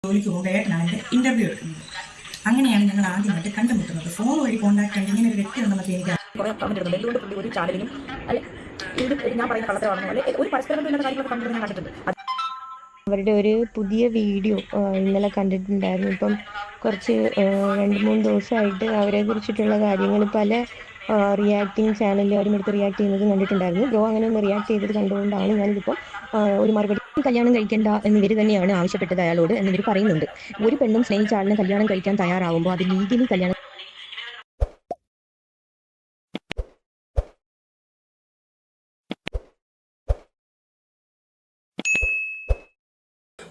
ജോലിക്ക് പോകുമ്പോൾ ഏട്ടനാണ് എൻ്റെ ഇന്റർവ്യൂ എടുക്കുന്നത്. അങ്ങനെയാണ് ഞങ്ങൾ ആദ്യമായിട്ട് കണ്ടുമുട്ടുന്നത്. ഫോൺ വഴി കോൺടാക്ട് ആയിട്ട് ഇങ്ങനെ ഒരു വ്യക്തി ഉണ്ടെന്നൊക്കെ എനിക്ക് കുറേ കമന്റ് ഇടുന്നുണ്ട്. എന്തുകൊണ്ട് പുള്ളി ഒരു ചാനലിനും അല്ലെ ഞാൻ പറയുന്ന കള്ളത്തരമാണെന്നോ അല്ലെ ഒരു പരസ്പരം ഇല്ലാത്ത കാര്യങ്ങളൊക്കെ കണ്ടിട്ട് ഞാൻ കണ്ടിട്ടുണ്ട്. അവരുടെ ഒരു പുതിയ വീഡിയോ ഇന്നലെ കണ്ടിട്ടുണ്ടായിരുന്നു. ഇപ്പം കുറച്ച് 2-3 ദിവസമായിട്ട് അവരെ കുറിച്ചിട്ടുള്ള കാര്യങ്ങൾ പല റിയാക്ടിങ് ചാനലുകാരും എടുത്ത് റിയാക്ട് ചെയ്യുന്നത് കണ്ടിട്ടുണ്ടായിരുന്നു. ബ്രോ അങ്ങനെ ഒന്ന് റിയാക്ട് ചെയ്തത് കണ്ടുകൊണ്ടാണ് ഞാനിതിപ്പം ഒരു മറുപടി. കല്യാണം കഴിക്കേണ്ട എന്നിവർ തന്നെയാണ് ആവശ്യപ്പെട്ടത് അയാളോട് എന്നിവർ പറയുന്നുണ്ട്. ഒരു പെണ്ണും സ്നേഹിച്ച ആളിനെ കല്യാണം കഴിക്കാൻ തയ്യാറാവുമ്പോൾ അത് ലീഗലി കല്യാണം.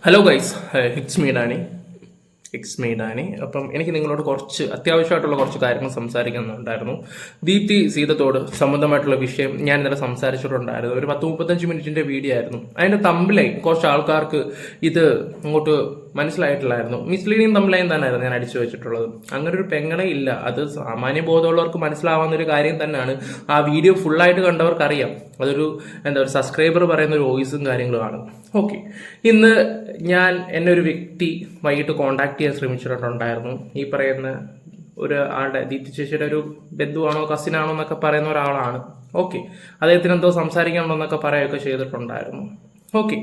Hello guys, it's me Dani. അപ്പം എനിക്ക് നിങ്ങളോട് കുറച്ച് അത്യാവശ്യമായിട്ടുള്ള കുറച്ച് കാര്യങ്ങൾ സംസാരിക്കുന്നുണ്ടായിരുന്നു. ദീപ്തി സീതത്തോട് സംബന്ധമായിട്ടുള്ള വിഷയം ഞാൻ ഇന്നലെ സംസാരിച്ചിട്ടുണ്ടായിരുന്നു. ഒരു 10-35 മിനിറ്റിന്റെ വീഡിയോ ആയിരുന്നു. അതിന്റെ തമ്പ്ലൈൻ കുറച്ച് ആൾക്കാർക്ക് ഇത് അങ്ങോട്ട് മനസ്സിലായിട്ടില്ലായിരുന്നു. മിസ്ലീഡിങ് തമ്പ്ലൈൻ തന്നെയായിരുന്നു ഞാൻ അടിച്ചു വെച്ചിട്ടുള്ളത്. അങ്ങനെ ഒരു പെങ്ങളെ ഇല്ല. അത് സാമാന്യ ബോധമുള്ളവർക്ക് മനസ്സിലാവുന്ന ഒരു കാര്യം തന്നെയാണ്. ആ വീഡിയോ ഫുള്ളായിട്ട് കണ്ടവർക്ക് അറിയാം. അതൊരു ഒരു സബ്സ്ക്രൈബർ പറയുന്ന ഒരു വോയിസും കാര്യങ്ങളുമാണ്. ഓക്കെ, ഇന്ന് എന്നെ ഒരു വ്യക്തി വൈകിട്ട് കോണ്ടാക്ട് ചെയ്യാൻ ശ്രമിച്ചിട്ടുണ്ടായിരുന്നു. ഈ പറയുന്ന ഒരു ആളുടെ ദീപ്തി ചേച്ചിയുടെ ഒരു ബന്ധുവാണോ കസിനാണോ എന്നൊക്കെ പറയുന്ന ഒരാളാണ്. ഓക്കെ, അദ്ദേഹത്തിന് എന്തോ സംസാരിക്കണമോ എന്നൊക്കെ പറയുകയൊക്കെ ചെയ്തിട്ടുണ്ടായിരുന്നു. ഓക്കെ,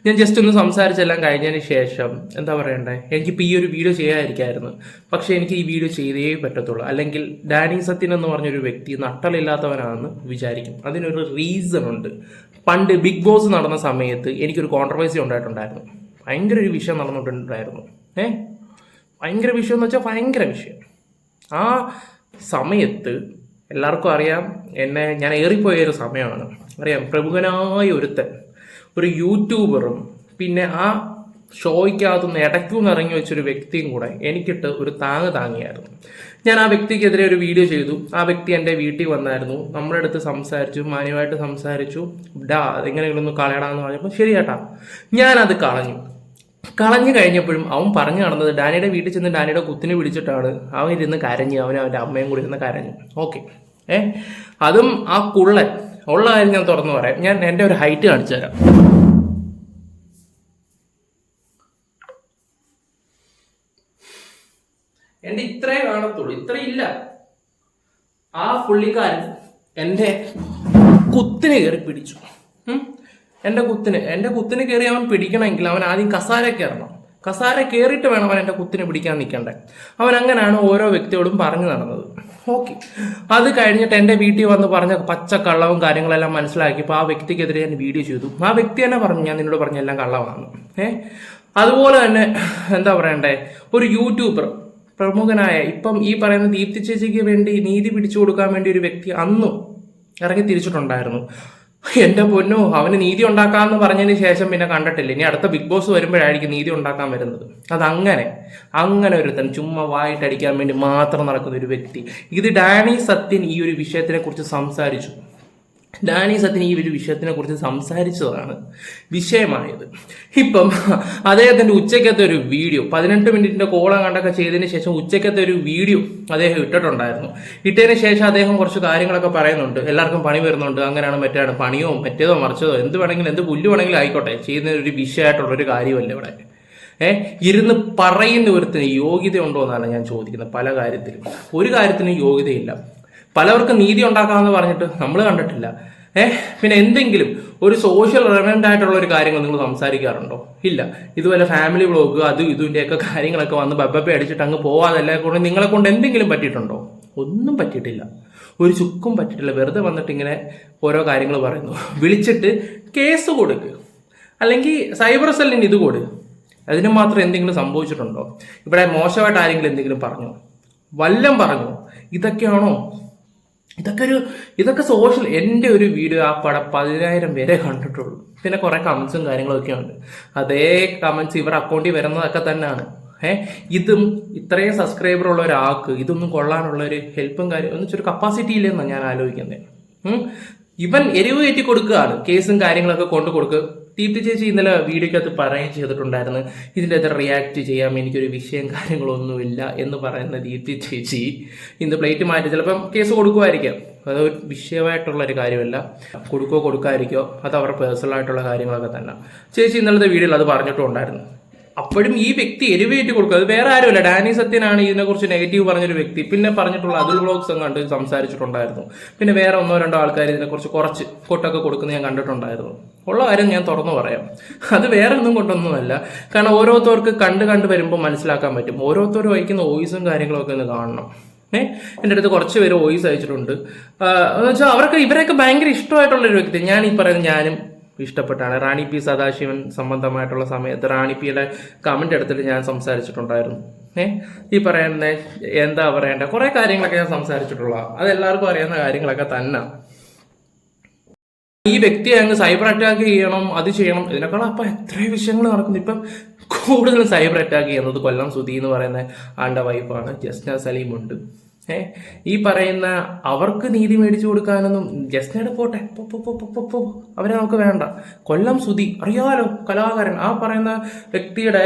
ഞാൻ ജസ്റ്റ് ഒന്ന് സംസാരിച്ചെല്ലാം കഴിഞ്ഞതിന് ശേഷം എന്താ പറയണ്ടേ, എനിക്കിപ്പോൾ ഈ ഒരു വീഡിയോ ചെയ്യാതിരിക്കായിരുന്നു. പക്ഷേ എനിക്ക് ഈ വീഡിയോ ചെയ്തേ പറ്റത്തുള്ളൂ. അല്ലെങ്കിൽ ഡാനി സത്യൻ എന്ന് പറഞ്ഞൊരു വ്യക്തി നട്ടലില്ലാത്തവനാണെന്ന് വിചാരിക്കും. അതിനൊരു റീസൺ ഉണ്ട്. പണ്ട് ബിഗ് ബോസ് നടന്ന സമയത്ത് എനിക്കൊരു കോൺട്രവേഴ്സി ഉണ്ടായിട്ടുണ്ടായിരുന്നു. ഭയങ്കര ഒരു വിഷയം നടന്നിട്ടുണ്ടായിരുന്നു. ഭയങ്കര വിഷയം എന്ന് വെച്ചാൽ ഭയങ്കര വിഷയം. ആ സമയത്ത് എല്ലാവർക്കും അറിയാം, ഞാൻ ഏറിപ്പോയൊരു സമയമാണ്. അറിയാം, പ്രമുഖനായ ഒരു യൂട്യൂബറും പിന്നെ ആ ഷോയ്ക്കകത്തുനിന്ന് ഇടയ്ക്കുനിന്ന് ഇറങ്ങി വെച്ചൊരു വ്യക്തിയും കൂടെ എനിക്കിട്ട് ഒരു താങ്ങിയായിരുന്നു. ഞാൻ ആ വ്യക്തിക്കെതിരെ ഒരു വീഡിയോ ചെയ്തു. ആ വ്യക്തി എൻ്റെ വീട്ടിൽ വന്നായിരുന്നു. നമ്മുടെ അടുത്ത് സംസാരിച്ചു, മാന്യമായിട്ട് സംസാരിച്ചു. അതെങ്ങനെയെങ്കിലും ഒന്ന് കളയടാന്ന് പറഞ്ഞപ്പോൾ ശരി ചേട്ടാ, ഞാനത് കളഞ്ഞു കഴിഞ്ഞപ്പോഴും അവൻ പറഞ്ഞു നടന്നത് ഡാനിയുടെ വീട്ടിൽ ചെന്ന് ഡാനിയുടെ കുത്തിനെ പിടിച്ചിട്ടാണ് അവൻ ഇരുന്ന് കരഞ്ഞു. അവൻ്റെ അമ്മയും കൂടി ഇരുന്ന് കരഞ്ഞു. ഓക്കെ, അതും ആ കുള്ളൻ ഉള്ള കാര്യം ഞാൻ തുറന്നു പറയാം. ഞാൻ എൻ്റെ ഒരു ഹൈറ്റ് കാണിച്ചു തരാം. എൻ്റെ ഇത്രേ കാണത്തുള്ളൂ, ഇത്രയില്ല. ആ പുള്ളിക്കാരൻ എൻ്റെ കുത്തിന് കയറി പിടിച്ചു. എൻ്റെ കുത്തിന് കയറി അവൻ പിടിക്കണമെങ്കിൽ അവൻ ആദ്യം കസാര കയറണം. കസാര കയറിയിട്ട് വേണം അവൻ എൻ്റെ കുത്തിനെ പിടിക്കാൻ നിൽക്കണ്ടേ. അവൻ അങ്ങനെയാണ് ഓരോ വ്യക്തിയോടും പറഞ്ഞു നടന്നത്. ഓക്കെ, അത് കഴിഞ്ഞിട്ട് എൻ്റെ വീട്ടിൽ വന്ന് പറഞ്ഞ പച്ചക്കള്ളവും കാര്യങ്ങളെല്ലാം മനസ്സിലാക്കിയപ്പോൾ ആ വ്യക്തിക്കെതിരെ ഞാൻ വീഡിയോ ചെയ്തു. ആ വ്യക്തി തന്നെ പറഞ്ഞു, ഞാൻ നിന്നോട് പറഞ്ഞ എല്ലാം കള്ളമാണ്. അതുപോലെ തന്നെ എന്താ പറയണ്ടേ, ഒരു യൂട്യൂബർ പ്രമുഖനായ ഇപ്പം ഈ പറയുന്ന ദീപ്തി ചേച്ചിക്ക് വേണ്ടി നീതി പിടിച്ചു കൊടുക്കാൻ വേണ്ടി ഒരു വ്യക്തി അന്നും ഇറങ്ങി തിരിച്ചിട്ടുണ്ടായിരുന്നു. എൻ്റെ പൊന്നോ, അവന് നീതി ഉണ്ടാക്കാമെന്ന് പറഞ്ഞതിന് ശേഷം പിന്നെ കണ്ടിട്ടില്ല. ഇനി അടുത്ത ബിഗ് ബോസ് വരുമ്പോഴായിരിക്കും നീതി ഉണ്ടാക്കാൻ വരുന്നത്. അങ്ങനെ ഒരുത്തൻ ചുമ്മാ വായിട്ടടിക്കാൻ വേണ്ടി മാത്രം നടക്കുന്ന ഒരു വ്യക്തി. ഇത് ഡാനി സത്യൻ ഈ ഒരു വിഷയത്തിനെ കുറിച്ച് സംസാരിച്ചു. ഡാനി സത്യൻ ഈ ഒരു വിഷയത്തിനെ കുറിച്ച് സംസാരിച്ചതാണ് വിഷയമായത്. ഇപ്പം അദ്ദേഹത്തിന്റെ ഉച്ചയ്ക്കത്തെ ഒരു വീഡിയോ 18 മിനിറ്റിന്റെ കോളം കണ്ടൊക്കെ ചെയ്തതിന് ശേഷം ഉച്ചയ്ക്കത്തെ ഒരു വീഡിയോ അദ്ദേഹം ഇട്ടിട്ടുണ്ടായിരുന്നു. ഇട്ടതിന് ശേഷം അദ്ദേഹം കുറച്ച് കാര്യങ്ങളൊക്കെ പറയുന്നുണ്ട്. എല്ലാവർക്കും പണി വരുന്നുണ്ട്, അങ്ങനെയാണ് മറ്റാണ്, പണിയോ മറ്റേതോ മറിച്ചതോ എന്ത് വേണമെങ്കിലും എന്ത് പുല്ല് വേണമെങ്കിലും ആയിക്കോട്ടെ, ചെയ്യുന്ന ഒരു വിഷയമായിട്ടുള്ളൊരു കാര്യമല്ല ഇവിടെ. ഇരുന്ന് പറയുന്ന ഒരുത്തിന് യോഗ്യത ഉണ്ടോ എന്നാണ് ഞാൻ ചോദിക്കുന്നത്. പല കാര്യത്തിലും ഒരു കാര്യത്തിനും യോഗ്യതയില്ല. പലവർക്കും നീതി ഉണ്ടാക്കാമെന്ന് പറഞ്ഞിട്ട് നമ്മൾ കണ്ടിട്ടില്ല. പിന്നെ എന്തെങ്കിലും ഒരു സോഷ്യൽ റെലവൻ്റ് ആയിട്ടുള്ള ഒരു കാര്യങ്ങൾ നിങ്ങൾ സംസാരിക്കാറുണ്ടോ? ഇല്ല. ഇതുപോലെ ഫാമിലി വ്ളോഗ് അതും ഇതിൻ്റെയൊക്കെ കാര്യങ്ങളൊക്കെ വന്ന് ബബ്ബെ അടിച്ചിട്ട് അങ്ങ് പോവാതല്ലേ കൊണ്ട് നിങ്ങളെ കൊണ്ട് എന്തെങ്കിലും പറ്റിയിട്ടുണ്ടോ? ഒന്നും പറ്റിയിട്ടില്ല, ഒരു ചുക്കും പറ്റിയിട്ടില്ല. വെറുതെ വന്നിട്ട് ഇങ്ങനെ ഓരോ കാര്യങ്ങൾ പറയുന്നു. വിളിച്ചിട്ട് കേസ് കൊടുക്ക്, അല്ലെങ്കിൽ സൈബർ സെല്ലിന് ഇത് കൊടു. അതിന് മാത്രം എന്തെങ്കിലും സംഭവിച്ചിട്ടുണ്ടോ? ഇവിടെ മോശമായിട്ട് ആരെങ്കിലും എന്തെങ്കിലും പറഞ്ഞോ? വല്ലം പറഞ്ഞോ? ഇതൊക്കെയാണോ? ഇതൊക്കെ സോഷ്യൽ. എൻ്റെ ഒരു വീഡിയോ ആ 10,000 പേരെ കണ്ടിട്ടുള്ളൂ. പിന്നെ കുറെ കമന്റ്സും കാര്യങ്ങളൊക്കെ ഉണ്ട്. അതേ കമന്റ്സ് ഇവർ അക്കൗണ്ടിൽ വരുന്നതൊക്കെ തന്നെയാണ്. ഇതും ഇത്രയും സബ്സ്ക്രൈബർ ഉള്ള ഒരാൾക്ക് ഇതൊന്നും കൊള്ളാനുള്ള ഒരു ഹെൽപ്പും കാര്യം ഒന്നും ഒരു കപ്പാസിറ്റി ഇല്ലെന്നാണ് ഞാൻ ആലോചിക്കുന്നത്. ഇവൻ എരിവ് കയറ്റി കൊടുക്കുകയാണ്, കേസും കാര്യങ്ങളൊക്കെ കൊണ്ടു കൊടുക്കുക. ദീപ്തി ചേച്ചി ഇന്നലെ വീഡിയോക്കകത്ത് പറയുകയും ചെയ്തിട്ടുണ്ടായിരുന്നു, ഇതിൻ്റെ അത് റിയാക്ട് ചെയ്യാം, എനിക്കൊരു വിഷയം കാര്യങ്ങളൊന്നുമില്ല എന്ന് പറയുന്ന ദീപ്തി ചേച്ചി ഇന്ന് പ്ലേറ്റ് മാറ്റി ചിലപ്പം കേസ് കൊടുക്കുമായിരിക്കാം. അതൊരു വിഷയമായിട്ടുള്ളൊരു കാര്യമല്ല. കൊടുക്കാതിരിക്കോ അത് അവരുടെ പേഴ്സണൽ ആയിട്ടുള്ള കാര്യങ്ങളൊക്കെ തന്നെ. ചേച്ചി ഇന്നലത്തെ വീഡിയോയിൽ അത് പറഞ്ഞിട്ടുണ്ടായിരുന്നു. അപ്പോഴും ഈ വ്യക്തി എരിവേറ്റ് കൊടുക്കും. അത് വേറെ ആരുമല്ല, ഡാനി സത്യനാണ് ഇതിനെക്കുറിച്ച് നെഗറ്റീവ് പറഞ്ഞൊരു വ്യക്തി. പിന്നെ പറഞ്ഞിട്ടുള്ള അതുൽ വ്ളോഗ്സ് കണ്ട് സംസാരിച്ചിട്ടുണ്ടായിരുന്നു. പിന്നെ വേറെ 1-2 ആൾക്കാർ ഇതിനെക്കുറിച്ച് കുറച്ച് കൊട്ടൊക്കെ കൊടുക്കുന്നത് ഞാൻ കണ്ടിട്ടുണ്ടായിരുന്നു. ഉള്ള കാര്യം ഞാൻ തുറന്നു പറയാം. അത് വേറെ ഒന്നും കൊണ്ടൊന്നുമല്ല. കാരണം ഓരോരുത്തർക്ക് കണ്ട് വരുമ്പോൾ മനസ്സിലാക്കാൻ പറ്റും. ഓരോരുത്തരും വഹിക്കുന്ന വോയിസും കാര്യങ്ങളൊക്കെ ഒന്ന് കാണണം. എൻ്റെ അടുത്ത് കുറച്ച് പേര് വോയിസ് അയച്ചിട്ടുണ്ട്. എന്ന് വെച്ചാൽ അവർക്ക് ഇവരൊക്കെ ഭയങ്കര ഇഷ്ടമായിട്ടുള്ളൊരു വ്യക്തി. ഞാൻ ഈ പറയുന്നത് ഞാനും ഇഷ്ടപ്പെട്ടാണ്. റാണി പി സദാശിവൻ സംബന്ധമായിട്ടുള്ള സമയത്ത് റാണി പിയുടെ കമന്റ് എടുത്തിട്ട് ഞാൻ സംസാരിച്ചിട്ടുണ്ടായിരുന്നു. ഈ പറയുന്ന എന്താ പറയണ്ട കുറെ കാര്യങ്ങളൊക്കെ ഞാൻ സംസാരിച്ചിട്ടുള്ള, അതെല്ലാവർക്കും അറിയാവുന്ന കാര്യങ്ങളൊക്കെ തന്നെ. ഈ വ്യക്തിയെ അങ്ങ് സൈബർ അറ്റാക്ക് ചെയ്യണം, അത് ചെയ്യണം, ഇതിനേക്കാളും അപ്പൊ എത്രയോ വിഷയങ്ങൾ നടക്കുന്നു. ഇപ്പം കൂടുതലും സൈബർ അറ്റാക്ക് ചെയ്യുന്നത് കൊല്ലം സുധി എന്ന് പറയുന്ന ആളുടെ വൈഫാണ്. ജസ്ന സലീമുണ്ട്. ഈ പറയുന്ന അവർക്ക് നീതി മേടിച്ചു കൊടുക്കാനൊന്നും ജസ്നയുടെ പോട്ടെ, അവരെ നമുക്ക് വേണ്ട. കൊല്ലം സുധി അറിയാലോ, കലാകാരൻ. ആ പറയുന്ന വ്യക്തിയുടെ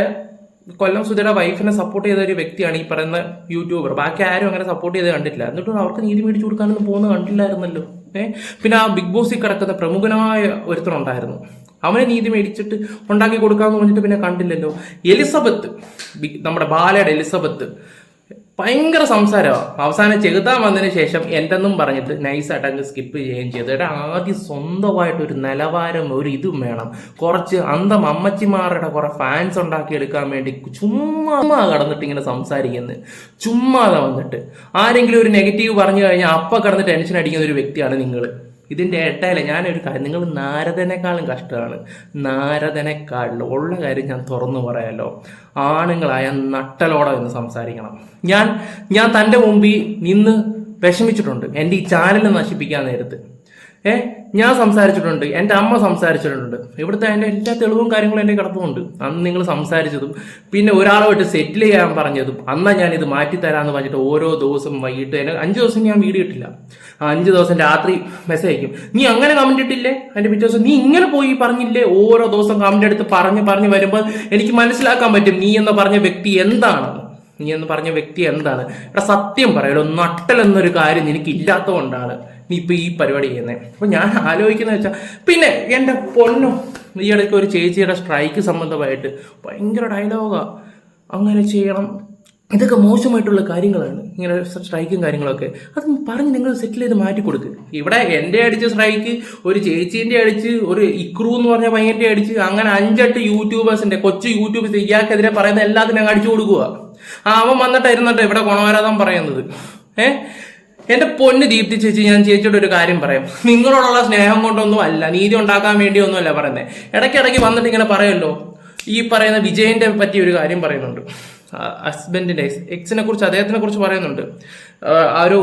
കൊല്ലം സുധിയുടെ വൈഫിനെ സപ്പോർട്ട് ചെയ്ത ഒരു വ്യക്തിയാണ് ഈ പറയുന്ന യൂട്യൂബർ. ബാക്കി ആരും അങ്ങനെ സപ്പോർട്ട് ചെയ്ത് കണ്ടിട്ടില്ല. എന്നിട്ടും അവർക്ക് നീതി മേടിച്ചു കൊടുക്കാനൊന്നും പോകുന്നത് കണ്ടില്ലായിരുന്നല്ലോ. പിന്നെ ആ ബിഗ് ബോസിൽ കിടക്കുന്ന പ്രമുഖനായ ഒരുത്തനുണ്ടായിരുന്നു, അവനെ നീതി മേടിച്ചിട്ട് ഉണ്ടാക്കി കൊടുക്കാമെന്ന് പറഞ്ഞിട്ട് പിന്നെ കണ്ടില്ലല്ലോ. എലിസബത്ത്, നമ്മുടെ ബാലയുടെ എലിസബത്ത് ഭയങ്കര സംസാരമാണ്. അവസാനം ചെകുത്താൻ വന്നതിന് ശേഷം എന്തെന്നും പറഞ്ഞിട്ട് നൈസായിട്ട് അങ്ങ് സ്കിപ്പ് ചെയ്യുകയും ചെയ്തു. ആദ്യം സ്വന്തമായിട്ടൊരു നിലവാരം, ഒരു ഇതും വേണം. കുറച്ച് അന്തം അമ്മച്ചിമാരുടെ കുറെ ഫാൻസ് ഉണ്ടാക്കിയെടുക്കാൻ വേണ്ടി ചുമ്മാ കടന്നിട്ട് ഇങ്ങനെ സംസാരിക്കുന്നത്, ചുമ്മാതെ വന്നിട്ട് ആരെങ്കിലും ഒരു നെഗറ്റീവ് പറഞ്ഞു കഴിഞ്ഞാൽ അപ്പം കടന്ന് ടെൻഷൻ അടിക്കുന്ന ഒരു വ്യക്തിയാണ് നിങ്ങൾ. ഇതിൻ്റെ ഇടയിൽ ഞാനൊരു കാര്യം, നിങ്ങൾ നാരദനേക്കാളും കഷ്ടമാണ്. നാരദനേക്കാളിലും ഉള്ള കാര്യം ഞാൻ തുറന്നു പറയാലോ. ആണുങ്ങളായ നട്ടലോടെ എന്ന് സംസാരിക്കണം. ഞാൻ തൻ്റെ മുമ്പിൽ നിന്ന് വിഷമിച്ചിട്ടുണ്ട് എൻ്റെ ഈ ചാനൽ നശിപ്പിക്കാൻ നേരത്ത്. ഞാൻ സംസാരിച്ചിട്ടുണ്ട്, എൻ്റെ അമ്മ സംസാരിച്ചിട്ടുണ്ട്. ഇവിടുത്തെ എൻ്റെ എല്ലാ തെളിവും കാര്യങ്ങളും എൻ്റെ കിടപ്പുണ്ട്. അന്ന് നിങ്ങൾ സംസാരിച്ചതും പിന്നെ ഒരാളുമായിട്ട് സെറ്റിൽ ചെയ്യാൻ പറഞ്ഞതും അന്നാ ഞാനിത് മാറ്റിത്തരാമെന്ന് പറഞ്ഞിട്ട് ഓരോ ദിവസം വൈകിട്ട് 5 ദിവസം ഞാൻ വീഡിയോ ഇട്ടില്ല. 5 ദിവസം രാത്രി മെസ്സേജ് അയക്കും, നീ അങ്ങനെ കമന്റ് ഇട്ടില്ലേ, അതിൻ്റെ പിറ്റേ ദിവസം നീ ഇങ്ങനെ പോയി പറഞ്ഞില്ലേ. ഓരോ ദിവസം കമന്റ് എടുത്ത് പറഞ്ഞ് വരുമ്പോൾ എനിക്ക് മനസ്സിലാക്കാൻ പറ്റും നീ എന്ന് പറഞ്ഞ വ്യക്തി എന്താണെന്ന്. ഇവിടെ സത്യം പറയാലോ, നട്ടൽ എന്നൊരു കാര്യം എനിക്ക് ഇല്ലാത്തതുകൊണ്ടാണ് നീ ഇപ്പൊ ഈ പരിപാടി ചെയ്യുന്നത്. അപ്പൊ ഞാൻ ആലോചിക്കുന്നത് വെച്ചാൽ, പിന്നെ എൻ്റെ പൊന്നോ, ഈ ഇടയ്ക്ക് ഒരു ചേച്ചിയുടെ സ്ട്രൈക്ക് സംബന്ധമായിട്ട് ഭയങ്കര ഡയലോഗാ, അങ്ങനെ ചെയ്യണം, ഇതൊക്കെ മോശമായിട്ടുള്ള കാര്യങ്ങളാണ്, ഇങ്ങനെ സ്ട്രൈക്കും കാര്യങ്ങളൊക്കെ. അത് പറഞ്ഞ് നിങ്ങൾ സെറ്റിൽ ചെയ്ത് മാറ്റി കൊടുക്കുക. ഇവിടെ എൻ്റെ അടിച്ച് സ്ട്രൈക്ക്, ഒരു ചേച്ചീൻ്റെ അടിച്ച്, ഒരു ഇക്രു എന്ന് പറഞ്ഞ പയ്യൻ്റെ അടിച്ച്, അങ്ങനെ 5-8 യൂട്യൂബേഴ്സിന്റെ കൊച്ചു യൂട്യൂബേഴ്സ് ഇയാൾക്കെതിരെ പറയുന്ന എല്ലാത്തിനും അടിച്ചു കൊടുക്കുക. അവൻ വന്നിട്ടായിരുന്നിട്ട് ഇവിടെ ഗുണവരാതാൻ പറയുന്നത്. എന്റെ പൊന്ന് ദീപ്തി ചേച്ചി, ഞാൻ ചേച്ചിയുടെ ഒരു കാര്യം പറയാം. നിങ്ങളോടുള്ള സ്നേഹം കൊണ്ടൊന്നും അല്ല, നീതി ഉണ്ടാക്കാൻ വേണ്ടിയൊന്നും അല്ല പറയുന്നത്. ഇടയ്ക്കിടയ്ക്ക് വന്നിട്ട് ഇങ്ങനെ പറയുമല്ലോ, ഈ പറയുന്ന വിജയന്റെ പറ്റി ഒരു കാര്യം പറയുന്നുണ്ട്. ഹസ്ബൻഡിന്റെ എക്സിനെ കുറിച്ച്, അദ്ദേഹത്തിനെ കുറിച്ച് പറയുന്നുണ്ട്.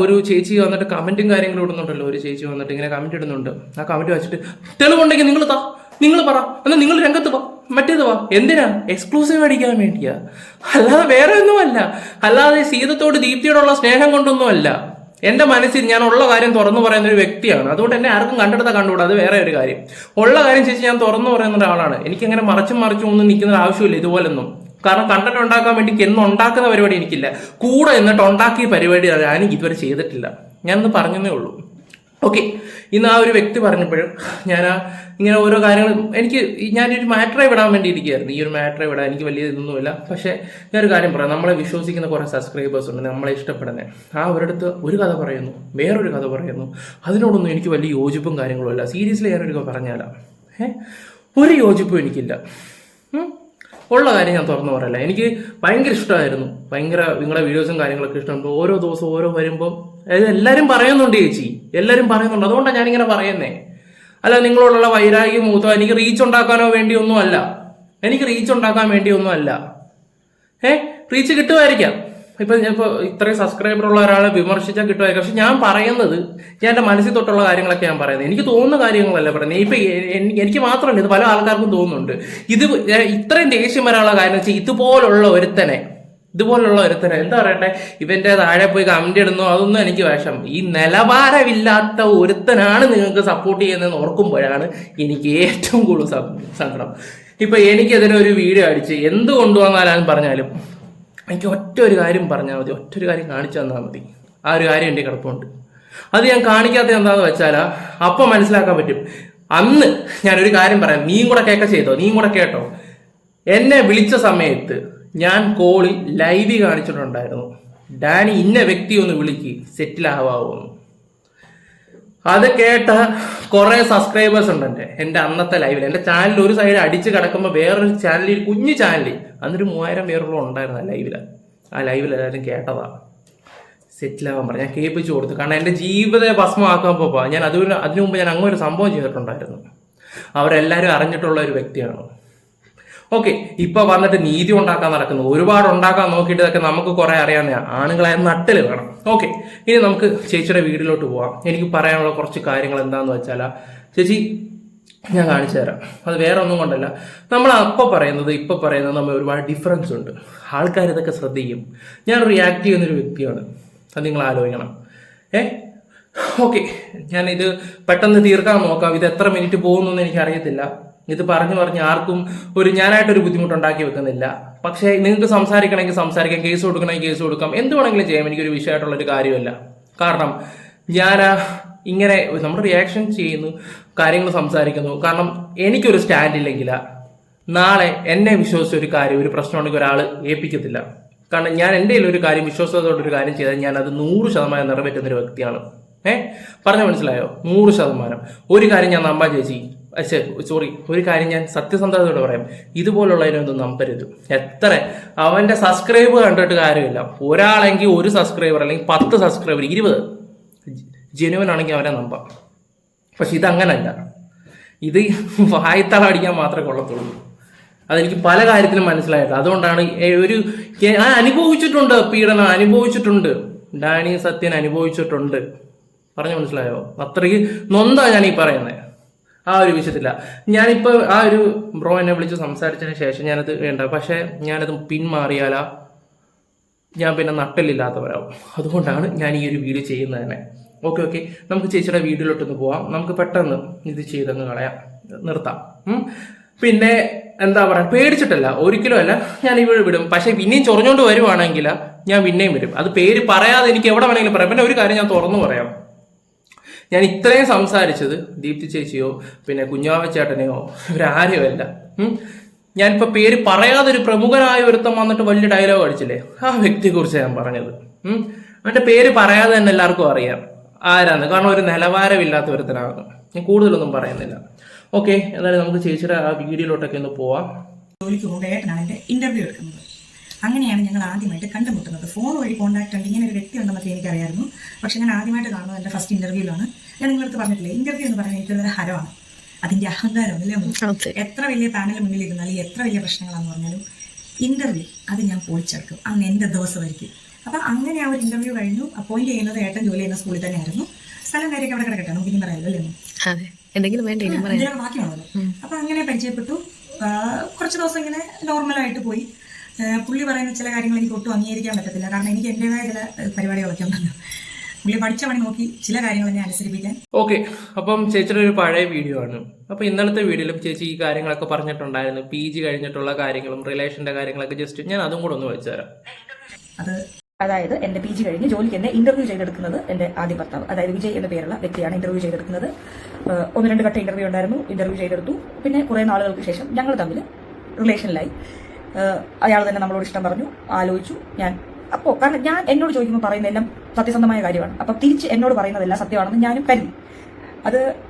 ഒരു ചേച്ചി വന്നിട്ട് കമന്റും കാര്യങ്ങളും ഇടുന്നുണ്ടല്ലോ. ഒരു ചേച്ചി വന്നിട്ട് ഇങ്ങനെ കമന്റ് ഇടുന്നുണ്ട്. ആ കമന്റ് വെച്ചിട്ട് തെളിവുണ്ടെങ്കിൽ നിങ്ങൾ പറ, എന്നാൽ നിങ്ങൾ രംഗത്ത് വാ, മറ്റേത് വാ. എന്തിനാ? എക്സ്ക്ലൂസീവ് അടിക്കാൻ വേണ്ടിയാ, അല്ലാതെ വേറെ ഒന്നുമല്ല. അല്ലാതെ സീതത്തോട് ദീപ്തിയോടുള്ള സ്നേഹം കൊണ്ടൊന്നും അല്ല. എന്റെ മനസ്സിൽ ഞാൻ ഉള്ള കാര്യം തുറന്നു പറയുന്ന ഒരു വ്യക്തിയാണ്. അതുകൊണ്ട് എന്നെ ആർക്കും കണ്ടെടുത്താൽ കണ്ടുകൂടാ, അത് വേറെ ഒരു കാര്യം. ഉള്ള കാര്യം ചേച്ചി ഞാൻ തുറന്നു പറയുന്ന ഒരാളാണ്. എനിക്കങ്ങനെ മറിച്ചും ഒന്നും നിൽക്കുന്ന ആവശ്യമില്ല ഇതുപോലൊന്നും. കാരണം കണ്ടന്റ് ഉണ്ടാക്കാൻ വേണ്ടി എന്ന് ഉണ്ടാക്കുന്ന പരിപാടി എനിക്കില്ല. കൂടെ എന്നിട്ട് ഉണ്ടാക്കിയ പരിപാടി ഞാൻ ഇതുവരെ ചെയ്തിട്ടില്ല. ഞാനൊന്ന് പറഞ്ഞതേ ഉള്ളൂ. ഓക്കെ, ഇന്ന് ആ ഒരു വ്യക്തി പറഞ്ഞപ്പോഴും ഞാൻ ഇങ്ങനെ ഓരോ കാര്യങ്ങളും ഞാനൊരു മാറ്ററെ വിടാൻ വേണ്ടി ഇരിക്കുകയായിരുന്നു. ഈ ഒരു മാറ്ററെ വിടാൻ എനിക്ക് വലിയ ഇതൊന്നുമില്ല. പക്ഷേ ഞാനൊരു കാര്യം പറയാം, നമ്മളെ വിശ്വസിക്കുന്ന കുറേ സബ്സ്ക്രൈബേഴ്സ് ഉണ്ട്, നമ്മളെ ഇഷ്ടപ്പെടുന്നത്. ആ ഒരിടത്ത് ഒരു കഥ പറയുന്നു, വേറൊരു കഥ പറയുന്നു. അതിനോടൊന്നും എനിക്ക് വലിയ യോജിപ്പും കാര്യങ്ങളും ഇല്ല. സീരിയസ്ലി ഞാനൊരു പറഞ്ഞാലാ, ഒരു യോജിപ്പും എനിക്കില്ല. ഉള്ള കാര്യം ഞാൻ തുറന്നു പറയല്ല. എനിക്ക് ഭയങ്കര ഇഷ്ടമായിരുന്നു, നിങ്ങളുടെ വീഡിയോസും കാര്യങ്ങളൊക്കെ ഇഷ്ടമാണ്. ഓരോ ദിവസം ഓരോ വരുമ്പോൾ എല്ലാവരും പറയുന്നുണ്ട് ചേച്ചി, എല്ലാവരും പറയുന്നുണ്ട്. അതുകൊണ്ടാണ് ഞാനിങ്ങനെ പറയുന്നേ. അല്ല നിങ്ങളോടുള്ള വൈരാഗ്യം മൂത്തോ എനിക്ക് റീച്ച് ഉണ്ടാക്കാനോ വേണ്ടിയൊന്നും അല്ല. റീച്ച് കിട്ടുമായിരിക്കാം. ഇപ്പൊ ഇത്രയും സബ്സ്ക്രൈബർ ഉള്ള ഒരാളെ വിമർശിച്ചാൽ കിട്ടുമായിരിക്കും. പക്ഷെ ഞാൻ പറയുന്നത്, ഞാൻ എൻ്റെ മനസ്സിൽ തൊട്ടുള്ള കാര്യങ്ങളൊക്കെ ഞാൻ പറയുന്നത്. എനിക്ക് തോന്നുന്ന കാര്യങ്ങളല്ല പറയുന്നത്. ഇപ്പൊ എനിക്ക് മാത്രമല്ല, ഇത് പല ആൾക്കാർക്കും തോന്നുന്നുണ്ട്. ഇത് ഇത്രയും ദേഷ്യം വരാനുള്ള കാര്യം വെച്ചാൽ ഇതുപോലുള്ള ഒരുത്തനെ എന്താ പറയട്ടെ, ഇവന്റെ താഴെ പോയി കമന്റ് ഇടുന്നു, അതൊന്നും എനിക്ക് വിഷം. ഈ നിലവാരമില്ലാത്ത ഒരുത്തനാണ് നിങ്ങൾക്ക് സപ്പോർട്ട് ചെയ്യുന്നതെന്ന് ഓർക്കുമ്പോഴാണ് എനിക്ക് ഏറ്റവും കൂടുതൽ സങ്കടം. ഇപ്പൊ എനിക്കെതിരെ ഒരു വീഡിയോ അടിച്ച് എന്ത് കൊണ്ടുവന്നാലും പറഞ്ഞാലും എനിക്ക് ഒറ്റ ഒരു കാര്യം പറഞ്ഞാൽ മതി, ഒറ്റ ഒരു കാര്യം കാണിച്ചു തന്നാൽ മതി. ആ ഒരു കാര്യം എൻ്റെ കിടപ്പുണ്ട്. അത് ഞാൻ കാണിക്കാത്ത എന്താണെന്ന് വെച്ചാൽ അപ്പം മനസ്സിലാക്കാൻ പറ്റും. അന്ന് ഞാനൊരു കാര്യം പറയാം, നീയും കൂടെ കേട്ടോ. എന്നെ വിളിച്ച സമയത്ത് ഞാൻ കോളിൽ ലൈവ് കാണിച്ചിട്ടുണ്ടായിരുന്നു, ഡാനി ഇന്ന വ്യക്തി ഒന്ന് വിളിക്ക് സെറ്റിലാവാമെന്ന്. അത് കേട്ട കുറെ സബ്സ്ക്രൈബേഴ്സ് ഉണ്ട് എൻ്റെ അന്നത്തെ ലൈവിൽ. എൻ്റെ ചാനൽ ഒരു സൈഡ് അടിച്ച് കിടക്കുമ്പോൾ വേറൊരു ചാനലിൽ, കുഞ്ഞു ചാനലിൽ, അന്നൊരു 3000 പേരുള്ള ഉണ്ടായിരുന്നു ആ ലൈവിൽ എല്ലാവരും കേട്ടതാ സെറ്റിലാവാൻ പറഞ്ഞു. ഞാൻ കേൾപ്പിച്ചു കൊടുത്തു, കാരണം എൻ്റെ ജീവിത ഭസ്മമാക്കാൻ പോവാ. ഞാൻ അതിനു മുമ്പ് ഞാൻ അങ്ങനെ ഒരു സംഭവം ചെയ്തിട്ടുണ്ടായിരുന്നു. അവരെല്ലാവരും അറിഞ്ഞിട്ടുള്ള ഒരു വ്യക്തിയാണ്. ഓക്കെ, ഇപ്പൊ വന്നിട്ട് നീതി ഉണ്ടാക്കാൻ നടക്കുന്നു, ഒരുപാട് ഉണ്ടാക്കാൻ നോക്കിയിട്ട് ഇതൊക്കെ നമുക്ക് കുറെ അറിയാവുന്ന ആണുങ്ങളായ നട്ടില് വേണം. ഓക്കെ, ഇനി നമുക്ക് ചേച്ചിയുടെ വീട്ടിലോട്ട് പോവാം. എനിക്ക് പറയാനുള്ള കുറച്ച് കാര്യങ്ങൾ എന്താന്ന് വെച്ചാൽ, ചേച്ചി ഞാൻ കാണിച്ചു തരാം. അത് വേറെ ഒന്നും കൊണ്ടല്ല, നമ്മൾ ഇപ്പൊ പറയുന്നത് നമ്മൾ ഒരുപാട് ഡിഫറൻസ് ഉണ്ട്. ആൾക്കാർ ഇതൊക്കെ ശ്രദ്ധിക്കും. ഞാൻ റിയാക്ട് ചെയ്യുന്നൊരു വ്യക്തിയാണ്, അത് നിങ്ങൾ ആലോചിക്കണം. ഓക്കെ, ഞാനിത് പെട്ടെന്ന് തീർക്കാൻ നോക്കാം. ഇത് എത്ര മിനിറ്റ് പോകുന്നു എനിക്ക് അറിയത്തില്ല. ഇത് പറഞ്ഞ് ആർക്കും ഞാനായിട്ടൊരു ബുദ്ധിമുട്ടുണ്ടാക്കി വെക്കുന്നില്ല. പക്ഷേ നിങ്ങൾക്ക് സംസാരിക്കണമെങ്കിൽ സംസാരിക്കാം, കേസ് കൊടുക്കണമെങ്കിൽ കേസ് കൊടുക്കാം, എന്ത് വേണമെങ്കിലും ചെയ്യാം. എനിക്കൊരു വിഷയമായിട്ടുള്ളൊരു കാര്യമല്ല. കാരണം ഞാൻ ഇങ്ങനെ നമ്മൾ റിയാക്ഷൻ ചെയ്യുന്നു, കാര്യങ്ങൾ സംസാരിക്കുന്നു. കാരണം എനിക്കൊരു സ്റ്റാൻഡ് ഇല്ലെങ്കിൽ നാളെ എന്നെ വിശ്വസിച്ച ഒരു കാര്യം, ഒരു പ്രശ്നം ഉണ്ടെങ്കിൽ ഒരാൾ ഏൽപ്പിക്കത്തില്ല. കാരണം ഞാൻ എൻ്റെ ഒരു കാര്യം വിശ്വാസത്തോടൊരു കാര്യം ചെയ്താൽ ഞാൻ അത് 100% നിറവേറ്റുന്നൊരു വ്യക്തിയാണ്. പറഞ്ഞ മനസ്സിലായോ? 100%. ഒരു കാര്യം ഞാൻ നമ്പാൻ ചേച്ചി, ഒരു കാര്യം ഞാൻ സത്യസന്ധതയോടെ പറയാം, ഇതുപോലുള്ളതിനൊന്നും നമ്പരുത്. എത്ര അവന്റെ സബ്സ്ക്രൈബ് കണ്ടിട്ട് കാര്യമില്ല. ഒരാളെങ്കിൽ 1 സബ്സ്ക്രൈബർ, അല്ലെങ്കിൽ 10 സബ്സ്ക്രൈബർ, 20 ജെനുവൻ ആണെങ്കിൽ അവരെ നമ്പാം. പക്ഷെ ഇതങ്ങനല്ല. ഇത് വായ്ത്തള അടിക്കാൻ മാത്രമേ കൊള്ളത്തുള്ളൂ. അതെനിക്ക് പല കാര്യത്തിലും മനസ്സിലായിട്ടില്ല. അതുകൊണ്ടാണ് ഞാൻ അനുഭവിച്ചിട്ടുണ്ട്, പീഡനം അനുഭവിച്ചിട്ടുണ്ട്, ഡാനി സത്യൻ അനുഭവിച്ചിട്ടുണ്ട്. പറഞ്ഞു മനസ്സിലായോ? അത്രയ്ക്ക് നൊന്താ ഞാൻ ഈ പറയുന്നത്. ആ ഒരു വിഷയത്തില്ല. ഞാനിപ്പോൾ ആ ഒരു ബ്രോ എന്നെ വിളിച്ച് സംസാരിച്ചതിന് ശേഷം ഞാനത് വേണ്ട, പക്ഷേ ഞാനത് പിന്മാറിയാലാ ഞാൻ പിന്നെ നട്ടലില്ലാത്തവരാകും. അതുകൊണ്ടാണ് ഞാൻ ഈ ഒരു വീഡിയോ ചെയ്യുന്നത് തന്നെ. ഓക്കെ, നമുക്ക് ചേച്ചിയുടെ വീഡിയോയിലോട്ടൊന്ന് പോവാം. നമുക്ക് പെട്ടെന്ന് ഇത് ചെയ്തങ്ങ് നിർത്താം. പിന്നെ എന്താ പറയുക, പേടിച്ചിട്ടല്ല, ഒരിക്കലും അല്ല, ഞാൻ ഇവിടെ വിടും. പക്ഷെ പിന്നെയും ചൊറിഞ്ഞോണ്ട് വരുവാണെങ്കിൽ ഞാൻ പിന്നെയും വരും. അത് പേര് പറയാതെ എനിക്ക് എവിടെ വേണമെങ്കിലും പറയാം. പിന്നെ ഒരു കാര്യം ഞാൻ തുറന്നു പറയാം, ഞാൻ ഇത്രയും സംസാരിച്ചത് ദീപ്തി ചേച്ചിയോ പിന്നെ കുഞ്ഞാവ ചേട്ടനെയോ ഇവരാരെയുമല്ല. ഞാനിപ്പോൾ പേര് പറയാതെ ഒരു പ്രമുഖനായ ഒരുത്തം വന്നിട്ട് വലിയ ഡയലോഗ് അടിച്ചില്ലേ, ആ വ്യക്തിയെക്കുറിച്ച് ഞാൻ പറഞ്ഞത്. അവൻ്റെ പേര് പറയാതെ തന്നെ എല്ലാവർക്കും അറിയാം ആരാന്ന്. കാരണം ഒരു നിലവാരമില്ലാത്ത ഒരുത്തനാണ്. ഞാൻ കൂടുതലൊന്നും പറയുന്നില്ല. ഓക്കെ, എന്നാലും നമുക്ക് ചേച്ചിയുടെ ആ വീഡിയോയിലോട്ടൊക്കെ ഒന്ന് പോവാം. ജോലിക്ക് പോകുമ്പോൾ ഏട്ടനാണ് എൻ്റെ ഇന്റർവ്യൂ എടുക്കുന്നത്. അങ്ങനെയാണ് ഞങ്ങൾ ആദ്യമായിട്ട് കണ്ടുമുട്ടുന്നത്. ഫോൺ വഴി കോൺടാക്ട് ഉണ്ട്, ഇങ്ങനെ ഒരു വ്യക്തി ഉണ്ടെന്നൊക്കെ എനിക്കറിയായിരുന്നു. പക്ഷെ ഞാൻ ആദ്യമായിട്ട് കാണുന്നത് എൻ്റെ ഫസ്റ്റ് ഇന്റർവ്യൂവിലാണ്. ഞാൻ നിങ്ങളടുത്ത് പറഞ്ഞിട്ടില്ലേ, ഇന്റർവ്യൂ എന്ന് പറയുന്നത് എനിക്കൊരു ഹരമാണ്. അതിന്റെ അഹങ്കാരം അല്ലേ. എത്ര വലിയ പാനലിന് മുന്നിൽ ഇരുന്നാലും എത്ര വലിയ പ്രശ്നങ്ങളാന്ന് പറഞ്ഞാലും ഇന്റർവ്യൂ അത് ഞാൻ പൊളിച്ചെടുക്കും. അന്ന് എൻ്റെ ദിവസമായിരിക്കും. അപ്പൊ അങ്ങനെ ആ ഒരു ഇന്റർവ്യൂ കഴിഞ്ഞു. അപ്പോയിന്റ് ചെയ്യുന്നത് ഏട്ടൻ ജോലി ചെയ്യുന്ന സ്കൂളിൽ തന്നെയായിരുന്നു. സ്ഥലം കാര്യമൊക്കെ അവിടെ കിടക്കട്ടെ, നമുക്ക് ഇനി പറയാമല്ലോ അല്ലേ, എന്തെങ്കിലും ബാക്കിയാണല്ലോ. അപ്പൊ അങ്ങനെ പരിചയപ്പെട്ടു. കുറച്ച് ദിവസം ഇങ്ങനെ നോർമലായിട്ട് പോയി. പുള്ളി പറയുന്ന ചില കാര്യങ്ങൾ എനിക്ക് ഒട്ടും അംഗീകരിക്കാൻ പറ്റത്തില്ല. കാരണം എനിക്ക് എൻ്റെതായ ചില പരിപാടികളൊക്കെ ഉണ്ടല്ലോ. പുള്ളി പഠിച്ച പണി നോക്കി ചില കാര്യങ്ങൾ എന്നെ അനുസരിപ്പിക്കാൻ. ഓക്കെ, അപ്പം ചേച്ചിയുടെ ഒരു പഴയ വീഡിയോ ആണ്. അപ്പൊ ഇന്നലത്തെ വീഡിയോയിലും ചേച്ചി ഈ കാര്യങ്ങളൊക്കെ പറഞ്ഞിട്ടുണ്ടായിരുന്നു. PG കഴിഞ്ഞിട്ടുള്ള കാര്യങ്ങളും റിലേഷന്റെ കാര്യങ്ങളൊക്കെ ജസ്റ്റ് ഞാൻ അതും കൂടെ ഒന്ന് വെച്ചുതരാം. അതായത് എൻ്റെ PG കഴിഞ്ഞ് ജോലിക്ക് എന്നെ ഇന്റർവ്യൂ ചെയ്തെടുക്കുന്നത് എൻ്റെ ആദ്യ ഭർത്താവ്, അതായത് വിജയ് എന്ന പേരുള്ള വ്യക്തിയാണ് ഇന്റർവ്യൂ ചെയ്തെടുക്കുന്നത്. 1-2 ഘട്ട ഇന്റർവ്യൂ ഉണ്ടായിരുന്നു. ഇന്റർവ്യൂ ചെയ്തെടുത്തു. പിന്നെ കുറെ നാളുകൾക്ക് ശേഷം ഞങ്ങൾ തമ്മിൽ റിലേഷനിലായി. അയാൾ തന്നെ നമ്മളോട് ഇഷ്ടം പറഞ്ഞു, ആലോചിച്ചു. അപ്പോൾ കാരണം ഞാൻ എന്നോട് ചോദിക്കുമ്പോൾ പറയുന്നതെല്ലാം സത്യസന്ധമായ കാര്യമാണ്. അപ്പം തിരിച്ച് എന്നോട് പറയുന്നതെല്ലാം സത്യമാണെന്ന് ഞാനും കരുതി.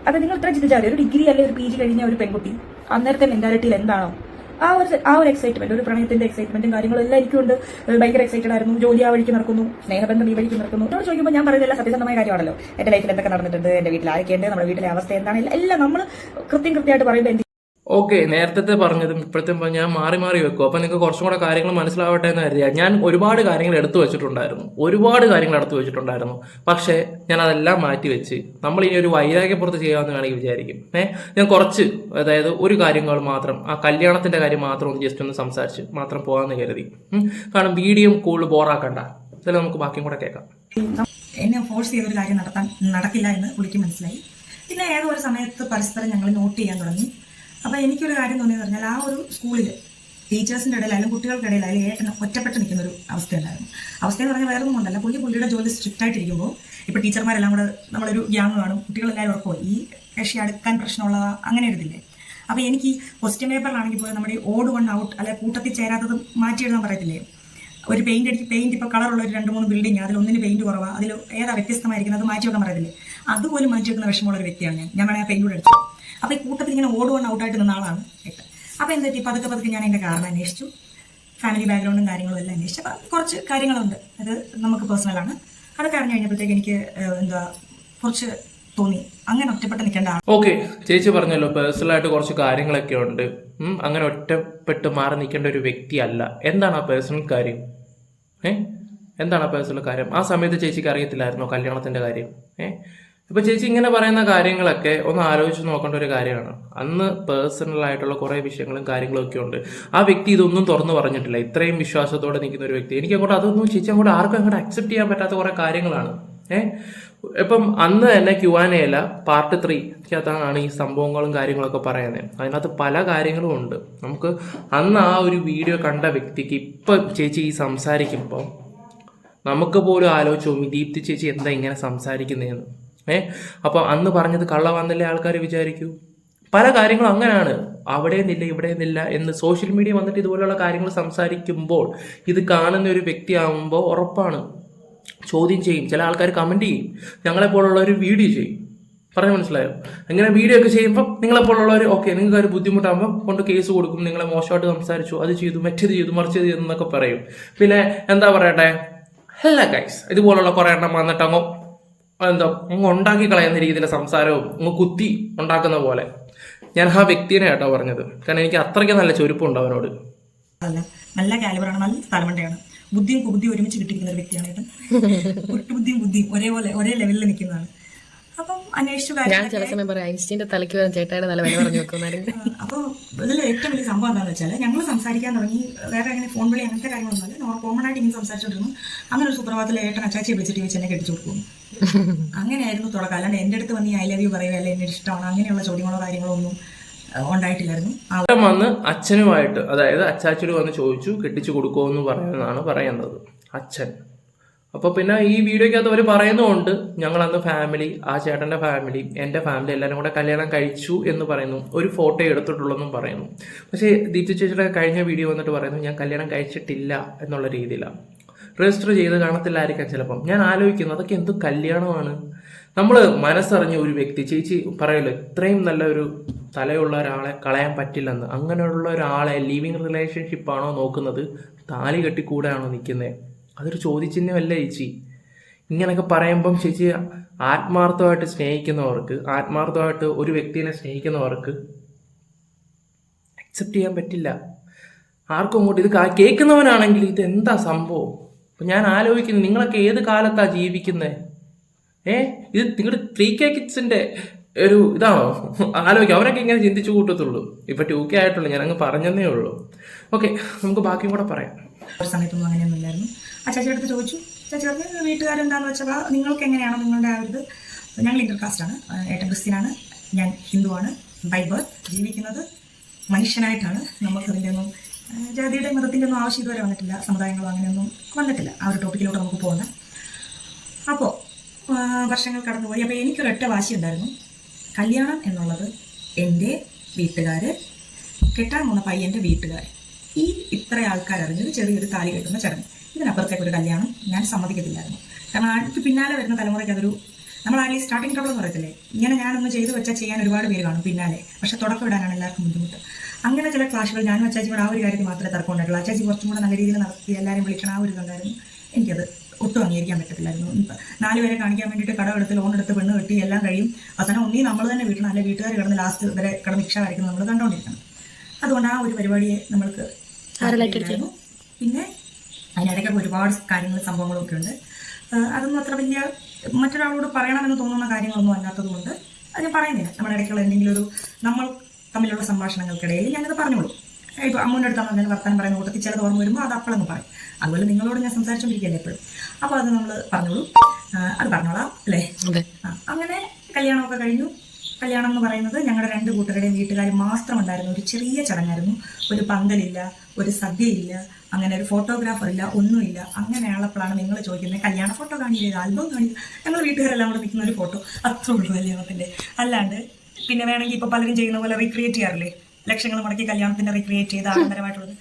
അത് നിങ്ങൾ ഇത്ര ചിന്തിച്ചാൽ മതി. ഒരു ഡിഗ്രി അല്ലെങ്കിൽ ഒരു PG കഴിഞ്ഞ ഒരു പെൺകുട്ടി അന്നേരത്തെ മെന്റാലിറ്റിയിൽ എന്താണോ ആ ഒരു എക്സൈറ്റ്മെന്റ്, ഒരു പ്രണയത്തിന്റെ എക്സൈറ്റ്മെന്റും കാര്യങ്ങളും എല്ലാം എനിക്കുണ്ട്. ഭയങ്കര എക്സൈറ്റഡ് ആയിരുന്നു. ജോലി ആ വഴിക്ക് നടക്കുന്നു, സ്നേഹബന്ധം ഈ വഴിക്ക് നടക്കുന്നു. എന്നോട് ചോദിക്കുമ്പോൾ ഞാൻ പറയുന്നതെല്ലാം സത്യസന്ധമായ കാര്യമാണല്ലോ. എന്റെ ലൈഫിൽ എന്തൊക്കെ നടന്നിട്ടുണ്ട്, എന്റെ വീട്ടിൽ ആരൊക്കെയുണ്ട്, നമ്മുടെ വീട്ടിലെ അവസ്ഥ എന്താണ്, എല്ലാം നമ്മൾ കൃത്യമായിട്ട് പറയുമ്പോൾ ഓക്കെ, നേരത്തെ പറഞ്ഞതും ഇപ്പോഴത്തെ ഞാൻ മാറി വെക്കും. അപ്പൊ നിങ്ങൾക്ക് കുറച്ചും കൂടെ കാര്യങ്ങൾ മനസ്സിലാവട്ടെ എന്ന് കരുതിയാ. ഞാൻ ഒരുപാട് കാര്യങ്ങൾ എടുത്തു വെച്ചിട്ടുണ്ടായിരുന്നു. പക്ഷെ ഞാൻ അതെല്ലാം മാറ്റി വെച്ച് നമ്മൾ ഇനി ഒരു വൈരാഗ്യപ്പുറത്ത് ചെയ്യാമെന്ന് വേണമെങ്കിൽ വിചാരിക്കും. ഞാൻ കുറച്ച്, അതായത് ഒരു കാര്യങ്ങൾ മാത്രം, ആ കല്യാണത്തിന്റെ കാര്യം മാത്രം ഒന്ന് ജസ്റ്റ് ഒന്ന് സംസാരിച്ച് മാത്രം പോകാമെന്ന് കരുതി. കാരണം വീഡിയോ കൂടുതൽ ബോറാക്കണ്ട. ഇതിൽ നമുക്ക് ബാക്കിയും കൂടെ കേൾക്കാം. എന്നെ ഫോഴ്സ് ചെയ്തൊരു കാര്യം നടക്കില്ല എന്ന് പുള്ളിക്ക് മനസ്സിലായി. പിന്നെ ഏതോ ഒരു സമയത്ത് പരസ്പരം ഞങ്ങൾ നോട്ട് ചെയ്യാൻ തുടങ്ങി. അപ്പോൾ എനിക്കൊരു കാര്യം തോന്നിയെന്ന് പറഞ്ഞാൽ, ആ ഒരു സ്കൂളിൽ ടീച്ചേഴ്സിൻ്റെ ഇടയിലായാലും കുട്ടികൾക്കിടയിലായാലും ഏട്ടന് ഒറ്റപ്പെട്ട് നിൽക്കുന്നൊരു അവസ്ഥയുണ്ടായിരുന്നു. അവസ്ഥയെന്ന് പറഞ്ഞാൽ വേറെ ഒന്നും കൊണ്ടല്ല, പുള്ളിയുടെ ജോലി സ്ട്രിക്റ്റ് ആയിട്ടിരിക്കുമ്പോൾ ഇപ്പോൾ ടീച്ചർമാരെല്ലാം കൂടെ നമ്മളൊരു ഗ്യാങ് കാണും, കുട്ടികളെല്ലാവരും ഉറപ്പോ ഈ കക്ഷി അടുക്കാൻ പ്രശ്നമുള്ളതാ അങ്ങനെ എഴുതില്ലേ. അപ്പോൾ എനിക്ക് ക്വസ്റ്റ്യൻ പേപ്പറിലാണെങ്കിൽ പോലും നമ്മുടെ ഓട് വൺ ഔട്ട് അല്ലെ കൂട്ടത്തിൽ ചേരാത്തത് മാറ്റി എഴുതാൻ പറയത്തില്ലേ. ഒരു പെയിന്റ് ഇപ്പോൾ കളറുള്ള ഒരു 2-3 ബിൽഡിംഗ്, അതിലൊന്നിന് പെയിന്റ് കുറവാണ്, അതിൽ ഏതാ വ്യത്യസ്തമായിരിക്കുന്നത് അത് മാറ്റി വെക്കാൻ പറയത്തില്ലേ. അതുപോലും മാറ്റി വെക്കുന്ന വിഷമമുള്ള ഒരു വ്യക്തിയാണ് ഞാൻ വേണമെങ്കിൽ പെയിന്റ് കൂടെ അടിച്ചു. അപ്പോൾ ഈ കൂട്ടത്തിൽ ഇങ്ങനെ ഓട് വൺ ഔട്ടായിട്ട് നിന്ന ആളാണ് ഏട്ടൻ. അപ്പോൾ എന്താ പതുക്കെ ഞാൻ അതിൻ്റെ കാരണം അന്വേഷിച്ചു, ഫാമിലി ബാക്ക്ഗ്രൗണ്ടും കാര്യങ്ങളും എല്ലാം അന്വേഷിച്ചു. അപ്പോൾ കുറച്ച് കാര്യങ്ങളുണ്ട്, അത് നമുക്ക് പേഴ്സണലാണ്. അതൊക്കെ അറിഞ്ഞു കഴിഞ്ഞപ്പോഴത്തേക്ക് എനിക്ക് കുറച്ച് തോന്നി അങ്ങനെ ഒറ്റപ്പെട്ട് നിൽക്കേണ്ട ആൾ. ഓക്കെ, ചേച്ചി പറഞ്ഞല്ലോ പേഴ്സണലായിട്ട് കുറച്ച് കാര്യങ്ങളൊക്കെ ഉണ്ട്. അങ്ങനെ ഒറ്റപ്പെട്ട് മാറി നിൽക്കേണ്ട ഒരു വ്യക്തിയല്ല. എന്താണ് ആ പേഴ്സണൽ കാര്യം? എന്താണ് ആ പേഴ്സണൽ കാര്യം? ആ സമയത്ത് ചേച്ചിക്ക് അറിയത്തില്ലായിരുന്നോ കല്യാണത്തിന്റെ കാര്യം? ഇപ്പൊ ചേച്ചി ഇങ്ങനെ പറയുന്ന കാര്യങ്ങളൊക്കെ ഒന്ന് ആലോചിച്ച് നോക്കേണ്ട ഒരു കാര്യമാണ്. അന്ന് പേഴ്സണൽ ആയിട്ടുള്ള കുറെ വിഷയങ്ങളും കാര്യങ്ങളും ഒക്കെ ഉണ്ട്. ആ വ്യക്തി ഇതൊന്നും തുറന്നു പറഞ്ഞിട്ടില്ല. ഇത്രയും വിശ്വാസത്തോടെ നിൽക്കുന്ന ഒരു വ്യക്തി, എനിക്ക് അങ്ങോട്ട് അതൊന്നും ചേച്ചി അങ്ങോട്ട് ആർക്കും അങ്ങോട്ട് അക്സെപ്റ്റ് ചെയ്യാൻ പറ്റാത്ത കുറെ കാര്യങ്ങളാണ്. ഇപ്പം അന്ന് തന്നെ Q&A പാർട്ട് 3 ഈ സംഭവങ്ങളും കാര്യങ്ങളൊക്കെ പറയുന്നത്. അതിനകത്ത് പല കാര്യങ്ങളും ഉണ്ട്. നമുക്ക് അന്ന് ആ ഒരു വീഡിയോ കണ്ട വ്യക്തിക്ക് ഇപ്പൊ ചേച്ചി ഈ സംസാരിക്കുമ്പോൾ നമുക്ക് പോലും ആലോചിച്ചു ദീപ്തി ചേച്ചി എന്താ ഇങ്ങനെ സംസാരിക്കുന്നതെന്ന്. അപ്പൊ അന്ന് പറഞ്ഞത് കള്ളവാന്നല്ലേ ആൾക്കാർ വിചാരിക്കൂ. പല കാര്യങ്ങളും അങ്ങനെയാണ്. അവിടെ നിന്നില്ല ഇവിടെ നിന്നില്ല എന്ന് സോഷ്യൽ മീഡിയ വന്നിട്ട് ഇതുപോലെയുള്ള കാര്യങ്ങൾ സംസാരിക്കുമ്പോൾ ഇത് കാണുന്ന ഒരു വ്യക്തി ആകുമ്പോൾ ഉറപ്പാണ് ചോദ്യം ചെയ്യും. ചില ആൾക്കാർ കമന്റ് ചെയ്യും, ഞങ്ങളെപ്പോലുള്ള ഒരു വീഡിയോ ചെയ്യും. പറഞ്ഞ് മനസ്സിലായോ? ഇങ്ങനെ വീഡിയോ ഒക്കെ ചെയ്യുമ്പോൾ നിങ്ങളെപ്പോലുള്ളവർ ഓക്കെ നിങ്ങൾക്ക് ഒരു ബുദ്ധിമുട്ടാകുമ്പോൾ കൊണ്ട് കേസ് കൊടുക്കും, നിങ്ങളെ മോശമായിട്ട് സംസാരിച്ചു, അത് ചെയ്തു, മറ്റേത് ചെയ്തു, മറിച്ചത് ചെയ്തു എന്നൊക്കെ പറയും. പിന്നെ എന്താ പറയട്ടെ, അല്ല ഗൈസ് ഇതുപോലുള്ള കുറെ എണ്ണം വന്നിട്ട് അങ്ങ് ഉണ്ടാക്കി കളയുന്ന രീതിയിലെ സംസാരവും അങ്ങ് കുത്തി ഉണ്ടാക്കുന്ന പോലെ. ഞാൻ ആ വ്യക്തിനെ കേട്ടോ പറഞ്ഞത്, കാരണം എനിക്ക് അത്രയ്ക്ക് നല്ല ചൊരുപ്പുണ്ട് അവനോട്. നല്ല കാലിബറാണ്, നല്ല തലമണ്ടയാണ്, ബുദ്ധിയും കുബുദ്ധിയും ഒരുമിച്ച് കിട്ടിയിരിക്കുന്ന ഒരു വ്യക്തിയാണ് ഏട്ടൻ. ബുദ്ധിയും ഒരേ ലെവലിൽ നിൽക്കുന്നതാണ്. അപ്പം അന്വേഷിച്ചു അപ്പോൾ ഇതിൽ ഏറ്റവും വലിയ സംഭവം എന്താണെന്ന് വെച്ചാൽ ഞങ്ങൾ സംസാരിക്കാൻ തുടങ്ങി. വേറെ അങ്ങനെ ഫോൺ വിളി അങ്ങനത്തെ കാര്യങ്ങളൊന്നുമല്ല, കോമൺ ആയിട്ട് ഇങ്ങനെ സംസാരിച്ചോണ്ടിരുന്നു. അങ്ങനെ ഒരു സുപ്രഭാതത്തിൽ ഏട്ടൻ അച്ചാച്ചിയെ വിളിച്ചിട്ട് വെച്ച് എന്നെ കെട്ടിച്ചു കൊടുക്കുന്നു. അങ്ങനെയായിരുന്നു തുടക്കം. അല്ലാണ്ട് എൻ്റെ അടുത്ത് വന്ന് ഐ ലവ് യു പറയുക അല്ലെ എന്നെ ഇഷ്ടമാണ് അങ്ങനെയുള്ള ചോദ്യങ്ങളോ കാര്യങ്ങളോ ഒന്നും ഉണ്ടായിട്ടില്ലായിരുന്നു. വന്ന് അച്ഛനുമായിട്ട്, അതായത് അച്ചാച്ചനോട് വന്ന് ചോദിച്ചു കെട്ടിച്ചു കൊടുക്കുമോ പറയുന്നതാണ് പറയുന്നത് അച്ഛൻ. അപ്പൊ പിന്നെ ഈ വീഡിയോക്കകത്ത് അവർ പറയുന്നുണ്ട് ഞങ്ങൾ അന്ന് ഫാമിലി, ആ ചേട്ടന്റെ ഫാമിലി, എന്റെ ഫാമിലി എല്ലാവരും കൂടെ കല്യാണം കഴിച്ചു എന്ന് പറയുന്നു. ഒരു ഫോട്ടോ എടുത്തിട്ടുള്ളെന്നും പറയുന്നു. പക്ഷേ ദീപ്തി ചേച്ചിയുടെ കഴിഞ്ഞ വീഡിയോ വന്നിട്ട് പറയുന്നു ഞാൻ കല്യാണം കഴിച്ചിട്ടില്ല എന്നുള്ള രീതിയിലാണ്. രജിസ്റ്റർ ചെയ്ത് കാണത്തില്ലായിരിക്കാം ചിലപ്പം. ഞാൻ ആലോചിക്കുന്നു അതൊക്കെ എന്ത് കല്യാണമാണ്. നമ്മൾ മനസ്സറിഞ്ഞ ഒരു വ്യക്തി, ചേച്ചി പറയല്ലോ ഇത്രയും നല്ലൊരു തലയുള്ള ഒരാളെ കളയാൻ പറ്റില്ലെന്ന്. അങ്ങനെയുള്ള ഒരാളെ ലിവിങ് റിലേഷൻഷിപ്പാണോ നോക്കുന്നത്, താലി കെട്ടിക്കൂടെയാണോ നിൽക്കുന്നത്? അതൊരു ചോദ്യചിഹ്നമല്ല ചേച്ചി. ഇങ്ങനെയൊക്കെ പറയുമ്പം ചേച്ചി ആത്മാർത്ഥമായിട്ട് സ്നേഹിക്കുന്നവർക്ക്, ആത്മാർത്ഥമായിട്ട് ഒരു വ്യക്തിനെ സ്നേഹിക്കുന്നവർക്ക് അക്സെപ്റ്റ് ചെയ്യാൻ പറ്റില്ല. ആർക്കും അങ്ങോട്ട് ഇത് കേൾക്കുന്നവനാണെങ്കിൽ ഇത് എന്താ സംഭവം? അപ്പം ഞാൻ ആലോചിക്കുന്നു നിങ്ങളൊക്കെ ഏത് കാലത്താ ജീവിക്കുന്നത്? ഇത് നിങ്ങളുടെ 3K കിഡ്സിന്റെ ഒരു ഇതാണോ? ആലോചിക്കും. അവരൊക്കെ ഇങ്ങനെ ചിന്തിച്ചു കൂട്ടത്തുള്ളൂ. ഇപ്പൊ 2K ആയിട്ടുള്ളൂ, ഞാൻ അങ്ങ് പറഞ്ഞതേ ഉള്ളൂ. ഓക്കെ, നമുക്ക് ബാക്കിയും കൂടെ പറയാം. ഒരു സമയത്തൊന്നും അങ്ങനെയൊന്നും ഇല്ലായിരുന്നു. ചേച്ചിയുടെ അടുത്ത് ചോദിച്ചു. ചേച്ചി പറഞ്ഞ് വീട്ടുകാരെന്താന്ന് വെച്ചാൽ നിങ്ങൾക്ക് എങ്ങനെയാണോ നിങ്ങളുടെ ആ ഒരു ഞങ്ങൾ ഇന്റർകാസ്റ്റാണ്, ഏട്ടൻ ക്രിസ്ത്യനാണ്, ഞാൻ ഹിന്ദുവാണ്, ബൈ ബർത്ത് ജീവിക്കുന്നത് മനുഷ്യനായിട്ടാണ്. നമുക്കതിൻ്റെ ഒന്നും ജാതിയുടെ മതത്തിൻ്റെ ഒന്നും ആവശ്യം ഇതുവരെ വന്നിട്ടില്ല, സമുദായങ്ങളോ അങ്ങനെയൊന്നും വന്നിട്ടില്ല. ആ ഒരു ടോപ്പിക്കിലോട്ട് നമുക്ക് പോകണം. അപ്പോൾ വർഷങ്ങൾ കടന്നുപോയി. അപ്പോൾ എനിക്കൊരൊറ്റ വാശി ഉണ്ടായിരുന്നു, കല്യാണം എന്നുള്ളത് എൻ്റെ വീട്ടുകാർ, കെട്ടാൻ പോകുന്ന പയ്യൻ്റെ വീട്ടുകാർ, ഈ ഇത്ര ആൾക്കാരറിഞ്ഞത് ചെറിയൊരു താലി കെട്ടുന്ന ചടങ്ങ്, ഇതിനപ്പുറത്തേക്കൊരു കല്യാണം ഞാൻ സമ്മതിക്കത്തില്ലായിരുന്നു. കാരണം അടുത്ത് പിന്നാലെ വരുന്ന തലമുറയ്ക്ക് അതൊരു നമ്മൾ ആദ്യം സ്റ്റാർട്ടിങ് ട്രബിൾ എന്ന് പറയത്തില്ലേ, ഇങ്ങനെ ഞാനൊന്ന് ചെയ്തു വെച്ചാൽ ചെയ്യാൻ ഒരുപാട് പേര് കാണും പിന്നാലെ, പക്ഷെ തുടക്കം ഇടാനാണ് എല്ലാവർക്കും ബുദ്ധിമുട്ട്. അങ്ങനെ ചില ക്ലാഷുകൾ ഞാനും അച്ചാച്ചിയോട് ആ ഒരു കാര്യത്തിൽ മാത്രമേ തർക്കം ഉണ്ടായിട്ടുള്ളൂ. അച്ചാച്ചി കുറച്ചും കൂടെ നല്ല രീതിയിൽ നടത്തി എല്ലാവരും വിളിക്കണം, ആ ഒരു ഇതുണ്ടായിരുന്നു. എനിക്കത് ഒട്ടും അംഗീകരിക്കാൻ പറ്റത്തില്ലായിരുന്നു. 4 പേരെ കാണിക്കാൻ വേണ്ടിയിട്ട് കടമെടുത്ത് ലോൺ എടുത്ത് പെണ്ണ് കെട്ടി എല്ലാം കഴിയും. അവസാനം ഒന്നീ നമ്മൾ തന്നെ വീട്ടണം, അല്ലെ വീട്ടുകാർ കിടന്ന് ലാസ്റ്റ് വരെ കിടന്ന് ഭിക്ഷ വരയ്ക്കുന്നത് നമ്മൾ കണ്ടുകൊണ്ടിരിക്കണം. അതുകൊണ്ട് ആ ഒരു പരിപാടിയെ നമ്മൾക്ക് പിന്നെ അതിനിടയ്ക്കൊക്കെ ഒരുപാട് കാര്യങ്ങളും സംഭവങ്ങളും ഒക്കെ ഉണ്ട്. അതൊന്നും അത്ര വലിയ മറ്റൊരാളോട് പറയണമെന്ന് തോന്നുന്ന കാര്യങ്ങളൊന്നും അല്ലാത്തത് കൊണ്ട് അത് ഞാൻ പറയുന്നില്ല. നമ്മുടെ ഇടയ്ക്കുള്ള എന്തെങ്കിലും ഒരു നമ്മൾ തമ്മിലുള്ള സംഭാഷണങ്ങൾക്കിടയിൽ ഞാനത് പറഞ്ഞോളൂ. ഇപ്പോൾ അമ്മൂൻ്റെ അടുത്താണ് ഞാൻ വർത്താനം പറയുന്ന കൂട്ടത്തിൽ ചിലത് ഓർമ്മ വരുമ്പോൾ അത് അപ്പോഴൊന്ന് പറയും. അതുപോലെ നിങ്ങളോട് ഞാൻ സംസാരിച്ചുകൊണ്ടിരിക്കുകയല്ലേ എപ്പോഴും. അപ്പോൾ അത് നമ്മൾ പറഞ്ഞോളൂ, അത് പറഞ്ഞോളാം അല്ലേ. അങ്ങനെ കല്യാണമൊക്കെ കഴിഞ്ഞു. കല്യാണം എന്ന് പറയുന്നത് ഞങ്ങളുടെ 2 കൂട്ടരുടെയും വീട്ടുകാർ മാത്രം ഉണ്ടായിരുന്നു. ഒരു ചെറിയ ചടങ്ങായിരുന്നു. ഒരു പന്തലില്ല, ഒരു സദ്യയില്ല, അങ്ങനെ ഒരു ഫോട്ടോഗ്രാഫർ ഇല്ല, ഒന്നുമില്ല. അങ്ങനെയുള്ളപ്പോഴാണ് നിങ്ങൾ ചോദിക്കുന്നത് കല്യാണ ഫോട്ടോ കാണിയില്ല, ആൽബം കാണില്ല. ഞങ്ങൾ വീട്ടുകാരെല്ലാം കൂടെ നിൽക്കുന്ന ഒരു ഫോട്ടോ, അത്രേ ഉള്ളൂ കല്യാണത്തിൻ്റെ. അല്ലാണ്ട് പിന്നെ വേണമെങ്കിൽ ഇപ്പോൾ പലരും ചെയ്യുന്ന പോലെ റീക്രിയേറ്റ് ചെയ്യാറില്ലേ, ലക്ഷങ്ങൾ മുടക്കി കല്യാണത്തിന്റെ റീക്രിയേറ്റ് ചെയ്ത് ആഡംബരമായിട്ടുള്ളത്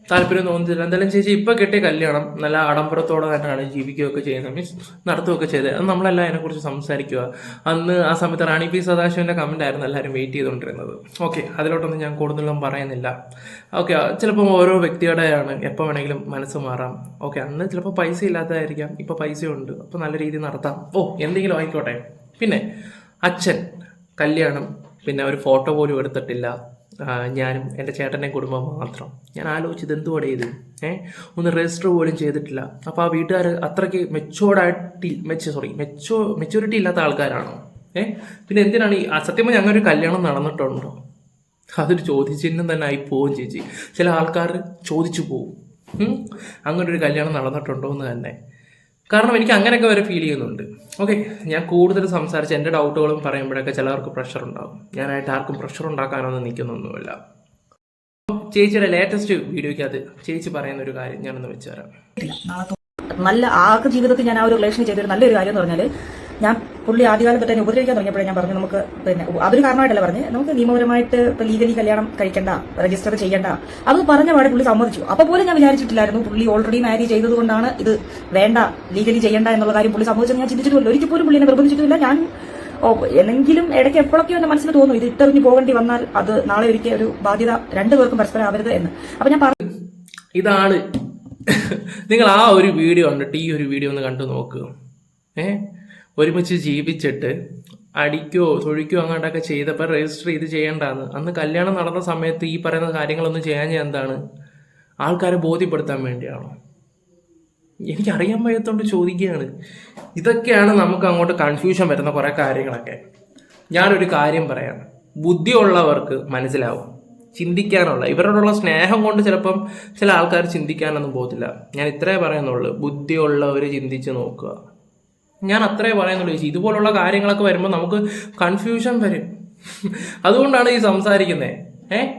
താല്പര്യം തോന്നുന്നില്ല. എന്തായാലും ചേച്ചി ഇപ്പൊ കെട്ടിയ കല്യാണം നല്ല ആഡംബരത്തോടെ തന്നെയാണ് ജീവിക്കുകയൊക്കെ ചെയ്യുന്നത്, മീൻസ് നടത്തുകയൊക്കെ ചെയ്തത്. അത് നമ്മളെല്ലാം അതിനെക്കുറിച്ച് സംസാരിക്കുക. അന്ന് ആ സമയത്ത് റാണി പി സദാശിവന്റെ കമന്റ് ആയിരുന്നു എല്ലാവരും വെയിറ്റ് ചെയ്തുകൊണ്ടിരുന്നത്. ഓക്കെ, അതിലോട്ടൊന്നും ഞാൻ കൂടുതലൊന്നും പറയുന്നില്ല. ഓക്കെ, ചിലപ്പോൾ ഓരോ വ്യക്തിയുടെയാണ്, എപ്പോൾ വേണമെങ്കിലും മനസ്സ് മാറാം. ഓക്കെ, അന്ന് ചിലപ്പോൾ പൈസ ഇല്ലാത്തതായിരിക്കാം, ഇപ്പൊ പൈസ ഉണ്ട്, അപ്പൊ നല്ല രീതിയിൽ നടത്താം. എന്തെങ്കിലും ആയിക്കോട്ടെ. പിന്നെ അച്ഛൻ കല്യാണം പിന്നെ ഒരു ഫോട്ടോ പോലും എടുത്തിട്ടില്ല, ഞാനും എൻ്റെ ചേട്ടൻ്റെ കുടുംബം മാത്രം. ഞാൻ ആലോചിച്ചത് എന്തുകൂടെ ഇത് ഒന്ന് രജിസ്റ്റർ പോലും ചെയ്തിട്ടില്ല. അപ്പോൾ ആ വീട്ടുകാർ അത്രയ്ക്ക് മെച്ചൂരിറ്റി ഇല്ലാത്ത ആൾക്കാരാണോ? പിന്നെ എന്തിനാണ് സത്യം ഞങ്ങളൊരു കല്യാണം നടന്നിട്ടുണ്ടോ? അതൊരു ചോദ്യചിഹ്നം തന്നെ ആയി പോവും ചേച്ചി. ചില ആൾക്കാർ ചോദിച്ചു പോവും അങ്ങനെ ഒരു കല്യാണം നടന്നിട്ടുണ്ടോ എന്ന് തന്നെ. കാരണം എനിക്ക് അങ്ങനെയൊക്കെ വരെ ഫീൽ ചെയ്യുന്നുണ്ട്. ഓക്കെ, ഞാൻ കൂടുതൽ സംസാരിച്ച് എൻ്റെ ഡൗട്ടുകളും പറയുമ്പോഴൊക്കെ ചിലർക്ക് പ്രഷർ ഉണ്ടാകും. ഞാനായിട്ട് ആർക്കും പ്രഷർ ഉണ്ടാക്കാനൊന്നും നിൽക്കുന്നൊന്നുമില്ല. ചേച്ചിയുടെ ലേറ്റസ്റ്റ് വീഡിയോയ്ക്കകത്ത് ചേച്ചി പറയുന്ന ഒരു കാര്യം ഞാനൊന്ന് വെച്ചുതരാം. നല്ല ആകെ ജീവിതത്തിൽ ഞാൻ ആ ഒരു റിലേഷൻ ചെയ്തൊരു നല്ലൊരു കാര്യം എന്ന് പറഞ്ഞാൽ, ഞാൻ പുള്ളി ആദ്യകാലം തൊട്ട് തന്നെ ഉപദ്രവിക്കാൻ തുടങ്ങിയപ്പോഴേ ഞാൻ പറഞ്ഞു നമുക്ക് പിന്നെ അതൊരു കാരണമായിട്ടല്ല പറഞ്ഞ് നമുക്ക് നിയമപരമായിട്ട് ലീഗലി കല്യാണം കഴിക്കണ്ട, രജിസ്റ്റർ ചെയ്യണ്ട, അത് പറഞ്ഞ പാടെ പുള്ളി സമ്മതിച്ചു. അപ്പൊ പോലും ഞാൻ വിചാരിച്ചിട്ടില്ലായിരുന്നു പുള്ളി ഓൾറെഡി മാരി ചെയ്തതുകൊണ്ടാണ് ഇത് വേണ്ട, ലീഗലി ചെയ്യണ്ട എന്നുള്ള കാര്യം പുള്ളി സമ്മതിച്ചത് ഞാൻ ചിന്തിച്ചിട്ടില്ല. ഒരിക്കൽ പോലും പുള്ളി എന്നെ നിർബന്ധിച്ചിട്ടില്ല. ഞാൻ എന്നെങ്കിലും ഇടയ്ക്ക് എപ്പോഴൊക്കെയോ എന്റെ മനസ്സിൽ തോന്നും ഇത് ഇട്ടെറിഞ്ഞ് പോകേണ്ടി വന്നാൽ അത് നാളെ ഒരിക്കൽ ഒരു ബാധ്യത രണ്ടുപേർക്കും പരസ്പരം ആവരുത് എന്ന്. അപ്പൊ ഞാൻ പറഞ്ഞു, ഇതാണ് നിങ്ങൾ ആ ഒരു വീഡിയോ കണ്ടിട്ട് ഈ ഒരു വീഡിയോ ഒന്ന് കണ്ടു നോക്കുക. ഒരുമിച്ച് ജീവിച്ചിട്ട് അടിക്കോ തൊഴിക്കോ അങ്ങോട്ടൊക്കെ ചെയ്തപ്പോൾ രജിസ്റ്റർ ചെയ്ത് ചെയ്യേണ്ടാന്ന്. അന്ന് കല്യാണം നടന്ന സമയത്ത് ഈ പറയുന്ന കാര്യങ്ങളൊന്നും ചെയ്യാൻ എന്താണ്, ആൾക്കാരെ ബോധ്യപ്പെടുത്താൻ വേണ്ടിയാണോ? എനിക്കറിയാൻ വയ്യാത്തോണ്ട് ചോദിക്കുകയാണ്. ഇതൊക്കെയാണ് നമുക്ക് അങ്ങോട്ട് കൺഫ്യൂഷൻ വരുന്ന കുറേ കാര്യങ്ങളൊക്കെ. ഞാനൊരു കാര്യം പറയാം, ബുദ്ധിയുള്ളവർക്ക് മനസ്സിലാവും, ചിന്തിക്കാനുള്ള ഇവരോടുള്ള സ്നേഹം കൊണ്ട് ചിലപ്പം ചില ആൾക്കാർ ചിന്തിക്കാനൊന്നും പോകത്തില്ല. ഞാൻ ഇത്രേ പറയുന്നുള്ളൂ, ബുദ്ധിയുള്ളവർ ചിന്തിച്ച് നോക്കുക. ഞാൻ അത്രേ പറയുന്നുള്ളൂ ചേച്ചി. ഇതുപോലുള്ള കാര്യങ്ങളൊക്കെ വരുമ്പോൾ നമുക്ക് കൺഫ്യൂഷൻ വരും. അതുകൊണ്ടാണ് ഈ സംസാരിക്കുന്നത്.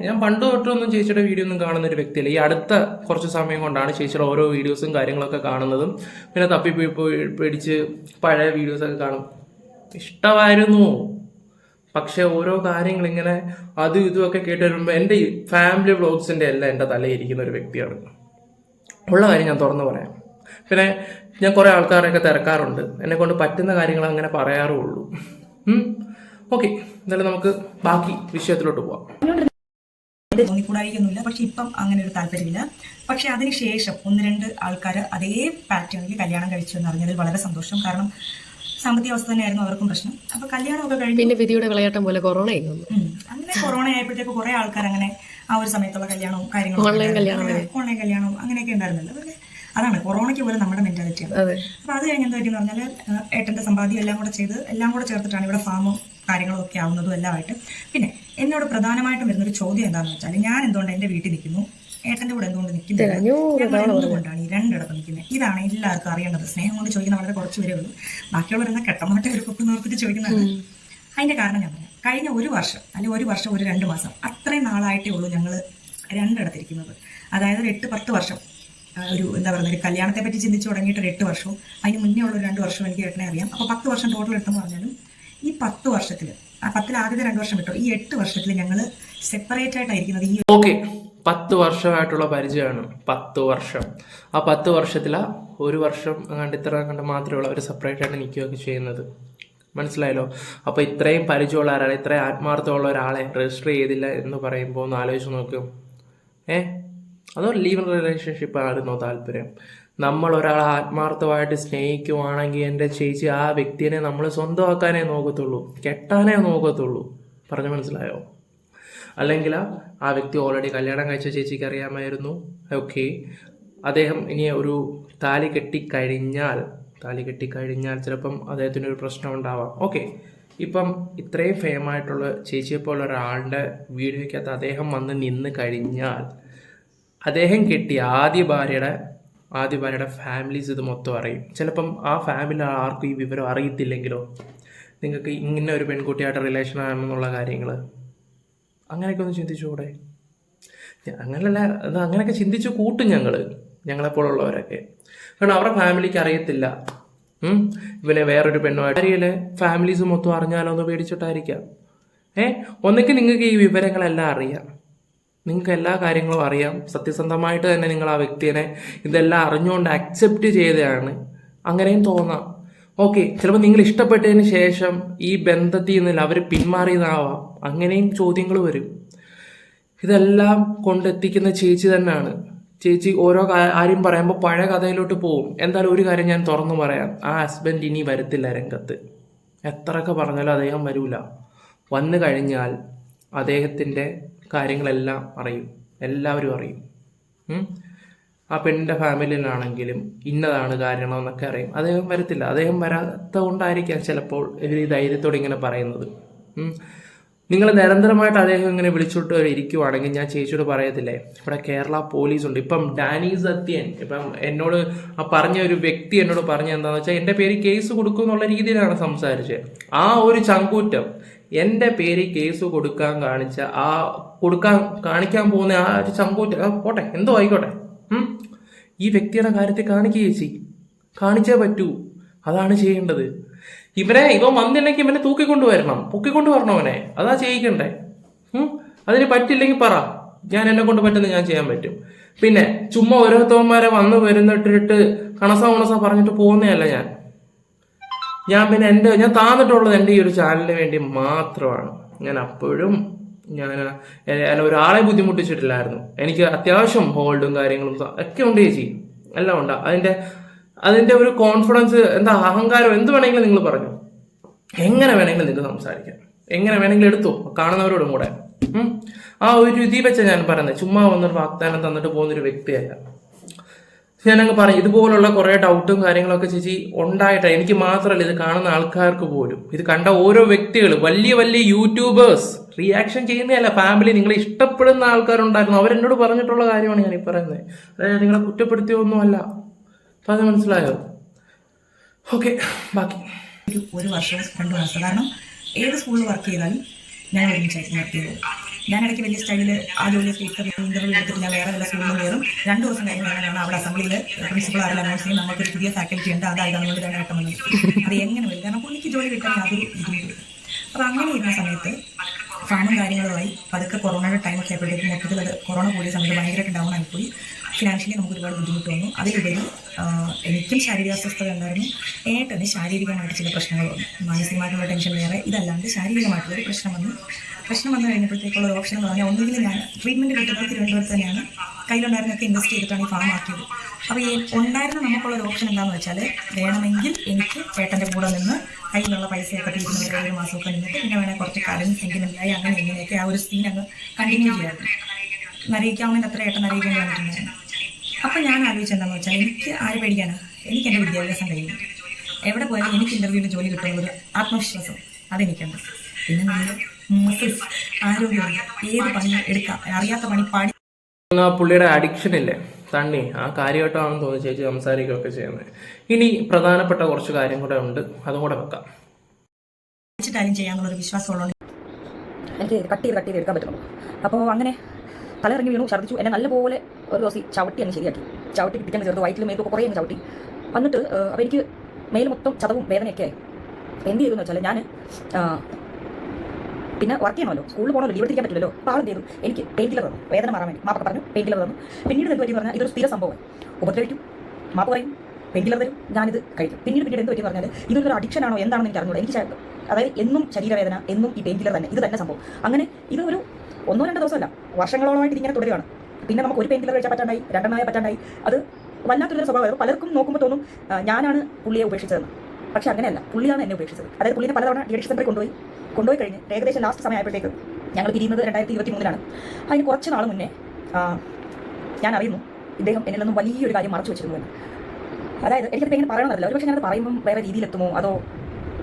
ഞാൻ പണ്ട് തൊട്ടൊന്നും ചേച്ചിയുടെ വീഡിയോ ഒന്നും കാണുന്ന ഒരു വ്യക്തിയല്ല. ഈ അടുത്ത കുറച്ച് സമയം കൊണ്ടാണ് ചേച്ചിയുടെ ഓരോ വീഡിയോസും കാര്യങ്ങളൊക്കെ കാണുന്നതും പിന്നെ പിടിച്ച് പഴയ വീഡിയോസൊക്കെ കാണും. ഇഷ്ടമായിരുന്നു. പക്ഷെ ഓരോ കാര്യങ്ങൾ ഇങ്ങനെ അതും ഇതുമൊക്കെ കേട്ട് വരുമ്പോൾ എൻ്റെ ഫാമിലി വ്ളോഗ്സിൻ്റെ എല്ലാം എൻ്റെ തലയിരിക്കുന്ന ഒരു വ്യക്തിയാണ്. ഉള്ള കാര്യം ഞാൻ തുറന്നു പറയാം. പിന്നെ ഞാൻ കുറേ ആൾക്കാരെയൊക്കെ തിരക്കാറുണ്ട്, എന്നെ കൊണ്ട് പറ്റുന്ന കാര്യങ്ങൾ അങ്ങനെ പറയാറുള്ളൂ. ഓക്കെ, എന്തായാലും നമുക്ക് ബാക്കി വിഷയത്തിലോട്ട് പോവാം. തോന്നിക്കൂടായിക്കൊന്നുമില്ല, പക്ഷെ ഇപ്പം അങ്ങനെ ഒരു താല്പര്യമില്ല. പക്ഷെ അതിനുശേഷം 1-2 ആൾക്കാർ അതേ പാറ്റേണിൽ കല്യാണം കഴിച്ചു എന്ന് അറിഞ്ഞതിൽ വളരെ സന്തോഷം. കാരണം സാമ്പത്തിക അവസ്ഥ തന്നെയായിരുന്നു അവർക്കും പ്രശ്നം. അപ്പൊ കല്യാണമൊക്കെ കഴിഞ്ഞ് പിന്നെ വിധിയുടെ വിളയാട്ടം പോലെ കൊറോണ അങ്ങനെ കൊറോണ ആയപ്പോഴത്തേക്ക് കുറെ ആൾക്കാർ അങ്ങനെ ആ ഒരു സമയത്തുള്ള കല്യാണവും കാര്യങ്ങളും ഓൺലൈൻ കല്യാണവും അങ്ങനെയൊക്കെ ഉണ്ടായിരുന്നല്ലോ. അതാണ് കൊറോണയ്ക്ക് പോലെ നമ്മുടെ മെന്റാലിറ്റിയാണ്. അപ്പൊ അത് കഴിഞ്ഞ് എന്താ പറ്റിയെന്ന് പറഞ്ഞാൽ ഏട്ടന്റെ സമ്പാദ്യം എല്ലാം കൂടെ ചേർത്തിട്ടാണ് ഇവിടെ ഫാമും കാര്യങ്ങളും ഒക്കെ ആവുന്നതും എല്ലാമായിട്ട്. പിന്നെ എന്നോട് പ്രധാനമായിട്ടും വരുന്നൊരു ചോദ്യം എന്താണെന്ന് വെച്ചാൽ, ഞാൻ എന്തുകൊണ്ട് എന്റെ വീട്ടിൽ നിൽക്കുന്നു, ഏട്ടന്റെ കൂടെ എന്തുകൊണ്ട് നിൽക്കുന്നില്ല, എന്തുകൊണ്ടാണ് ഈ രണ്ടിടത്ത് നിൽക്കുന്നത്? ഇതാണ് എല്ലാവർക്കും അറിയേണ്ടത്. സ്നേഹം കൊണ്ട് ചോദിക്കുന്ന വളരെ കുറച്ച് പേരേ ഉള്ളൂ. ബാക്കിയുള്ളവരെന്താ കെട്ടമായിട്ട് ഒരു കുപ്പി നോർത്തിട്ട് ചോദിക്കുന്നതാണ്. അതിന്റെ കാരണം ഞാൻ പറയാം. കഴിഞ്ഞ 1 വർഷം അല്ലെങ്കിൽ 1 വർഷം 2 മാസം അത്രയും നാളായിട്ടേ ഉള്ളൂ ഞങ്ങൾ രണ്ടിടത്തിരിക്കുന്നത്. അതായത് 8-10 വർഷം ഒരു എന്താ പറയുക, ഒരു കല്യാണത്തെ പറ്റി ചിന്തിച്ച് തുടങ്ങിയിട്ട് 8 വർഷവും അതിന് മുന്നേ ഉള്ള 2 വർഷം എനിക്ക് ഏട്ടനെ അറിയാം. അപ്പോൾ 10 വർഷം ടോട്ടൽ എടുത്തെന്ന് പറഞ്ഞാലും ഈ 10 വർഷത്തിൽ ആ 10ൽ ആദ്യത്തെ 2 വർഷം വിട്ടോ, ഈ 8 വർഷത്തിൽ ഞങ്ങൾ സെപ്പറേറ്റ് ആയിട്ടായിരിക്കുന്നത്. ഈ 10 വർഷമായിട്ടുള്ള പരിചയമാണ്. 10 വർഷം. ആ 10 വർഷത്തിൽ 1 വർഷം അങ്ങാണ്ട് ഇത്ര കണ്ട് മാത്രമേ ഉള്ളൂ അവർ സെപ്പറേറ്റ് ആയിട്ട് നിൽക്കുകയൊക്കെ ചെയ്യുന്നത്. മനസ്സിലായല്ലോ? അപ്പോൾ ഇത്രയും പരിചയമുള്ള ഒരാളെ, ഇത്രയും ആത്മാർത്ഥമുള്ള ഒരാളെ രജിസ്റ്റർ ചെയ്തില്ല എന്ന് പറയുമ്പോൾ ഒന്ന് ആലോചിച്ച് നോക്കും. അതോ ലീവ് റിലേഷൻഷിപ്പ് ആയിരുന്നോ താല്പര്യം? നമ്മൾ ഒരാളെ ആത്മാർത്ഥമായിട്ട് സ്നേഹിക്കുവാണെങ്കിൽ എൻ്റെ ചേച്ചി ആ വ്യക്തിയെ നമ്മൾ സ്വന്തമാക്കാനേ നോക്കത്തുള്ളൂ, കെട്ടാനേ നോക്കത്തുള്ളൂ. പറഞ്ഞു മനസ്സിലായോ? അല്ലെങ്കിൽ ആ വ്യക്തി ഓൾറെഡി കല്യാണം കഴിച്ച ചേച്ചിക്ക് അറിയാമായിരുന്നു. ഓക്കെ, അദ്ദേഹം ഇനി ഒരു താലി കെട്ടിക്കഴിഞ്ഞാൽ ചിലപ്പം അദ്ദേഹത്തിനൊരു പ്രശ്നം ഉണ്ടാവാം. ഓക്കെ, ഇപ്പം ഇത്രയും ഫേമായിട്ടുള്ള ചേച്ചിയെപ്പോലെ ഒരാളുടെ വീഡിയോയ്ക്കകത്ത് അദ്ദേഹം വന്ന് നിന്ന് കഴിഞ്ഞാൽ അദ്ദേഹം കെട്ടിയ ആദ്യ ഭാര്യയുടെ ഫാമിലീസ് ഇത് മൊത്തം അറിയും. ചിലപ്പം ആ ഫാമിലി ആർക്കും ഈ വിവരം അറിയത്തില്ലെങ്കിലോ, നിങ്ങൾക്ക് ഇങ്ങനെ ഒരു പെൺകുട്ടിയായിട്ട് റിലേഷൻ ആണെന്നുള്ള കാര്യങ്ങൾ അങ്ങനെയൊക്കെ ഒന്ന് ചിന്തിച്ചുകൂടെ? അങ്ങനെയൊക്കെ ചിന്തിച്ച് കൂട്ടും ഞങ്ങളെപ്പോലുള്ളവരൊക്കെ. കാരണം അവരുടെ ഫാമിലിക്ക് അറിയത്തില്ല ഇവനെ വേറൊരു പെണ്ണുമായിട്ട് ഭാര്യയിലെ ഫാമിലീസ് മൊത്തം അറിഞ്ഞാലോ എന്ന് പേടിച്ചിട്ടായിരിക്കാം. ഒന്നിക്ക് നിങ്ങൾക്ക് ഈ വിവരങ്ങളെല്ലാം അറിയാം, നിങ്ങൾക്ക് എല്ലാ കാര്യങ്ങളും അറിയാം, സത്യസന്ധമായിട്ട് തന്നെ നിങ്ങൾ ആ വ്യക്തിയെ ഇതെല്ലാം അറിഞ്ഞുകൊണ്ട് അക്സെപ്റ്റ് ചെയ്തതാണ്, അങ്ങനെയും തോന്നാം. ഓക്കെ, ചിലപ്പോൾ നിങ്ങൾ ഇഷ്ടപ്പെട്ടതിന് ശേഷം ഈ ബന്ധത്തിൽ നിന്നില്ല അവർ പിന്മാറിയതാവാം, അങ്ങനെയും ചോദ്യങ്ങൾ വരും. ഇതെല്ലാം കൊണ്ടെത്തിക്കുന്ന ചേച്ചി തന്നെയാണ്. ചേച്ചി ഓരോ കാര്യം പറയുമ്പോൾ പഴയ കഥയിലോട്ട് പോവും. എന്തായാലും ഒരു കാര്യം ഞാൻ തുറന്നു പറയാം, ആ ഹസ്ബൻഡ് ഇനി വരത്തില്ല രംഗത്ത്. എത്രയൊക്കെ പറഞ്ഞാലും അദ്ദേഹം വരൂല. വന്നു കഴിഞ്ഞാൽ അദ്ദേഹത്തിൻ്റെ കാര്യങ്ങളെല്ലാം അറിയും, എല്ലാവരും അറിയും. ആ പെണ്ണിൻ്റെ ഫാമിലിയിലാണെങ്കിലും ഇന്നതാണ് കാരണം എന്നൊക്കെ അറിയും. അദ്ദേഹം വരത്തില്ല. അദ്ദേഹം വരാത്ത കൊണ്ടായിരിക്കാം ചിലപ്പോൾ ഇവർ ഈ ധൈര്യത്തോടെ ഇങ്ങനെ പറയുന്നത്. നിങ്ങൾ നിരന്തരമായിട്ട് അദ്ദേഹം ഇങ്ങനെ വിളിച്ചോട്ട് ഇരിക്കുവാണെങ്കിൽ ഞാൻ ചേച്ചിയോട് പറയത്തില്ലേ, ഇവിടെ കേരള പോലീസുണ്ട്. ഇപ്പം ഡാനി സത്യൻ ഇപ്പം എന്നോട് ആ പറഞ്ഞ ഒരു വ്യക്തി എന്നോട് പറഞ്ഞ എന്താണെന്ന് വെച്ചാൽ എൻ്റെ പേര് കേസ് കൊടുക്കും എന്നുള്ള രീതിയിലാണ് സംസാരിച്ചത്. ആ ഒരു ചങ്കൂറ്റം എൻ്റെ പേര് കേസ് കാണിക്കാൻ പോകുന്ന ആ ഒരു ചങ്കൂറ്റം പോട്ടെ, എന്തോ ആയിക്കോട്ടെ, ഈ വ്യക്തിയുടെ കാര്യത്തിൽ കാണിച്ചേ പറ്റൂ. അതാണ് ചെയ്യേണ്ടത്. ഇവൻ വന്നില്ലെങ്കിൽ ഇവനെ പൊക്കിക്കൊണ്ട് വരണം അവനെ. അതാ ചെയ്യിക്കണ്ടേ. അതിന് പറ്റില്ലെങ്കിൽ പറ, ഞാൻ എന്നെ കൊണ്ട് പറ്റുന്നത് ഞാൻ ചെയ്യാൻ പറ്റും. പിന്നെ ചുമ്മാ ഓരോരുത്തവന്മാരെ വരുന്നിട്ടിട്ട് കണസ പറഞ്ഞിട്ട് പോകുന്നതല്ല ഞാൻ താന്നിട്ടുള്ളത് എൻ്റെ ഈ ഒരു ചാനലിന് വേണ്ടി മാത്രമാണ്. ഞാൻ അപ്പോഴും ഞാൻ ഒരാളെ ബുദ്ധിമുട്ടിച്ചിട്ടില്ലായിരുന്നു. എനിക്ക് അത്യാവശ്യം ഹോൾഡും കാര്യങ്ങളും ഒക്കെ ഉണ്ട് ചേച്ചി, എല്ലാം ഉണ്ട്. അതിന്റെ ഒരു കോൺഫിഡൻസ്, അഹങ്കാരം, എന്ത് വേണമെങ്കിലും നിങ്ങൾ പറഞ്ഞു, എങ്ങനെ വേണമെങ്കിലും നിങ്ങൾ സംസാരിക്കാം, എങ്ങനെ വേണമെങ്കിലും എടുത്തോ, കാണുന്നവരോടും കൂടെ. ആ ഒരു രീതി വെച്ച ഞാൻ പറയുന്നത്, ചുമ്മാ വന്നൊരു വാഗ്ദാനം തന്നിട്ട് പോകുന്നൊരു വ്യക്തിയല്ല. ഞാനങ്ങ് പറയും, ഇതുപോലുള്ള കുറെ ഡൗട്ടും കാര്യങ്ങളൊക്കെ ചേച്ചി ഉണ്ടായിട്ട് എനിക്ക് മാത്രമല്ല, ഇത് കാണുന്ന ആൾക്കാർക്ക് പോലും, ഇത് കണ്ട ഓരോ വ്യക്തികൾ, വലിയ വലിയ യൂട്യൂബേഴ്സ് റിയാക്ഷൻ ചെയ്യുന്നതല്ല, ഫാമിലി, നിങ്ങളെ ഇഷ്ടപ്പെടുന്ന ആൾക്കാരുണ്ടായിരുന്നു, അവരെന്നോട് പറഞ്ഞിട്ടുള്ള കാര്യമാണ് ഞാൻ ഈ പറയുന്നത്. അതായത് നിങ്ങളെ കുറ്റപ്പെടുത്തിയൊന്നുമല്ല. അപ്പം അത് മനസ്സിലായോ? ഓക്കെ, ബാക്കി ഒരു വർഷവും 2 മാസം. കാരണം ഏത് സ്കൂളിൽ വർക്ക് ചെയ്താലും ഞാൻ ഒരുമിച്ചായിരിക്കും വർക്ക് ചെയ്തത്. ഞാൻ ഇടയ്ക്ക് വലിയ സ്റ്റൈലിൽ ആ ജോലി ഇന്റർവ്യൂ എടുത്തിട്ട് ഞാൻ വേറെ വല്ല സ്കൂളിലും കയറും. 2 ദിവസം കഴിഞ്ഞാണ് അവിടെ അസംബ്ലിയിൽ പ്രിൻസിപ്പൾ ആരെല്ലാം അനൗൺസ് ചെയ്യും, നമുക്കൊരു പുതിയ ഫാക്കൽറ്റി ഉണ്ട്, അതായതാണ് കൊണ്ട് 2 വട്ടം വന്നത്. അത് എങ്ങനെ വരും? കാരണം പുള്ളിക്ക് ജോലി കിട്ടാൻ യാതൊരു ബുദ്ധിമുട്ടില്ല. അപ്പോൾ അങ്ങനെ ഇരുന്ന സമയത്ത് ഫാനും കാര്യങ്ങളുമായി പതുക്കെ കൊറോണയുടെ ടൈമൊക്കെ ആയപ്പോഴത്തേക്കും മൊത്തത്തിൽ അത് കൊറോണ കൂടിയ സമയത്ത് ഭയങ്കരമായിട്ട് ഡൗൺ ആയിപ്പോയി. ഫിനാൻഷ്യലി നമുക്ക് ഒരുപാട് ബുദ്ധിമുട്ട് വന്നു. അതിലുപരി എനിക്കും ശാരീരിക അസ്വസ്ഥത ഉണ്ടായിരുന്നു, ഏട്ടന് ശാരീരികമായിട്ട് ചില പ്രശ്നങ്ങൾ വന്നു. മാനസികമായിട്ടുള്ള ടെൻഷൻ വേറെ, ഇതല്ലാണ്ട് ശാരീരികമായിട്ടുള്ളൊരു പ്രശ്നം വന്നു കഴിഞ്ഞപ്പോഴത്തേക്കുള്ള ഒരു ഓപ്ഷൻ എന്ന് പറഞ്ഞാൽ, ഒന്നുകിൽ ഞാൻ ട്രീറ്റ്മെൻറ്റ് കിട്ടുമ്പോൾ തിരുവനന്തപുരത്ത് തന്നെയാണ് കയ്യിലുണ്ടായിരുന്നൊക്കെ ഇൻവെസ്റ്റ് ചെയ്തിട്ടാണ് ഈ ഫാം ആക്കിയത്. അപ്പോൾ ഈ ഉണ്ടായിരുന്ന നമുക്കുള്ളൊരു ഓപ്ഷൻ എന്താണെന്ന് വെച്ചാൽ, വേണമെങ്കിൽ എനിക്ക് ചേട്ടൻ്റെ കൂടെ നിന്ന് കയ്യിലുള്ള പൈസയൊക്കെ തീരുന്ന 1 മാസമൊക്കെ നിന്നിട്ട് പിന്നെ വേണേൽ കുറച്ച് കാലം സെൻറ്റിമെൻ്റായി അങ്ങനെ ഇങ്ങനെയൊക്കെ ആ ഒരു സീൻ അങ്ങ് കണ്ടിന്യൂ ചെയ്യാറുണ്ട്. നരയിക്കാവുന്നതിന് അത്ര ഏട്ടൻ നരയിക്കേണ്ടി വന്നിട്ടുണ്ടായിരുന്നു. അപ്പം ഞാൻ ആലോചിച്ചെന്താണെന്ന് വെച്ചാൽ, എനിക്ക് ആര് പേടിക്കാനാണ്? എനിക്ക് എൻ്റെ വിദ്യാഭ്യാസം കഴിയുന്നു, എവിടെ പോയാലും എനിക്ക് ഇൻ്റർവ്യൂവിൽ ജോലി കിട്ടുന്നൊരു ആത്മവിശ്വാസം അതെനിക്കുണ്ട്. പിന്നെ നമ്മൾ മസിൽസ്, ആരോഗ്യമുണ്ട്, ഏത് പണി എടുക്കാം, അറിയാത്ത പണി പാടി. പുള്ളിയുടെ അഡിക്ഷൻ ഇല്ലേ തണ്ണി, ആ കാര്യമായിട്ടാണെന്ന് തോന്നി ചേച്ചി സംസാരിക്കുകയൊക്കെ ചെയ്യുന്നത്. ഇനി പ്രധാനപ്പെട്ട കുറച്ച് കാര്യം കൂടെ ഉണ്ട്, അതും കൂടെ വെക്കാം. ചെയ്യാന്നുള്ളൊരു വിശ്വാസമുള്ളത് എനിക്ക് കട്ട് ചെയ്ത് എടുക്കാൻ പറ്റുള്ളൂ. അപ്പോൾ അങ്ങനെ തലയിറങ്ങി വീണു, ഛർദ്ദിച്ചു. എന്നെ നല്ലപോലെ ഒരു ദിവസം ചവിട്ടി അങ്ങ് ശരിയാക്കി. ചവിട്ടി പിറ്റേന്ന് ചേർത്ത് വയറ്റിൽ മേത്തൊക്കെ കുറേ അങ്ങ് ചവിട്ടി. എന്നിട്ട് അപ്പോൾ എനിക്ക് മേൽ മൊത്തം ചതവും വേദനയൊക്കെ ആയി. എന്ത് ചെയ്തെന്ന് വെച്ചാൽ, ഞാൻ പിന്നെ വർക്ക് ചെയ്യണമല്ലോ, സ്കൂളിൽ പോകണമല്ലോ, ലീവ് എടുക്കാൻ പറ്റില്ലല്ലോ. അപ്പോൾ ആൾ എന്ത് ചെയ്തു, എനിക്ക് പെയിൻ കില്ലർ തന്നു, വേദന മാറാൻ വേണ്ടി. മാപ്പൊക്കെ പറഞ്ഞു, പെയിൻ കില്ലർ തന്നു. പിന്നീട് എന്ത് പറ്റി പറഞ്ഞാൽ, ഇതൊരു സ്ഥിര സംഭവം. ഉപദ്രവിക്കും, മാപ്പ് പറയും, പെയിൻ കില്ലർ തരും, ഞാനിത് കഴിക്കും. പിന്നീട് എന്ത് പറ്റി പറഞ്ഞാൽ, ഇതൊരു അഡിക്ഷൻ ആണോ എന്താണെന്ന് എനിക്ക് അറിഞ്ഞൂടാ. എനിക്ക് അതായത് എന്നും ശരീരവേദന, എന്നും ഈ പെയിൻ കില്ലർ തന്നെ, ഇത് തന്നെ സംഭവം. അങ്ങനെ ഇത് ഒരു 1-2 ദിവസമല്ല, വർഷങ്ങളോളമായിട്ട് ഇതിങ്ങനെ തുടരുകയാണ്. പിന്നെ നമുക്ക് ഒരു പെയിൻ കില്ലർ കഴിച്ചാൽ പറ്റാണ്ടായി, 2 പറ്റാണ്ടായി. അത് വല്ലാത്തൊരു സ്വഭാവം. പലർക്കും നോക്കുമ്പോൾ തോന്നും ഞാനാണ് പുള്ളിയെ ഉപേക്ഷിച്ചതെന്ന്. പക്ഷേ അങ്ങനെയല്ല, പുള്ളിയാണ് എന്നെ ഉപേക്ഷിച്ചത്. അതായത് പുള്ളിനെ പലതവണ ഡിയഡിക്ഷൻ സെന്ററിൽ കൊണ്ടുപോയി കഴിഞ്ഞ് ഏകദേശം ലാസ്റ്റ് സമയമായപ്പോഴത്തേക്ക്, ഞങ്ങൾ പിരിയുന്നത് 2023-ലാണ്. അതിന് കുറച്ച് നാൾ മുന്നേ ഞാൻ അറിയുന്നു ഇദ്ദേഹം എന്നിൽ നിന്നും വലിയൊരു കാര്യം മറച്ചു വെച്ചിരുന്നു എന്ന്. അതായത് എനിക്കത് എങ്ങനെ പറയണമെന്നല്ല, ഒരു പക്ഷേ ഞാനത് പറയുമ്പം വേറെ രീതിയിലെത്തുമോ, അതോ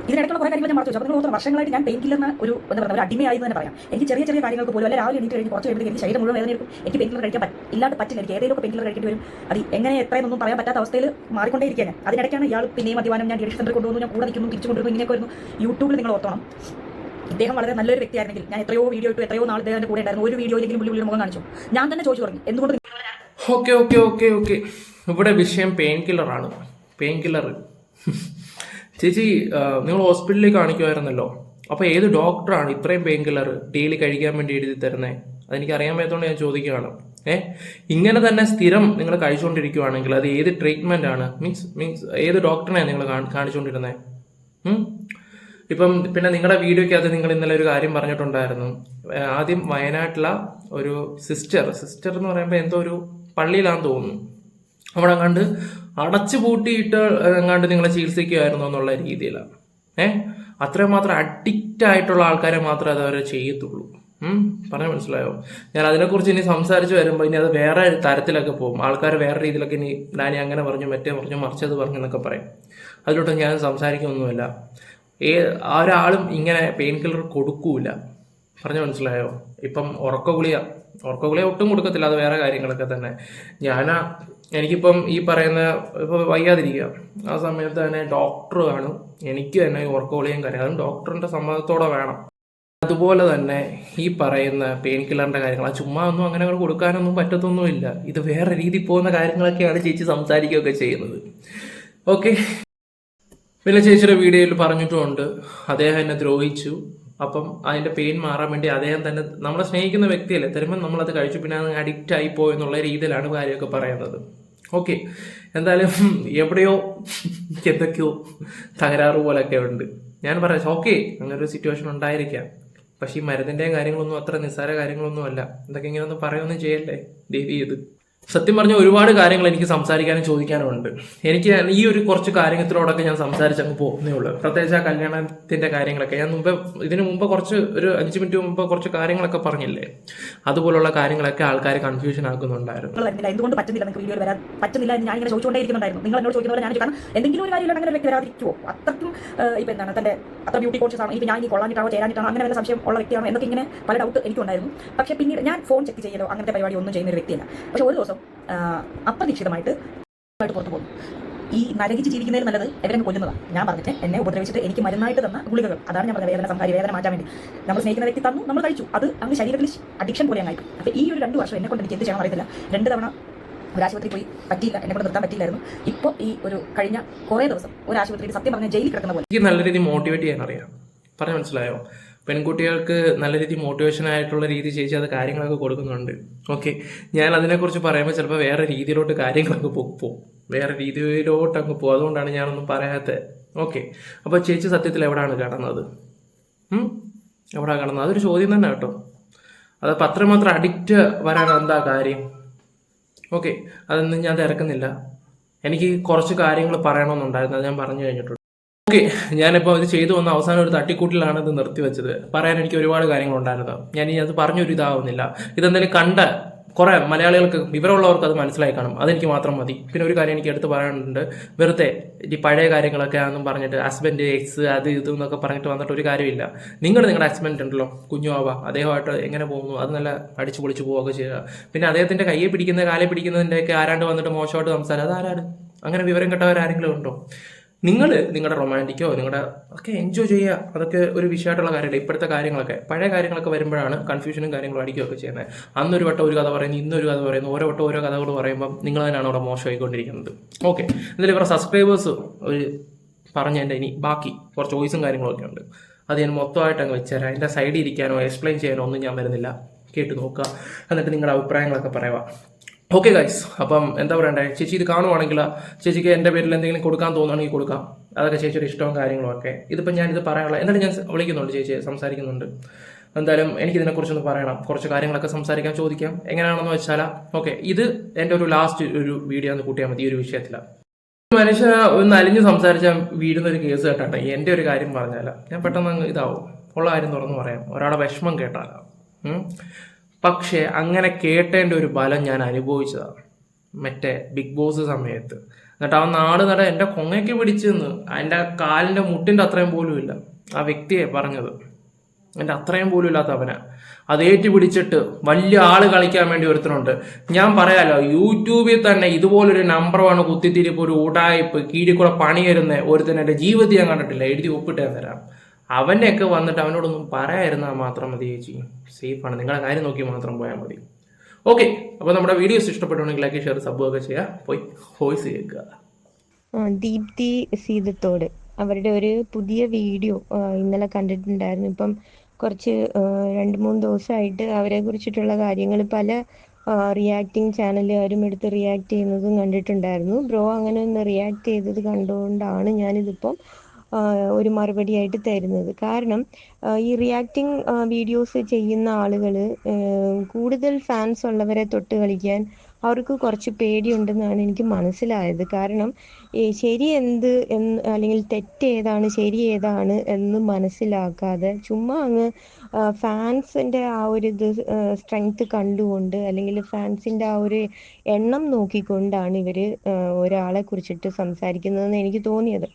ഇതിനിടയ്ക്കുള്ള കുറേ കാര്യങ്ങൾ ഞാൻ മറച്ചു വെച്ചു. അപ്പോൾ നിങ്ങൾ വർഷങ്ങളായിട്ട് ഞാൻ പെയിൻ കില്ലറിന് ഒരു അടിമയായി എന്ന് തന്നെ പറയാം. എനിക്ക് ചെറിയ ചെറിയ കാര്യങ്ങൾക്ക് പോലും, അല്ലെ രാവിലെ എണീറ്റ് കഴിഞ്ഞ് കുറച്ച് കഴിയുമ്പോൾ എനിക്ക് ശരീരം മുഴുവൻ വേദന എടുക്കും. എനിക്ക് പെയിൻ കില്ലർ കഴിക്കാൻ ഇല്ലാണ്ട് പറ്റില്ല. എനിക്ക് ഏതെങ്കിലും പെയിൻ കില്ലർ കഴിക്കേണ്ടി വരും. അത് എങ്ങനെ എത്രയെന്നൊന്നും പറയാൻ പറ്റാത്ത അവസ്ഥയിൽ മാറിക്കൊണ്ടേയിരിക്കുകയാണ്. അതിനിടയ്ക്കാണ് ഇയാൾ പിന്നെയും മദ്യപാനം, ഞാൻ ഡിയഡിക്ഷൻ സെന്ററിൽ കൊണ്ടുവന്നു, ഞാൻ കൂടെ നിൽക്കുന്നു, തിരിച്ചു കൊണ്ടുവരുന്നു, ഇങ്ങനെയൊക്കെ വരുന്നു. യൂട്യൂബിൽ നിങ്ങൾ ഓർത്തോണം, ഇദ്ദേഹം വളരെ നല്ലൊരു വ്യക്തിയായിരുന്നെങ്കിൽ ഞാൻ എത്രയോ വീഡിയോ ഇട്ടു, എത്രയോ നാൾ ഇദ്ദേഹത്തിൻ്റെ കൂടെ ഉണ്ടായിരുന്നു. ഒരു വീഡിയോയിലെങ്കിലും പുള്ളിയുടെ മുഖം കാണിച്ചു. ഞാൻ തന്നെ ചോദിച്ചു തുടങ്ങി, എന്തുകൊണ്ട്. ഓക്കെ ഇവിടെ വിഷയം പെയിൻ കില്ലറാണ്. പെയിൻ കില്ലർ ചേച്ചി നിങ്ങൾ ഹോസ്പിറ്റലിൽ കാണിക്കുമായിരുന്നല്ലോ, അപ്പോൾ ഏത് ഡോക്ടറാണ് ഇത്രയും പെയിൻ കില്ലർ ഡെയിലി കഴിക്കാൻ വേണ്ടി എഴുതി തരുന്നത്? അതെനിക്ക് അറിയാൻ പറ്റാത്തതുകൊണ്ട് ഞാൻ ചോദിക്കുകയാണ്. ഇങ്ങനെ തന്നെ സ്ഥിരം നിങ്ങൾ കഴിച്ചുകൊണ്ടിരിക്കുകയാണെങ്കിൽ അത് ഏത് ട്രീറ്റ്മെന്റ് ആണ്? മീൻസ് ഏത് ഡോക്ടറിനെയാണ് നിങ്ങൾ കാണിച്ചുകൊണ്ടിരുന്നത്? ഇപ്പം പിന്നെ നിങ്ങളുടെ വീഡിയോയ്ക്കകത്ത് നിങ്ങൾ ഇന്നലെ ഒരു കാര്യം പറഞ്ഞിട്ടുണ്ടായിരുന്നു. ആദ്യം വയനാട്ടിലെ ഒരു സിസ്റ്റർ എന്ന് പറയുമ്പോൾ എന്തോ ഒരു പള്ളിയിലാന്ന് തോന്നുന്നു, അവിടെ കണ്ട് അടച്ചു പൂട്ടിയിട്ട് എങ്ങാണ്ട് നിങ്ങളെ ചികിത്സിക്കുമായിരുന്നു എന്നുള്ള രീതിയിലാണ്. അത്രമാത്രം അഡിക്റ്റ് ആയിട്ടുള്ള ആൾക്കാരെ മാത്രമേ അതവരെ ചെയ്യത്തുള്ളൂ. പറഞ്ഞാൽ മനസ്സിലായോ? ഞാൻ അതിനെക്കുറിച്ച് ഇനി സംസാരിച്ച് വരുമ്പോൾ ഇനി അത് വേറെ തരത്തിലൊക്കെ പോകും. ആൾക്കാർ വേറെ രീതിയിലൊക്കെ ഇനി ഡാനി അങ്ങനെ പറഞ്ഞു, മറ്റേ പറഞ്ഞു, മറിച്ചത് പറഞ്ഞു എന്നൊക്കെ പറയും. അതിലോട്ട് ഞാൻ സംസാരിക്കൊന്നുമില്ല. ഒരാളും ഇങ്ങനെ പെയിൻ കില്ലർ കൊടുക്കൂല. പറഞ്ഞു മനസ്സിലായോ? ഇപ്പം ഉറക്കഗുളിക ഒട്ടും കൊടുക്കത്തില്ല, അത് വേറെ കാര്യങ്ങളൊക്കെ തന്നെ. എനിക്കിപ്പം ഈ പറയുന്ന ഇപ്പോൾ വയ്യാതിരിക്കുക ആ സമയത്ത് തന്നെ ഡോക്ടർ കാണും, എനിക്ക് തന്നെ ഉറക്കഗുളികയും കാര്യം, അതും ഡോക്ടറിൻ്റെ സമ്മതത്തോടെ വേണം. അതുപോലെ തന്നെ ഈ പറയുന്ന പെയിൻ കില്ലറിൻ്റെ കാര്യങ്ങൾ ചുമ്മാ ഒന്നും അങ്ങനെ കൊടുക്കാനൊന്നും പറ്റത്തൊന്നുമില്ല. ഇത് വേറെ രീതിയിൽ പോകുന്ന കാര്യങ്ങളൊക്കെയാണ് ചേച്ചി സംസാരിക്കുകയൊക്കെ ചെയ്യുന്നത്. ഓക്കെ, പിന്നെ ചേച്ചിയുടെ വീഡിയോയിൽ പറഞ്ഞിട്ടുമുണ്ട് അദ്ദേഹം എന്നെ ദ്രോഹിച്ചു, അപ്പം അതിൻ്റെ പെയിൻ മാറാൻ വേണ്ടി അദ്ദേഹം തന്നെ നമ്മളെ സ്നേഹിക്കുന്ന വ്യക്തിയല്ലേ തരുമ്പോൾ നമ്മളത് കഴിച്ചു, പിന്നെ അത് അഡിക്റ്റ് ആയിപ്പോയി എന്നുള്ള രീതിയിലാണ് കാര്യമൊക്കെ പറയുന്നത്. ഓക്കെ, എന്തായാലും എവിടെയോ എന്തൊക്കെയോ തകരാറ് പോലൊക്കെ ഉണ്ട്. ഞാൻ പറയാം ഓക്കെ, അങ്ങനെ ഒരു സിറ്റുവേഷൻ ഉണ്ടായിരിക്കാം, പക്ഷേ ഈ മരുന്നിൻ്റെയും കാര്യങ്ങളൊന്നും അത്ര നിസ്സാര കാര്യങ്ങളൊന്നും അല്ല. ഇതൊക്കെ ഇങ്ങനെ ഒന്നും പറയുകയൊന്നും ചെയ്യല്ലേ ദേവി. ഇത് സത്യം പറഞ്ഞ ഒരുപാട് കാര്യങ്ങൾ എനിക്ക് സംസാരിക്കാനും ചോദിക്കാനും ഉണ്ട്. എനിക്ക് ഈ ഒരു കുറച്ച് കാര്യത്തിലോടൊക്കെ ഞാൻ സംസാരിച്ചങ്ങ് പോകുന്നേ ഉള്ളൂ. പ്രത്യേകിച്ച് ആ കല്യാണത്തിന്റെ കാര്യങ്ങളൊക്കെ ഞാൻ ഇതിനു മുമ്പ് കുറച്ച് ഒരു 5 മിനിറ്റ് മുമ്പ് കുറച്ച് കാര്യങ്ങളൊക്കെ പറഞ്ഞില്ലേ, അതുപോലുള്ള കാര്യങ്ങളൊക്കെ ആൾക്കാർ കൺഫ്യൂഷൻ ആക്കുന്നുണ്ടായിരുന്നു. എന്തുകൊണ്ട് പറ്റുന്നില്ല, നിങ്ങൾക്ക് വീഡിയോ വരാൻ പറ്റുന്നില്ല എന്ന് ഞാൻ ഇങ്ങനെ ചോദിച്ചുകൊണ്ടേയിരിക്കുന്നുണ്ടായിരുന്നു. നിങ്ങൾ എന്നോട് ചോദിക്കുന്ന പോലെ ഞാൻ കാരണം എന്തെങ്കിലും ഒരു കാര്യമില്ല അങ്ങനെ ഒരു വ്യക്തി വരാതിരിക്കുമോ? അത്രയ്ക്കും ഇപ്പം എന്താണ് തന്റെ അത്ര ബ്യൂട്ടി കോൺഷ്യസ് ആണ്, ഇപ്പം ഞാൻ ഈ കൊള്ളാനിട്ടാണോ ചേരാനിട്ടാണോ അങ്ങനെ വല്ല സംശയം ഉള്ള വ്യക്തിയാണോ എന്നൊക്കെ ഇങ്ങനെ പല ഡൗട്ട് എനിക്കുണ്ടായിരുന്നു. പക്ഷേ പിന്നീട് ഞാൻ ഫോൺ ചെക്ക് ചെയ്യലോ അങ്ങനത്തെ പരിപാടി ഒന്നും ചെയ്യുന്ന ഒരു വ്യക്തിയല്ല. പക്ഷെ ഒരു ദിവസം അപ്രതീക്ഷിതമായിട്ട് പുറത്തു പോകുന്നു. ഈ നരകിച്ച് ജീവിക്കുന്നതിൽ നല്ലത് എവരെന്നെ കൊല്ലുന്നതാണ്. ഞാൻ പറഞ്ഞിട്ട് എന്നെ ഉപദ്രവിച്ചിട്ട് എനിക്ക് മരുന്നായിട്ട് തന്ന ഗുളികകൾ, അതാണ് ഞാൻ പറഞ്ഞത്, വേദന സംഹാരി, വേദന മാറ്റാൻ വേണ്ടി നമ്മൾ സ്നേഹിക്കുന്ന വ്യക്തി തന്നു, നമ്മൾ കഴിച്ചു, അത് അങ്ങ് ശരീരത്തിൽ അഡിക്ഷൻ പോലെ ആയി. അപ്പോൾ ഈ ഒരു 2 വർഷം എന്നെ കൊണ്ട് എനിക്ക് എന്ത് ചെയ്യാൻ അറിയത്തില്ല. 2 തവണ ഒരു ആശുപത്രി പോയി, പറ്റിയില്ല, എന്നെ കൊണ്ട് നിർത്താൻ പറ്റിയില്ലായിരുന്നു. ഇപ്പോൾ ഈ ഒരു കഴിഞ്ഞ കുറേ ദിവസം ഒരു ആശുപത്രിയിൽ സത്യം പറഞ്ഞാൽ ജയിലിൽ കിടക്കുന്ന പോലെ. എനിക്ക് നല്ല രീതിയിൽ മോട്ടിവേറ്റ് ചെയ്യാൻ അറിയാം. പറഞ്ഞാൽ മനസ്സിലായോ? പെൺകുട്ടികൾക്ക് നല്ല രീതിയിൽ മോട്ടിവേഷൻ ആയിട്ടുള്ള രീതി ചേച്ചി അത് കാര്യങ്ങളൊക്കെ കൊടുക്കുന്നുണ്ട്. ഓക്കെ, ഞാൻ അതിനെക്കുറിച്ച് പറയുമ്പോൾ ചിലപ്പോൾ വേറെ രീതിയിലോട്ട് കാര്യങ്ങളൊക്കെ പോകും, വേറെ രീതിയിലോട്ടങ്ങ് പോകും. അതുകൊണ്ടാണ് ഞാനൊന്നും പറയാത്തത്. ഓക്കെ, അപ്പോൾ ചേച്ചി സത്യത്തിൽ എവിടെയാണ് കിടന്നത്? എവിടെയാണ് കിടന്നത്? അതൊരു ചോദ്യം തന്നെ കേട്ടോ. അതപ്പോൾ അത്രമാത്രം അഡിക്റ്റ് വരാൻ എന്താ കാര്യം? ഓക്കെ, അതൊന്നും ഞാൻ തിരക്കുന്നില്ല. എനിക്ക് കുറച്ച് കാര്യങ്ങൾ പറയണമെന്നുണ്ടായിരുന്നു, അത് ഞാൻ പറഞ്ഞു കഴിഞ്ഞിട്ടുണ്ട്. ഓക്കെ, ഞാനിപ്പോൾ ഇത് ചെയ്തു വന്ന അവസാനം ഒരു തട്ടിക്കൂട്ടിലാണ് ഇത് നിർത്തിവെച്ചത്. പറയാൻ എനിക്ക് ഒരുപാട് കാര്യങ്ങളുണ്ടായിരുന്നു. ഞാൻ ഇനി അത് പറഞ്ഞൊരു ഇതാവുന്നില്ല. ഇതെന്തായാലും കണ്ട കുറേ മലയാളികൾക്ക് വിവരമുള്ളവർക്ക് അത് മനസ്സിലായി കാണും, അതെനിക്ക് മാത്രം മതി. പിന്നെ ഒരു കാര്യം എനിക്ക് എടുത്ത് പറയാനുണ്ട്, വെറുതെ ഈ പഴയ കാര്യങ്ങളൊക്കെ ആണെന്നും പറഞ്ഞിട്ട് ഹസ്ബൻഡ് എക്സ് അത് ഇതെന്നൊക്കെ പറഞ്ഞിട്ട് വന്നിട്ട് ഒരു കാര്യമില്ല. നിങ്ങളുടെ ഹസ്ബൻഡ് ഉണ്ടല്ലോ കുഞ്ഞുവാവ, അദ്ദേഹമായിട്ട് എങ്ങനെ പോകുന്നു, അത് നല്ല അടിച്ചു പൊളിച്ചു പോവുകയൊക്കെ ചെയ്യുക. പിന്നെ അദ്ദേഹത്തിൻ്റെ കയ്യെ പിടിക്കുന്ന കാലെ പിടിക്കുന്നതിൻ്റെയൊക്കെ ആരാണ്ട് വന്നിട്ട് മോശമായിട്ട് സംസാരം, അതാരാണ്? അങ്ങനെ വിവരം കെട്ടവരാരെങ്കിലും ഉണ്ടോ? നിങ്ങൾ നിങ്ങളുടെ റൊമാൻറ്റിക്കോ നിങ്ങളുടെ ഒക്കെ എൻജോയ് ചെയ്യുക, അതൊക്കെ ഒരു വിഷയമായിട്ടുള്ള കാര്യമില്ല. ഇപ്പോഴത്തെ കാര്യങ്ങളൊക്കെ പഴയ കാര്യങ്ങളൊക്കെ വരുമ്പോഴാണ് കൺഫ്യൂഷനും കാര്യങ്ങളും അടിക്കുകയൊക്കെ ചെയ്യുന്നത്. അന്നൊരു വട്ടം ഒരു കഥ പറയുന്നു, ഇന്നൊരു കഥ പറയുന്നു, ഓരോ വട്ടം ഓരോ കഥകൾ പറയുമ്പം നിങ്ങൾ തന്നെയാണ് അവിടെ മോശമായിക്കൊണ്ടിരിക്കുന്നത്. ഓക്കെ, എന്തായാലും ഇവരുടെ സബ്സ്ക്രൈബേഴ്സ് ഒരു പറഞ്ഞതിൻ്റെ ഇനി ബാക്കി കുറച്ച് ചോയ്സും കാര്യങ്ങളൊക്കെ ഉണ്ട്, അത് ഞാൻ മൊത്തമായിട്ട് അങ്ങ് വെച്ചുതരാം. അതിൻ്റെ സൈഡിൽ ഇരിക്കാനോ എക്സ്പ്ലെയിൻ ചെയ്യാനോ ഒന്നും ഞാൻ വരുന്നില്ല. കേട്ട് നോക്കുക, എന്നിട്ട് നിങ്ങളുടെ അഭിപ്രായങ്ങളൊക്കെ പറയുക. ഓക്കെ ഗൈസ്, അപ്പം എന്താ പറയണ്ടേ, ചേച്ചി ഇത് കാണുവാണെങ്കിൽ ചേച്ചിക്ക് എൻ്റെ പേരിൽ എന്തെങ്കിലും കൊടുക്കാൻ തോന്നുകയാണെങ്കിൽ കൊടുക്കാം, അതൊക്കെ ചേച്ചിയുടെ ഇഷ്ടവും കാര്യങ്ങളും ഒക്കെ. ഇതിപ്പോൾ ഞാനിത് പറയാനുള്ള എന്തായാലും ഞാൻ വിളിക്കുന്നുണ്ട്, ചേച്ചിയെ സംസാരിക്കുന്നുണ്ട്. എന്തായാലും എനിക്കിതിനെക്കുറിച്ചൊന്ന് പറയണം, കുറച്ച് കാര്യങ്ങളൊക്കെ സംസാരിക്കാൻ ചോദിക്കാം, എങ്ങനെയാണെന്ന് വെച്ചാൽ. ഓക്കെ, ഇത് എൻ്റെ ഒരു ലാസ്റ്റ് ഒരു വീഡിയോ ഒന്ന് കൂട്ടിയാൽ മതി ഈ ഒരു വിഷയത്തിലാണ്. മനുഷ്യ ഒന്ന് അലിഞ്ഞ് സംസാരിച്ചാൽ വീഴുന്നൊരു കേസ് കേട്ടാട്ടെ. എൻ്റെ ഒരു കാര്യം പറഞ്ഞാൽ ഞാൻ പെട്ടെന്ന് ഇതാവും, ഉള്ള കാര്യം തുറന്ന് പറയാം, ഒരാളെ വിഷമം കേട്ടാലോ. പക്ഷേ അങ്ങനെ കേട്ടതിൻ്റെ ഒരു ബലം ഞാൻ അനുഭവിച്ചതാണ് മറ്റേ ബിഗ് ബോസ് സമയത്ത്. എന്നിട്ട് ആ നാട് നട എൻ്റെ കൊങ്ങയ്ക്ക് പിടിച്ചെന്ന്, എൻ്റെ കാലിൻ്റെ മുട്ടിൻ്റെ അത്രയും പോലും ഇല്ല ആ വ്യക്തിയെ പറഞ്ഞത്, എൻ്റെ അത്രയും പോലും ഇല്ലാത്തവനാ. അതേറ്റ് പിടിച്ചിട്ട് വലിയ ആള് കളിക്കാൻ വേണ്ടി ഒരുത്തനുണ്ട്. ഞാൻ പറയാലോ, യൂട്യൂബിൽ തന്നെ ഇതുപോലൊരു നമ്പർ 1 കുത്തിത്തിരിപ്പ്, ഒരു ഊടായിപ്പ്, കീഴിൽ കൂടെ പണി വരുന്ന ഒരുത്തൻ എൻ്റെ ജീവിതത്തിൽ ഞാൻ കണ്ടിട്ടില്ല. എഴുതി ഒപ്പിട്ട് തരാം. അവനെയൊക്കെ വന്നിട്ട് അവനോടൊന്നും പറയാതിരുന്നാൽ മാത്രം മതി ചേച്ചി, സേഫാണ്. നിങ്ങളുടെ കാര്യം നോക്കി മാത്രം പോയാൽ മതി. ഓക്കെ, അപ്പോൾ നമ്മുടെ വീഡിയോസ് ഇഷ്ടപ്പെട്ടുണ്ടെങ്കിൽ ലൈക്ക് ഷെയർ സബ് ഒക്കെ ചെയ്യുക. പോയി വോയിസ് കേൾക്കുക. ദീപ്തി സീതത്തോട് അവരുടെ ഒരു പുതിയ വീഡിയോ ഇന്നലെ കണ്ടിട്ടുണ്ടായിരുന്നു. ഇപ്പം കുറച്ച് 2-3 ദിവസമായിട്ട് അവരെ കുറിച്ചിട്ടുള്ള കാര്യങ്ങൾ പല റിയാക്ടിങ് ചാനലുകാരും എടുത്ത് റിയാക്ട് ചെയ്യുന്നതും കണ്ടിട്ടുണ്ടായിരുന്നു. ബ്രോ അങ്ങനെ ഒന്ന് റിയാക്ട് ചെയ്തത് കണ്ടുകൊണ്ടാണ് ഞാനിതിപ്പം ഒരു മറുപടിയായിട്ട് തരുന്നത്. കാരണം ഈ റിയാക്ടിങ് വീഡിയോസ് ചെയ്യുന്ന ആളുകൾ കൂടുതൽ ഫാൻസ് ഉള്ളവരെ തൊട്ട് കളിക്കാൻ അവർക്ക് കുറച്ച് പേടിയുണ്ടെന്നാണ് എനിക്ക് മനസ്സിലായത്. കാരണം ഈ ശരി എന്ത് എന്ന് അല്ലെങ്കിൽ തെറ്റ് ഏതാണ് ശരി ഏതാണ് എന്ന് മനസ്സിലാക്കാതെ ചുമ്മാ അങ്ങ് ഫാൻസിൻ്റെ ആ ഒരു ഇത് സ്ട്രെങ്ത് കണ്ടുകൊണ്ട് അല്ലെങ്കിൽ ഫാൻസിൻ്റെ ആ ഒരു എണ്ണം നോക്കിക്കൊണ്ടാണ് ഇവർ ഒരാളെ കുറിച്ചിട്ട് സംസാരിക്കുന്നതെന്ന് എനിക്ക് തോന്നിയത്.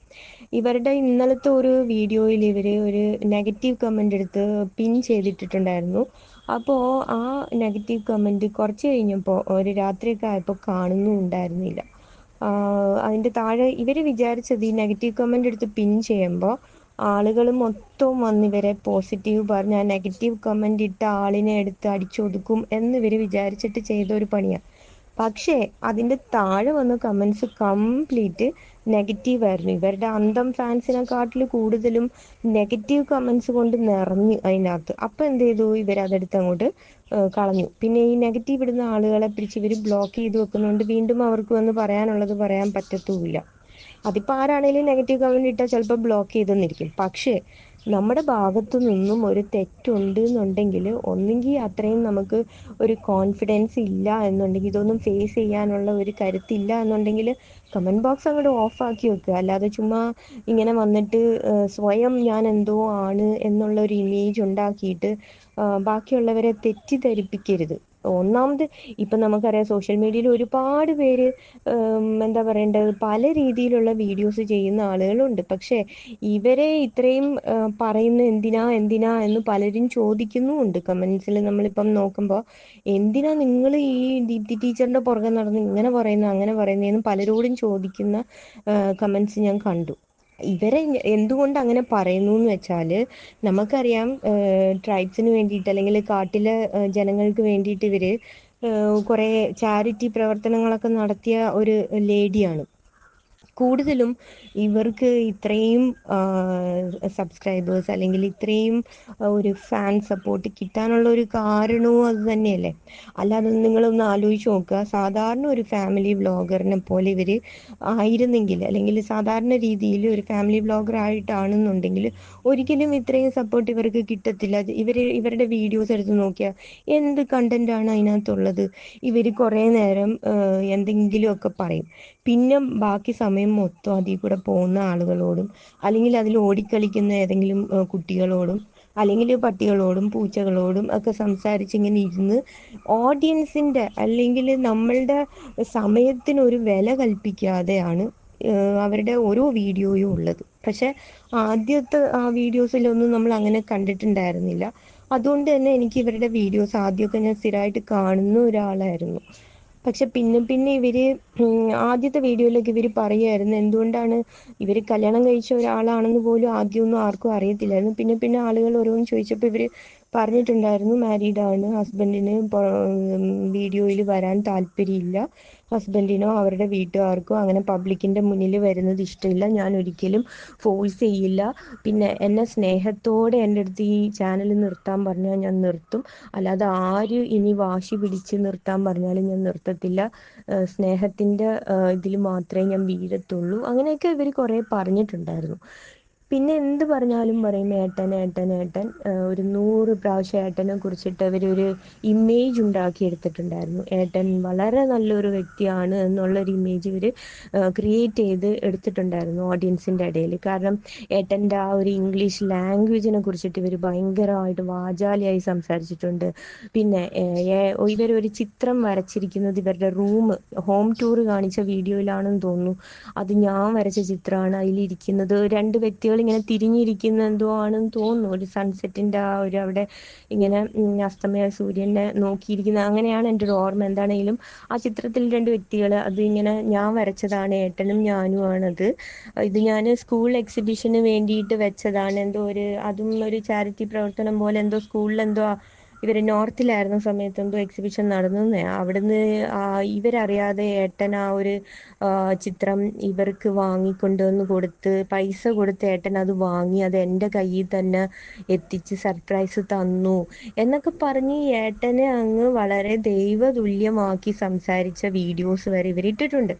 ഇവരുടെ ഇന്നലത്തെ ഒരു വീഡിയോയിൽ ഇവർ ഒരു നെഗറ്റീവ് കമൻ്റ് എടുത്ത് പിൻ ചെയ്തിട്ടിട്ടുണ്ടായിരുന്നു. അപ്പോൾ ആ നെഗറ്റീവ് കമൻറ്റ് കുറച്ച് കഴിഞ്ഞപ്പോൾ ഒരു രാത്രിയൊക്കെ ആയപ്പോൾ കാണുന്നും ഉണ്ടായിരുന്നില്ല. അതിൻ്റെ താഴെ ഇവർ വിചാരിച്ചത് ഈ നെഗറ്റീവ് കമൻ്റ് എടുത്ത് പിൻ ചെയ്യുമ്പോൾ ആളുകൾ മൊത്തം വന്ന് ഇവരെ പോസിറ്റീവ് പറഞ്ഞ് ആ നെഗറ്റീവ് കമൻ്റ് ഇട്ട ആളിനെ എടുത്ത് അടിച്ചൊതുക്കും എന്ന് ഇവർ വിചാരിച്ചിട്ട് ചെയ്ത ഒരു പണിയാണ്. പക്ഷേ അതിൻ്റെ താഴെ വന്ന കമൻസ് കംപ്ലീറ്റ് നെഗറ്റീവ് ആയിരുന്നു. ഇവരുടെ അന്തം ഫാൻസിനെക്കാട്ടിൽ കൂടുതലും നെഗറ്റീവ് കമൻസ് കൊണ്ട് നിറഞ്ഞു അതിനകത്ത്. അപ്പം എന്ത് ചെയ്തു, ഇവരതെടുത്ത് അങ്ങോട്ട് കളഞ്ഞു. പിന്നെ ഈ നെഗറ്റീവ് ഇടുന്ന ആളുകളെ പിടിച്ച് ഇവർ ബ്ലോക്ക് ചെയ്ത് വെക്കുന്നതുകൊണ്ട് വീണ്ടും അവർക്ക് വന്ന് പറയാനുള്ളത് പറയാൻ പറ്റത്തുമില്ല. അതിപ്പോൾ ആരാണേലും നെഗറ്റീവ് കമൻറ്റ് ഇട്ടാൽ ചിലപ്പോൾ ബ്ലോക്ക് ചെയ്തെന്നിരിക്കും. പക്ഷേ നമ്മുടെ ഭാഗത്തു നിന്നും ഒരു തെറ്റുണ്ട് എന്നുണ്ടെങ്കിൽ ഒന്നെങ്കിൽ അത്രയും നമുക്ക് ഒരു കോൺഫിഡൻസ് ഇല്ല എന്നുണ്ടെങ്കിൽ, ഇതൊന്നും ഫേസ് ചെയ്യാനുള്ള ഒരു കരുത്തില്ല എന്നുണ്ടെങ്കിൽ കമൻറ്റ് ബോക്സ് അങ്ങോട്ട് ഓഫാക്കി വെക്കുക. അല്ലാതെ ചുമ്മാ ഇങ്ങനെ വന്നിട്ട് സ്വയം ഞാൻ എന്തോ ആണ് എന്നുള്ള ഒരു ഇമേജ് ഉണ്ടാക്കിയിട്ട് ബാക്കിയുള്ളവരെ തെറ്റിദ്ധരിപ്പിക്കരുത്. ഒന്നാമത് ഇപ്പം നമുക്കറിയാം സോഷ്യൽ മീഡിയയിൽ ഒരുപാട് പേര് എന്താ പറയേണ്ടത്, പല രീതിയിലുള്ള വീഡിയോസ് ചെയ്യുന്ന ആളുകളുണ്ട്. പക്ഷേ ഇവരെ ഇത്രയും പറയുന്ന എന്തിനാ എന്തിനാ എന്ന് പലരും ചോദിക്കുന്നുമുണ്ട് കമൻസിൽ. നമ്മളിപ്പം നോക്കുമ്പോൾ എന്തിനാ നിങ്ങൾ ഈ ദീപ്തി ടീച്ചറിൻ്റെ പുറകെ നടന്ന് ഇങ്ങനെ പറയുന്നത് അങ്ങനെ പറയുന്നതെന്ന് പലരോടും ചോദിക്കുന്ന കമൻസ് ഞാൻ കണ്ടു. ഇവരെ എന്തുകൊണ്ട് അങ്ങനെ പറയുന്നു എന്ന് വെച്ചാൽ, നമുക്കറിയാം ട്രൈബ്സിന് വേണ്ടിയിട്ട് അല്ലെങ്കിൽ കാട്ടിലെ ജനങ്ങൾക്ക് വേണ്ടിയിട്ട് ഇവർ കുറേ ചാരിറ്റി പ്രവർത്തനങ്ങളൊക്കെ നടത്തിയ ഒരു ലേഡിയാണ്. കൂടുതലും ഇവർക്ക് ഇത്രയും സബ്സ്ക്രൈബേഴ്സ് അല്ലെങ്കിൽ ഇത്രയും ഒരു ഫാൻ സപ്പോർട്ട് കിട്ടാനുള്ള ഒരു കാരണവും അത് തന്നെയല്ലേ. അല്ലാതെ നിങ്ങളൊന്ന് ആലോചിച്ച് നോക്കുക, സാധാരണ ഒരു ഫാമിലി വ്ളോഗറിനെ പോലെ ഇവർ ആയിരുന്നെങ്കിൽ, അല്ലെങ്കിൽ സാധാരണ രീതിയിൽ ഒരു ഫാമിലി വ്ളോഗർ ആയിട്ടാണെന്നുണ്ടെങ്കിൽ ഒരിക്കലും ഇത്രയും സപ്പോർട്ട് ഇവർക്ക് കിട്ടത്തില്ല. ഇവരുടെ വീഡിയോസ് എടുത്ത് നോക്കിയാൽ എന്ത് കണ്ടന്റാണ് അതിനകത്തുള്ളത്. ഇവർ കുറേ നേരം എന്തെങ്കിലുമൊക്കെ പറയും, പിന്നെ ബാക്കി സമയം മൊത്തം അതിൽ കൂടെ പോകുന്ന ആളുകളോടും അല്ലെങ്കിൽ അതിൽ ഓടിക്കളിക്കുന്ന ഏതെങ്കിലും കുട്ടികളോടും അല്ലെങ്കിൽ പട്ടികളോടും പൂച്ചകളോടും ഒക്കെ സംസാരിച്ച് ഇങ്ങനെ ഇരുന്ന് ഓഡിയൻസിൻ്റെ അല്ലെങ്കിൽ നമ്മളുടെ സമയത്തിനൊരു വില കൽപ്പിക്കാതെയാണ് അവരുടെ ഓരോ വീഡിയോയും ഉള്ളത്. പക്ഷെ ആദ്യത്തെ ആ വീഡിയോസിലൊന്നും നമ്മൾ അങ്ങനെ കണ്ടിട്ടുണ്ടായിരുന്നില്ല. അതുകൊണ്ട് തന്നെ എനിക്ക് ഇവരുടെ വീഡിയോസ് ആദ്യമൊക്കെ ഞാൻ സ്ഥിരമായിട്ട് കാണുന്ന ഒരാളായിരുന്നു. പക്ഷെ പിന്നെ പിന്നെ ആദ്യത്തെ വീഡിയോയിലൊക്കെ ഇവർ പറയുമായിരുന്നു എന്തുകൊണ്ടാണ് ഇവർ കല്യാണം കഴിച്ച ഒരാളാണെന്ന് പോലും ആദ്യമൊന്നും ആർക്കും അറിയത്തില്ലായിരുന്നു. പിന്നെ പിന്നെ ആളുകൾ ഓരോന്ന് ചോദിച്ചപ്പോൾ ഇവർ പറഞ്ഞിട്ടുണ്ടായിരുന്നു മാരീഡാണ്, ഹസ്ബൻഡിന് വീഡിയോയിൽ വരാൻ താല്പര്യമില്ല, ഹസ്ബൻഡിനോ അവരുടെ വീട്ടുകാർക്കോ അങ്ങനെ പബ്ലിക്കിൻ്റെ മുന്നിൽ വരുന്നത് ഇഷ്ടമില്ല, ഞാൻ ഒരിക്കലും ഫോഴ്സ് ചെയ്യില്ല, പിന്നെ എന്നെ സ്നേഹത്തോടെ എൻ്റെ അടുത്ത് ഈ ചാനൽ നിർത്താൻ പറഞ്ഞാൽ ഞാൻ നിർത്തും, അല്ലാതെ ആര് ഇനി വാശി പിടിച്ച് നിർത്താൻ പറഞ്ഞാലും ഞാൻ നിർത്തത്തില്ല, സ്നേഹത്തിൻ്റെ ഇതിൽ മാത്രമേ ഞാൻ വീഴത്തുള്ളൂ, അങ്ങനെയൊക്കെ ഇവർ കുറേ പറഞ്ഞിട്ടുണ്ടായിരുന്നു. പിന്നെ എന്ത് പറഞ്ഞാലും പറയും ഏട്ടൻ ഏട്ടൻ ഏട്ടൻ. ഒരു 100 പ്രാവശ്യം ഏട്ടനെ കുറിച്ചിട്ട് അവരൊരു ഇമേജ് ഉണ്ടാക്കിയെടുത്തിട്ടുണ്ടായിരുന്നു. ഏട്ടൻ വളരെ നല്ലൊരു വ്യക്തിയാണ് എന്നുള്ളൊരു ഇമേജ് ഇവർ ക്രിയേറ്റ് ചെയ്ത് എടുത്തിട്ടുണ്ടായിരുന്നു ഓഡിയൻസിൻ്റെ ഇടയിൽ. കാരണം ഏട്ടൻ്റെ ആ ഒരു ഇംഗ്ലീഷ് ലാംഗ്വേജിനെ കുറിച്ചിട്ട് ഇവർ ഭയങ്കരമായിട്ട് വാചാലിയായി സംസാരിച്ചിട്ടുണ്ട്. പിന്നെ ഇവരൊരു ചിത്രം വരച്ചിരിക്കുന്നത് ഇവരുടെ ഹോം ടൂർ കാണിച്ച വീഡിയോയിലാണെന്ന് തോന്നുന്നു. അത് ഞാൻ വരച്ച ചിത്രമാണ് അതിലിരിക്കുന്നത്. 2 വ്യക്തികൾ ഇങ്ങനെ തിരിഞ്ഞിരിക്കുന്ന എന്തോ ആണെന്ന് തോന്നുന്നു. ഒരു സൺസെറ്റിൻ്റെ ആ ഒരു അവിടെ ഇങ്ങനെ അസ്തമയ സൂര്യനെ നോക്കിയിരിക്കുന്ന അങ്ങനെയാണ് എൻ്റെ ഒരു ഓർമ്മ. എന്താണെങ്കിലും ആ ചിത്രത്തിൽ 2 വ്യക്തികൾ, അത് ഇങ്ങനെ ഞാൻ വരച്ചതാണ്, ഏട്ടനും ഞാനും ആണത്. ഇത് ഞാൻ സ്കൂൾ എക്സിബിഷന് വേണ്ടിയിട്ട് വെച്ചതാണ്. എന്തോ അതും ഒരു ചാരിറ്റി പ്രവർത്തനം പോലെ എന്തോ സ്കൂളിൽ എന്തോ ഇവർ നോർത്തിലായിരുന്ന സമയത്ത് എന്തോ എക്സിബിഷൻ നടന്നു. അവിടുന്ന് ഇവരറിയാതെ ഏട്ടൻ ആ ഒരു ചിത്രം ഇവർക്ക് വാങ്ങിക്കൊണ്ടുവന്ന് കൊടുത്ത്, പൈസ കൊടുത്ത് ഏട്ടൻ അത് വാങ്ങി, അത് എൻ്റെ കയ്യിൽ തന്നെ എത്തിച്ച് സർപ്രൈസ് തന്നു എന്നൊക്കെ പറഞ്ഞ് ഈ ഏട്ടനെ അങ്ങ് വളരെ ദൈവതുല്യമാക്കി സംസാരിച്ച വീഡിയോസ് വരെ ഇവർ ഇട്ടിട്ടുണ്ട്.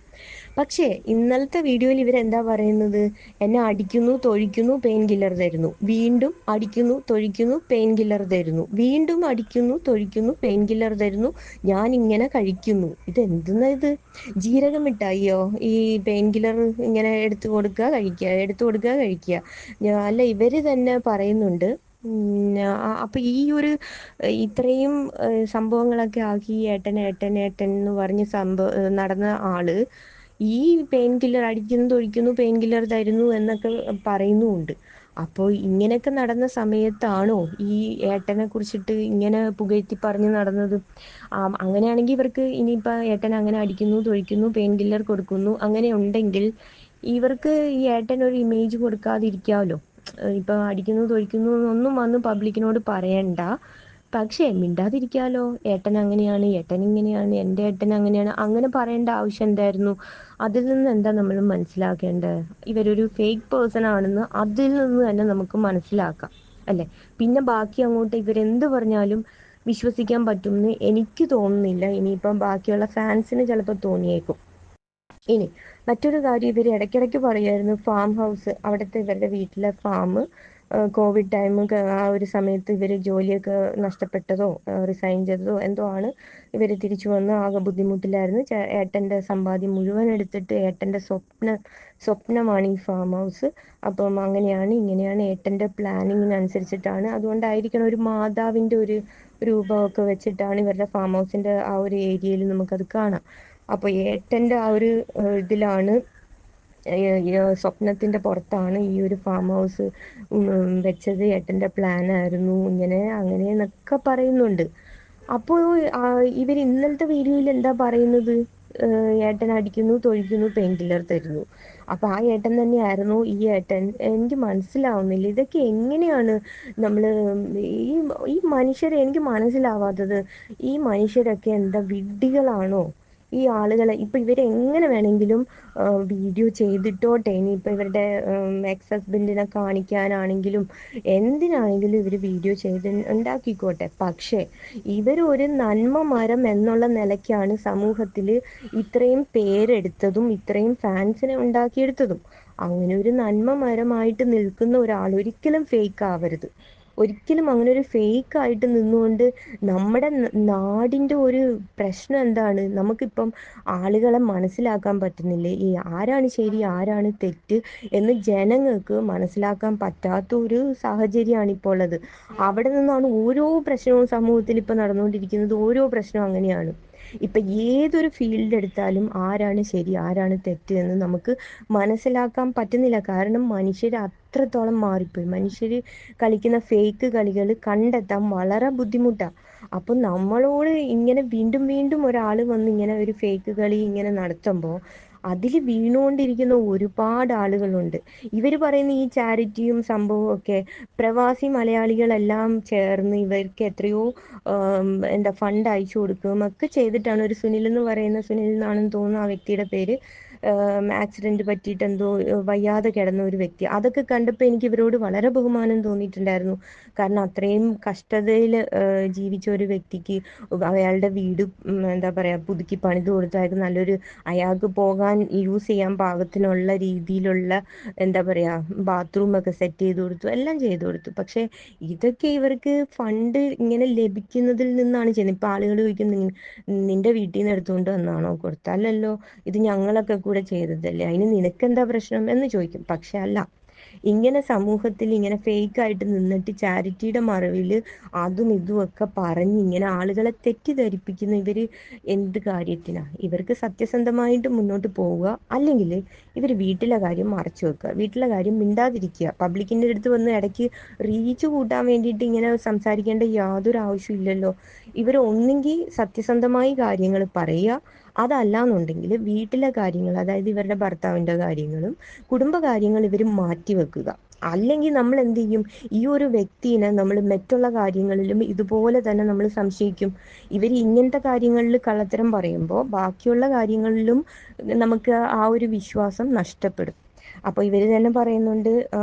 പക്ഷേ ഇന്നലത്തെ വീഡിയോയിൽ ഇവരെന്താ പറയുന്നത്? എന്നെ അടിക്കുന്നു, തൊഴിക്കുന്നു, പെയിൻ കില്ലർ തരുന്നു, വീണ്ടും അടിക്കുന്നു, തൊഴിക്കുന്നു, പെയിൻ കില്ലർ തരുന്നു, വീണ്ടും അടിക്കുന്നു, തൊഴിക്കുന്നു, പെയിൻ കില്ലർ തരുന്നു, ഞാൻ ഇങ്ങനെ കഴിക്കുന്നു. ഇതെന്തെന്നാ ഇത്? ജീരകം മിഠായിയോ? ഈ പെയിൻ കില്ലർ ഇങ്ങനെ എടുത്തു കൊടുക്കുക കഴിക്കുക, എടുത്തു കൊടുക്കുക കഴിക്കുക. അല്ല, ഇവര് തന്നെ പറയുന്നുണ്ട്. അപ്പൊ ഈ ഒരു ഇത്രയും സംഭവങ്ങളൊക്കെ ആക്കി ഏട്ടൻ ഏട്ടൻ ഏട്ടൻ എന്ന് പറഞ്ഞ് നടന്ന ആള് ഈ പെയിൻ കില്ലർ അടിക്കുന്നു, തൊഴിക്കുന്നു, പെയിൻ കില്ലർ തരുന്നു എന്നൊക്കെ പറയുന്നുമുണ്ട്. അപ്പോൾ ഇങ്ങനെയൊക്കെ നടന്ന സമയത്താണോ ഈ ഏട്ടനെ കുറിച്ചിട്ട് ഇങ്ങനെ പുകഴ്ത്തി പറഞ്ഞു നടന്നത്? അങ്ങനെയാണെങ്കിൽ ഇവർക്ക് ഇനിയിപ്പോൾ ഏട്ടൻ അങ്ങനെ അടിക്കുന്നു, തൊഴിക്കുന്നു, പെയിൻ കില്ലർ കൊടുക്കുന്നു അങ്ങനെ ഉണ്ടെങ്കിൽ ഇവർക്ക് ഈ ഏട്ടൻ ഒരു ഇമേജ് കൊടുക്കാതിരിക്കാമല്ലോ. ഇപ്പൊ അടിക്കുന്നു, തൊഴിക്കുന്നു എന്നൊന്നും വന്ന് പബ്ലിക്കിനോട് പറയണ്ട, പക്ഷേ മിണ്ടാതിരിക്കാലോ. ഏട്ടൻ അങ്ങനെയാണ്, ഏട്ടൻ ഇങ്ങനെയാണ്, എൻ്റെ ഏട്ടൻ അങ്ങനെയാണ്, അങ്ങനെ പറയേണ്ട ആവശ്യം എന്തായിരുന്നു? അതിൽ നിന്ന് എന്താ നമ്മൾ മനസ്സിലാക്കേണ്ടത്? ഇവരൊരു ഫേക്ക് പേഴ്സൺ ആണെന്ന് അതിൽ നിന്ന് തന്നെ നമുക്ക് മനസ്സിലാക്കാം, അല്ലെ? പിന്നെ ബാക്കി അങ്ങോട്ട് ഇവരെന്ത് പറഞ്ഞാലും വിശ്വസിക്കാൻ പറ്റുമെന്ന് എനിക്ക് തോന്നുന്നില്ല. ഇനിയിപ്പം ബാക്കിയുള്ള ഫാൻസിന് ചിലപ്പോൾ തോന്നിയേക്കും. ഇനി മറ്റൊരു കാര്യം, ഇവർ ഇടയ്ക്കിടയ്ക്ക് പറയുമായിരുന്നു ഫാം ഹൗസ്, അവിടുത്തെ ഇവരുടെ വീട്ടിലെ ഫാം കോവിഡ് ടൈം ആ ഒരു സമയത്ത് ഇവർ ജോലിയൊക്കെ നഷ്ടപ്പെട്ടതോ റിസൈൻ ചെയ്തതോ എന്തോ ആണ്. ഇവർ തിരിച്ചു വന്ന് ആകെ ബുദ്ധിമുട്ടിലായിരുന്നു. ഏട്ടൻ്റെ സമ്പാദ്യം മുഴുവൻ എടുത്തിട്ട് ഏട്ടൻ്റെ സ്വപ്നമാണ് ഈ ഫാം ഹൗസ്. അപ്പം അങ്ങനെയാണ് ഇങ്ങനെയാണ് ഏട്ടൻ്റെ പ്ലാനിങ്ങിനനുസരിച്ചിട്ടാണ്, അതുകൊണ്ടായിരിക്കണം ഒരു മാതാവിൻ്റെ ഒരു രൂപമൊക്കെ വെച്ചിട്ടാണ് ഇവരുടെ ഫാം ഹൗസിൻ്റെ ആ ഒരു ഏരിയയിൽ നമുക്കത് കാണാം. അപ്പോൾ ഏട്ടൻ്റെ ആ ഒരു ഇതിലാണ്, സ്വപ്നത്തിന്റെ പുറത്താണ് ഈ ഒരു ഫാം ഹൗസ് വെച്ചത്. ഏട്ടന്റെ പ്ലാൻ ആയിരുന്നു ഇങ്ങനെ അങ്ങനെ എന്നൊക്കെ പറയുന്നുണ്ട്. അപ്പോൾ ഇവർ ഇന്നലത്തെ വീഡിയോയിൽ എന്താ പറയുന്നത്? ഏട്ടൻ അടിക്കുന്നു, തൊഴിക്കുന്നു, പെയിൻ കില്ലർ തരുന്നു. അപ്പൊ ആ ഏട്ടൻ തന്നെയായിരുന്നു ഈ ഏട്ടൻ? എനിക്ക് മനസ്സിലാവുന്നില്ല, ഇതൊക്കെ എങ്ങനെയാണ് നമ്മള് ഈ ഈ മനുഷ്യരെ എനിക്ക് മനസ്സിലാവാത്തത്. ഈ മനുഷ്യരൊക്കെ എന്താ വിഡ്ഢികളാണോ? ഈ ആളുകളെ ഇപ്പൊ ഇവരെങ്ങനെ വേണമെങ്കിലും വീഡിയോ ചെയ്തിട്ടോട്ടെ. ഇനിയിപ്പോൾ ഇവരുടെ എക്സ് ഹസ്ബൻഡിനെ കാണിക്കാനാണെങ്കിലും എന്തിനാണെങ്കിലും ഇവർ വീഡിയോ ചെയ്ത് ഉണ്ടാക്കിക്കോട്ടെ. പക്ഷേ ഇവർ ഒരു നന്മ മരം എന്നുള്ള നിലയ്ക്കാണ് സമൂഹത്തിൽ ഇത്രയും പേരെടുത്തതും ഇത്രയും ഫാൻസിനെ ഉണ്ടാക്കിയെടുത്തതും. അങ്ങനെ ഒരു നന്മ മരമായിട്ട് നിൽക്കുന്ന ഒരാൾ ഒരിക്കലും ഫേക്ക് ആവരുത്. ഒരിക്കലും അങ്ങനെ ഒരു ഫേക്ക് ആയിട്ട് നിന്നുകൊണ്ട് നമ്മുടെ നാടിൻ്റെ ഒരു പ്രശ്നം എന്താണ്? നമുക്കിപ്പം ആളുകളെ മനസ്സിലാക്കാൻ പറ്റുന്നില്ലേ? ഈ ആരാണ് ശരി, ആരാണ് തെറ്റ് എന്ന് ജനങ്ങൾക്ക് മനസ്സിലാക്കാൻ പറ്റാത്ത ഒരു സാഹചര്യമാണ് ഇപ്പോൾ ഉള്ളത്. അവിടെ നിന്നാണ് ഓരോ പ്രശ്നവും സമൂഹത്തിൽ ഇപ്പം നടന്നുകൊണ്ടിരിക്കുന്നത്. ഓരോ പ്രശ്നവും അങ്ങനെയാണ്. ഇപ്പൊ ഏതൊരു ഫീൽഡ് എടുത്താലും ആരാണ് ശരി, ആരാണ് തെറ്റ് എന്ന് നമുക്ക് മനസ്സിലാക്കാൻ പറ്റുന്നില്ല. കാരണം മനുഷ്യർ അത്രത്തോളം മാറിപ്പോയി. മനുഷ്യർ കളിക്കുന്ന ഫേക്ക് കളികൾ കണ്ടെത്താൻ വളരെ ബുദ്ധിമുട്ടാണ്. അപ്പൊ നമ്മളോട് ഇങ്ങനെ വീണ്ടും വീണ്ടും ഒരാൾ വന്ന് ഇങ്ങനെ ഒരു ഫേക്ക് കളി ഇങ്ങനെ നടത്തുമ്പോൾ അതിൽ വീണുകൊണ്ടിരിക്കുന്ന ഒരുപാട് ആളുകളുണ്ട്. ഇവർ പറയുന്ന ഈ ചാരിറ്റിയും സംഭവവും ഒക്കെ പ്രവാസി മലയാളികളെല്ലാം ചേർന്ന് ഇവർക്ക് എത്രയോ എന്താ ഫണ്ട് അയച്ചു കൊടുക്കുകയും ഒക്കെ ചെയ്തിട്ടാണ്. ഒരു സുനിൽ എന്ന് പറയുന്ന, സുനിൽ എന്നാണെന്ന് തോന്നുന്നു ആ വ്യക്തിയുടെ പേര്, ആക്സിഡന്റ് പറ്റിയിട്ട് എന്തോ വയ്യാതെ കിടന്ന ഒരു വ്യക്തി. അതൊക്കെ കണ്ടപ്പോൾ എനിക്ക് ഇവരോട് വളരെ ബഹുമാനം തോന്നിയിട്ടുണ്ടായിരുന്നു. കാരണം അത്രയും കഷ്ടതയിൽ ജീവിച്ച ഒരു വ്യക്തിക്ക് അയാളുടെ വീട് എന്താ പറയാ പുതുക്കി പണിത് കൊടുത്തു. അയാൾക്ക് നല്ലൊരു, അയാൾക്ക് പോകാൻ യൂസ് ചെയ്യാൻ പാകത്തിനുള്ള രീതിയിലുള്ള എന്താ പറയാ ബാത്റൂം ഒക്കെ സെറ്റ് ചെയ്ത് കൊടുത്തു, എല്ലാം ചെയ്തു കൊടുത്തു. പക്ഷെ ഇതൊക്കെ ഇവർക്ക് ഫണ്ട് ഇങ്ങനെ ലഭിക്കുന്നതിൽ നിന്നാണ് ചെയ്യുന്നത്. ഇപ്പൊ ആളുകൾ ചോദിക്കും, നിന്റെ വീട്ടിൽ നിന്ന് എടുത്തുകൊണ്ട് വന്നാണോ? കൊടുത്തല്ലോ, ഇത് ഞങ്ങളൊക്കെ കൂടെ ചെയ്തതല്ലേ, അതിന് നിനക്കെന്താ പ്രശ്നം എന്ന് ചോദിക്കും. പക്ഷെ അല്ല, ഇങ്ങനെ സമൂഹത്തിൽ ഇങ്ങനെ ഫേക്ക് ആയിട്ട് നിന്നിട്ട് ചാരിറ്റിയുടെ മറവിൽ അതും ഇതും ഒക്കെ പറഞ്ഞ് ഇങ്ങനെ ആളുകളെ തെറ്റിദ്ധരിപ്പിക്കുന്ന ഇവര് എന്ത് കാര്യത്തിനാ? ഇവർക്ക് സത്യസന്ധമായിട്ട് മുന്നോട്ട് പോവുക, അല്ലെങ്കിൽ ഇവർ വീട്ടിലെ കാര്യം മറച്ചു വെക്കുക, വീട്ടിലെ കാര്യം മിണ്ടാതിരിക്കുക. പബ്ലിക്കിന്റെ അടുത്ത് വന്ന് ഇടയ്ക്ക് റീച്ച് കൂട്ടാൻ വേണ്ടിയിട്ട് ഇങ്ങനെ സംസാരിക്കേണ്ട യാതൊരു ആവശ്യമില്ലല്ലോ. ഇവർ ഒന്നെങ്കിൽ സത്യസന്ധമായി കാര്യങ്ങൾ പറയുക, അതല്ലാന്നുണ്ടെങ്കിൽ വീട്ടിലെ കാര്യങ്ങൾ, അതായത് ഇവരുടെ ഭർത്താവിൻ്റെ കാര്യങ്ങളും കുടുംബകാര്യങ്ങൾ ഇവർ മാറ്റിവെക്കുക. അല്ലെങ്കിൽ നമ്മൾ എന്ത് ചെയ്യും, ഈ ഒരു വ്യക്തിനെ നമ്മൾ മറ്റുള്ള കാര്യങ്ങളിലും ഇതുപോലെ തന്നെ നമ്മൾ സംശയിക്കും. ഇവർ ഇങ്ങനത്തെ കാര്യങ്ങളിൽ കള്ളത്തരം പറയുമ്പോൾ ബാക്കിയുള്ള കാര്യങ്ങളിലും നമുക്ക് ആ ഒരു വിശ്വാസം നഷ്ടപ്പെടും. അപ്പോൾ ഇവർ തന്നെ പറയുന്നുണ്ട്,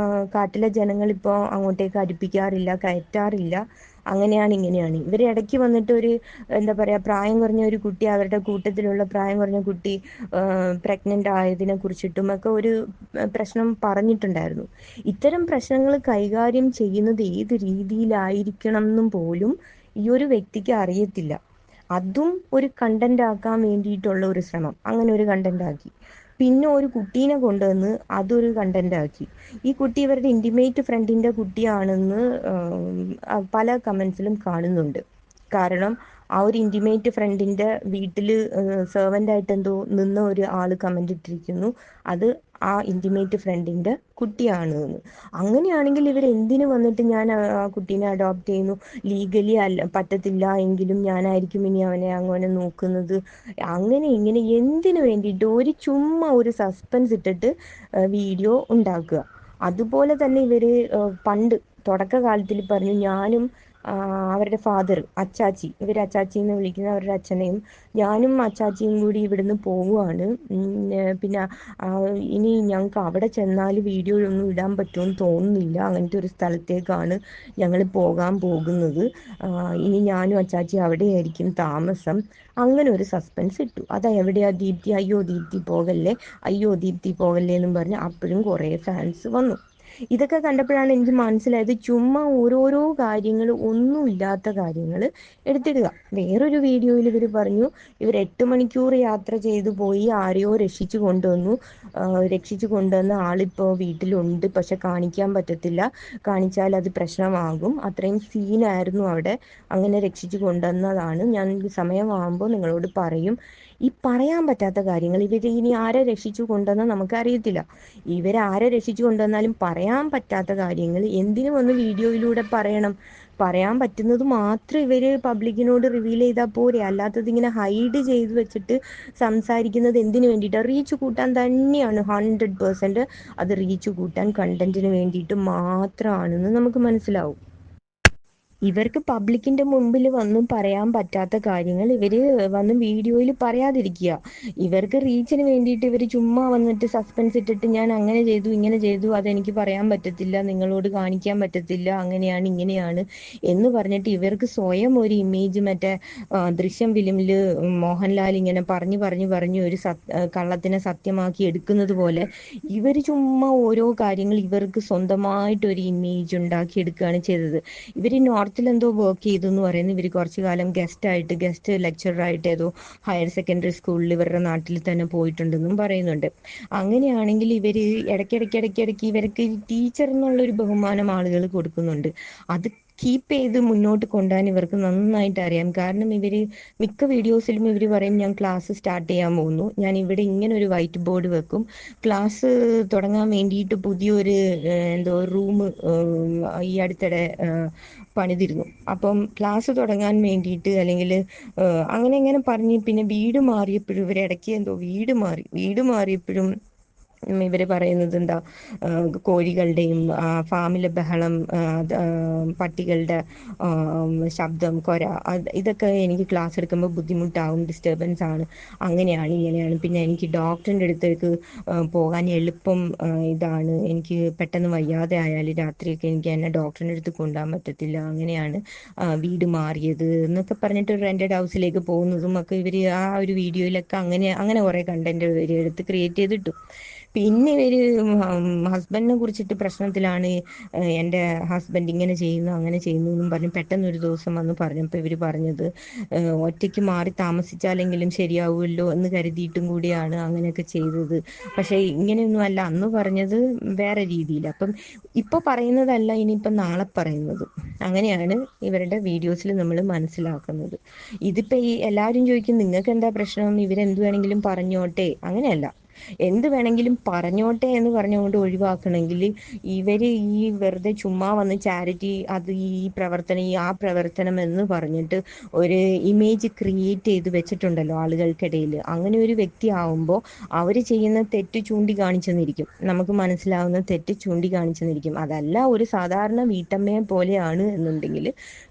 കാട്ടിലെ ജനങ്ങൾ ഇപ്പോൾ അങ്ങോട്ടേക്ക് അടുപ്പിക്കാറില്ല, കയറ്റാറില്ല, അങ്ങനെയാണ് ഇങ്ങനെയാണ്. ഇവർ ഇടയ്ക്ക് വന്നിട്ട് ഒരു എന്താ പറയുക, പ്രായം കുറഞ്ഞ ഒരു കുട്ടി, അവരുടെ കൂട്ടത്തിലുള്ള പ്രായം കുറഞ്ഞ കുട്ടി പ്രഗ്നൻ്റ് ആയതിനെ കുറിച്ചിട്ടും ഒക്കെ ഒരു പ്രശ്നം പറഞ്ഞിട്ടുണ്ടായിരുന്നു. ഇത്തരം പ്രശ്നങ്ങൾ കൈകാര്യം ചെയ്യുന്നത് ഏത് രീതിയിലായിരിക്കണം എന്നും പോലും ഈ ഒരു വ്യക്തിക്ക് അറിയത്തില്ല. അതും ഒരു കണ്ടന്റ് ആക്കാൻ വേണ്ടിയിട്ടുള്ള ഒരു ശ്രമം, അങ്ങനെ ഒരു കണ്ടന്റ് ആക്കി. പിന്നെ ഒരു കുട്ടീനെ കൊണ്ടുവന്ന് അതൊരു കണ്ടന്റ് ആക്കി. ഈ കുട്ടി ഇവരുടെ ഇന്റിമേറ്റ് ഫ്രണ്ടിന്റെ കുട്ടിയാണെന്ന് പല കമന്റ്സിലും കാണുന്നുണ്ട്. കാരണം ആ ഒരു ഇന്റിമേറ്റ് ഫ്രണ്ടിന്റെ വീട്ടിൽ സെർവൻ്റ് ആയിട്ട് എന്തോ നിന്ന ഒരു ആള് കമന്റ് ഇട്ടിരിക്കുന്നു, അത് ആ ഇന്റിമേറ്റ് ഫ്രണ്ടിന്റെ കുട്ടിയാണ് എന്ന്. അങ്ങനെയാണെങ്കിൽ ഇവർ എന്തിനു വന്നിട്ട് ഞാൻ ആ കുട്ടീനെ അഡോപ്റ്റ് ചെയ്യുന്നു, ലീഗലി അല്ല പറ്റത്തില്ല എങ്കിലും ഞാനായിരിക്കും ഇനി അവനെ അങ്ങനെ നോക്കുന്നത്, അങ്ങനെ ഇങ്ങനെ എന്തിനു വേണ്ടിയിട്ട് ഒരു ചുമ്മാ ഒരു സസ്പെൻസ് ഇട്ടിട്ട് വീഡിയോ ഉണ്ടാക്കുക. അതുപോലെ തന്നെ ഇവര് പണ്ട് തുടക്കകാലത്തിൽ പറഞ്ഞു, ഞാനും അവരുടെ ഫാദർ അച്ചാച്ചി, ഇവർ അച്ചാച്ചി എന്ന് വിളിക്കുന്ന അവരുടെ അച്ഛനെയും ഞാനും അച്ചാച്ചിയും കൂടി ഇവിടുന്ന് പോവുകയാണ്, പിന്നെ ഇനി ഞങ്ങൾക്ക് അവിടെ ചെന്നാൽ വീഡിയോ ഒന്നും ഇടാൻ പറ്റുമെന്ന് തോന്നുന്നില്ല, അങ്ങനത്തെ ഒരു സ്ഥലത്തേക്കാണ് ഞങ്ങൾ പോകാൻ പോകുന്നത്, ഇനി ഞാനും അച്ചാച്ചി അവിടെയായിരിക്കും താമസം. അങ്ങനെ ഒരു സസ്പെൻസ് ഇട്ടു. അതാ എവിടെയാ ദീപ്തി, അയ്യോ ദീപ്തി പോകല്ലേ, അയ്യോ ദീപ്തി പോകല്ലേ എന്നും പറഞ്ഞ് അപ്പോഴും കുറേ ഫാൻസ് വന്നു. ഇതൊക്കെ കണ്ടപ്പോഴാണ് എനിക്ക് മനസ്സിലായത്, ചുമ്മാ ഓരോരോ കാര്യങ്ങൾ, ഒന്നുമില്ലാത്ത കാര്യങ്ങൾ എടുത്തിടുക. വേറൊരു വീഡിയോയിൽ ഇവർ പറഞ്ഞു, ഇവർ 8 മണിക്കൂർ യാത്ര ചെയ്തു പോയി ആരെയോ രക്ഷിച്ചു കൊണ്ടുവന്നു, രക്ഷിച്ചു കൊണ്ടുവന്ന ആളിപ്പോൾ വീട്ടിലുണ്ട്, പക്ഷെ കാണിക്കാൻ പറ്റത്തില്ല, കാണിച്ചാൽ അത് പ്രശ്നമാകും, അത്രയും സീനായിരുന്നു അവിടെ, അങ്ങനെ രക്ഷിച്ചു കൊണ്ടുവന്നതാണ്, ഞാൻ സമയമാകുമ്പോൾ നിങ്ങളോട് പറയും. ഈ പറയാൻ പറ്റാത്ത കാര്യങ്ങൾ, ഇവർ ഇനി ആരെ രക്ഷിച്ചു കൊണ്ടുവന്നാൽ നമുക്കറിയത്തില്ല. ഇവരാരെ രക്ഷിച്ചു കൊണ്ടുവന്നാലും പറയാൻ പറ്റാത്ത കാര്യങ്ങൾ എന്തിനു വന്ന് വീഡിയോയിലൂടെ പറയണം? പറയാൻ പറ്റുന്നത് മാത്രം ഇവര് പബ്ലിക്കിനോട് റിവീൽ ചെയ്താൽ പോരെ, അല്ലാത്തത് ഇങ്ങനെ ഹൈഡ് ചെയ്ത് വെച്ചിട്ട് സംസാരിക്കുന്നത് എന്തിനു വേണ്ടിയിട്ടാണ്? റീച്ച് കൂട്ടാൻ തന്നെയാണ്, 100%. അത് റീച്ച് കൂട്ടാൻ, കണ്ടന്റിന് വേണ്ടിയിട്ട് മാത്രമാണെന്ന് നമുക്ക് മനസ്സിലാവും. ഇവർക്ക് പബ്ലിക്കിന്റെ മുമ്പിൽ വന്നും പറയാൻ പറ്റാത്ത കാര്യങ്ങൾ ഇവര് വന്ന് വീഡിയോയിൽ പറയാതിരിക്കുക. ഇവർക്ക് റീച്ചിന് വേണ്ടിയിട്ട് ഇവർ ചുമ്മാ വന്നിട്ട് സസ്പെൻസ് ഇട്ടിട്ട് ഞാൻ അങ്ങനെ ചെയ്തു ഇങ്ങനെ ചെയ്തു, അതെനിക്ക് പറയാൻ പറ്റത്തില്ല, നിങ്ങളോട് കാണിക്കാൻ പറ്റത്തില്ല, അങ്ങനെയാണ് ഇങ്ങനെയാണ് എന്ന് പറഞ്ഞിട്ട് ഇവർക്ക് സ്വയം ഒരു ഇമേജ്, മറ്റേ ദൃശ്യം ഫിലിമില് മോഹൻലാൽ ഇങ്ങനെ പറഞ്ഞു പറഞ്ഞു പറഞ്ഞു ഒരു കള്ളത്തിനെ സത്യമാക്കി എടുക്കുന്നത് പോലെ ഇവർ ചുമ്മാ ഓരോ കാര്യങ്ങൾ ഇവർക്ക് സ്വന്തമായിട്ട് ഒരു ഇമേജ് ഉണ്ടാക്കി എടുക്കുകയാണ് ചെയ്തത്. ഇവർ നോർത്തിൽ എന്തോ വർക്ക് ചെയ്തു എന്ന് പറയുന്നു. ഇവർ കുറച്ചു കാലം ഗസ്റ്റ് ലെക്ചറായിട്ട് ഏതോ ഹയർ സെക്കൻഡറി സ്കൂളിൽ ഇവരുടെ നാട്ടിൽ തന്നെ പോയിട്ടുണ്ടെന്നും പറയുന്നുണ്ട്. അങ്ങനെയാണെങ്കിൽ ഇവർ ഇടയ്ക്കിടയ്ക്ക് ഇവർക്ക് ടീച്ചർ എന്നുള്ളൊരു ബഹുമാനം ആളുകൾ കൊടുക്കുന്നുണ്ട്. അത് കീപ്പ് ചെയ്ത് മുന്നോട്ട് കൊണ്ടുപോകാൻ ഇവർക്ക് നന്നായിട്ട് അറിയാം. കാരണം ഇവര് മിക്ക വീഡിയോസിലും ഇവർ പറയും, ഞാൻ ക്ലാസ് സ്റ്റാർട്ട് ചെയ്യാൻ പോകുന്നു, ഞാൻ ഇവിടെ ഇങ്ങനെ ഒരു വൈറ്റ് ബോർഡ് വെക്കും, ക്ലാസ് തുടങ്ങാൻ വേണ്ടിയിട്ട് പുതിയൊരു എന്തോ റൂം ഈ അടുത്തിടെ പണിതിരുന്നു, അപ്പം ക്ലാസ് തുടങ്ങാൻ വേണ്ടിയിട്ട് അല്ലെങ്കിൽ അങ്ങനെ ഇങ്ങനെ പറഞ്ഞ്, പിന്നെ വീട് മാറിയപ്പോഴും ഇവർ ഇടയ്ക്ക് എന്തോ വീട് മാറിയപ്പോഴും ഇവർ പറയുന്നത് എന്താ, കോഴികളുടെയും ഫാമിലെ ബഹളം, പട്ടികളുടെ ശബ്ദം, ഇതൊക്കെ എനിക്ക് ക്ലാസ് എടുക്കുമ്പോൾ ബുദ്ധിമുട്ടാവും, ഡിസ്റ്റർബൻസ് ആണ്, അങ്ങനെയാണ് ഇങ്ങനെയാണ്, പിന്നെ എനിക്ക് ഡോക്ടറിൻ്റെ അടുത്തേക്ക് പോകാൻ എളുപ്പം ഇതാണ്, എനിക്ക് പെട്ടെന്ന് വയ്യാതെ ആയാൽ രാത്രിയൊക്കെ എനിക്ക് എന്നെ ഡോക്ടറിൻ്റെ അടുത്ത് കൊണ്ടുപോകാൻ പറ്റത്തില്ല, അങ്ങനെയാണ് വീട് മാറിയത് എന്നൊക്കെ പറഞ്ഞിട്ട് ഒരു റെന്റഡ് ഹൗസിലേക്ക് പോകുന്നതും ഒക്കെ ഇവർ ആ ഒരു വീഡിയോയിലൊക്കെ അങ്ങനെ അങ്ങനെ കുറേ കണ്ടന്റ് ഇവർ എടുത്ത് ക്രിയേറ്റ് ചെയ്തിട്ടു. പിന്നെ ഇവര് ഹസ്ബൻഡിനെ കുറിച്ചിട്ട് പ്രശ്നത്തിലാണ്, എൻ്റെ ഹസ്ബൻഡ് ഇങ്ങനെ ചെയ്യുന്നു അങ്ങനെ ചെയ്യുന്നു എന്നും പറഞ്ഞ് പെട്ടെന്ന് ഒരു ദിവസം വന്ന് പറഞ്ഞപ്പോൾ ഇവർ പറഞ്ഞത്, ഒറ്റയ്ക്ക് മാറി താമസിച്ചാലെങ്കിലും ശരിയാവുമല്ലോ എന്ന് കരുതിയിട്ടും കൂടിയാണ് അങ്ങനെയൊക്കെ ചെയ്തത്. പക്ഷെ ഇങ്ങനെയൊന്നും അല്ല, അന്ന് പറഞ്ഞത് വേറെ രീതിയിൽ, അപ്പം ഇപ്പൊ പറയുന്നതല്ല ഇനിയിപ്പം നാളെ പറയുന്നത്, അങ്ങനെയാണ് ഇവരുടെ വീഡിയോസിൽ നമ്മൾ മനസ്സിലാക്കുന്നത്. ഇതിപ്പോ ഈ എല്ലാവരും ചോദിക്കും, നിങ്ങൾക്ക് എന്താ പ്രശ്നം, ഇവരെന്ത് വേണമെങ്കിലും പറഞ്ഞോട്ടെ, അങ്ങനെയല്ല. എന്ത് വേണമെങ്കിലും പറഞ്ഞോട്ടെ എന്ന് പറഞ്ഞുകൊണ്ട് ഒഴിവാക്കണമെങ്കിൽ ഇവര് ഈ വെറുതെ ചുമ്മാ വന്ന് ചാരിറ്റി അത് ഈ പ്രവർത്തനം ഈ ആ പ്രവർത്തനം എന്ന് പറഞ്ഞിട്ട് ഒരു ഇമേജ് ക്രിയേറ്റ് ചെയ്ത് വെച്ചിട്ടുണ്ടല്ലോ ആളുകൾക്കിടയിൽ. അങ്ങനെ ഒരു വ്യക്തി ആവുമ്പോൾ അവർ ചെയ്യുന്ന തെറ്റ് ചൂണ്ടിക്കാണിച്ചെന്നിരിക്കും, നമുക്ക് മനസ്സിലാവുന്ന തെറ്റ് ചൂണ്ടിക്കാണിച്ചെന്നിരിക്കും. അതല്ല ഒരു സാധാരണ വീട്ടമ്മയെ പോലെയാണ് എന്നുണ്ടെങ്കിൽ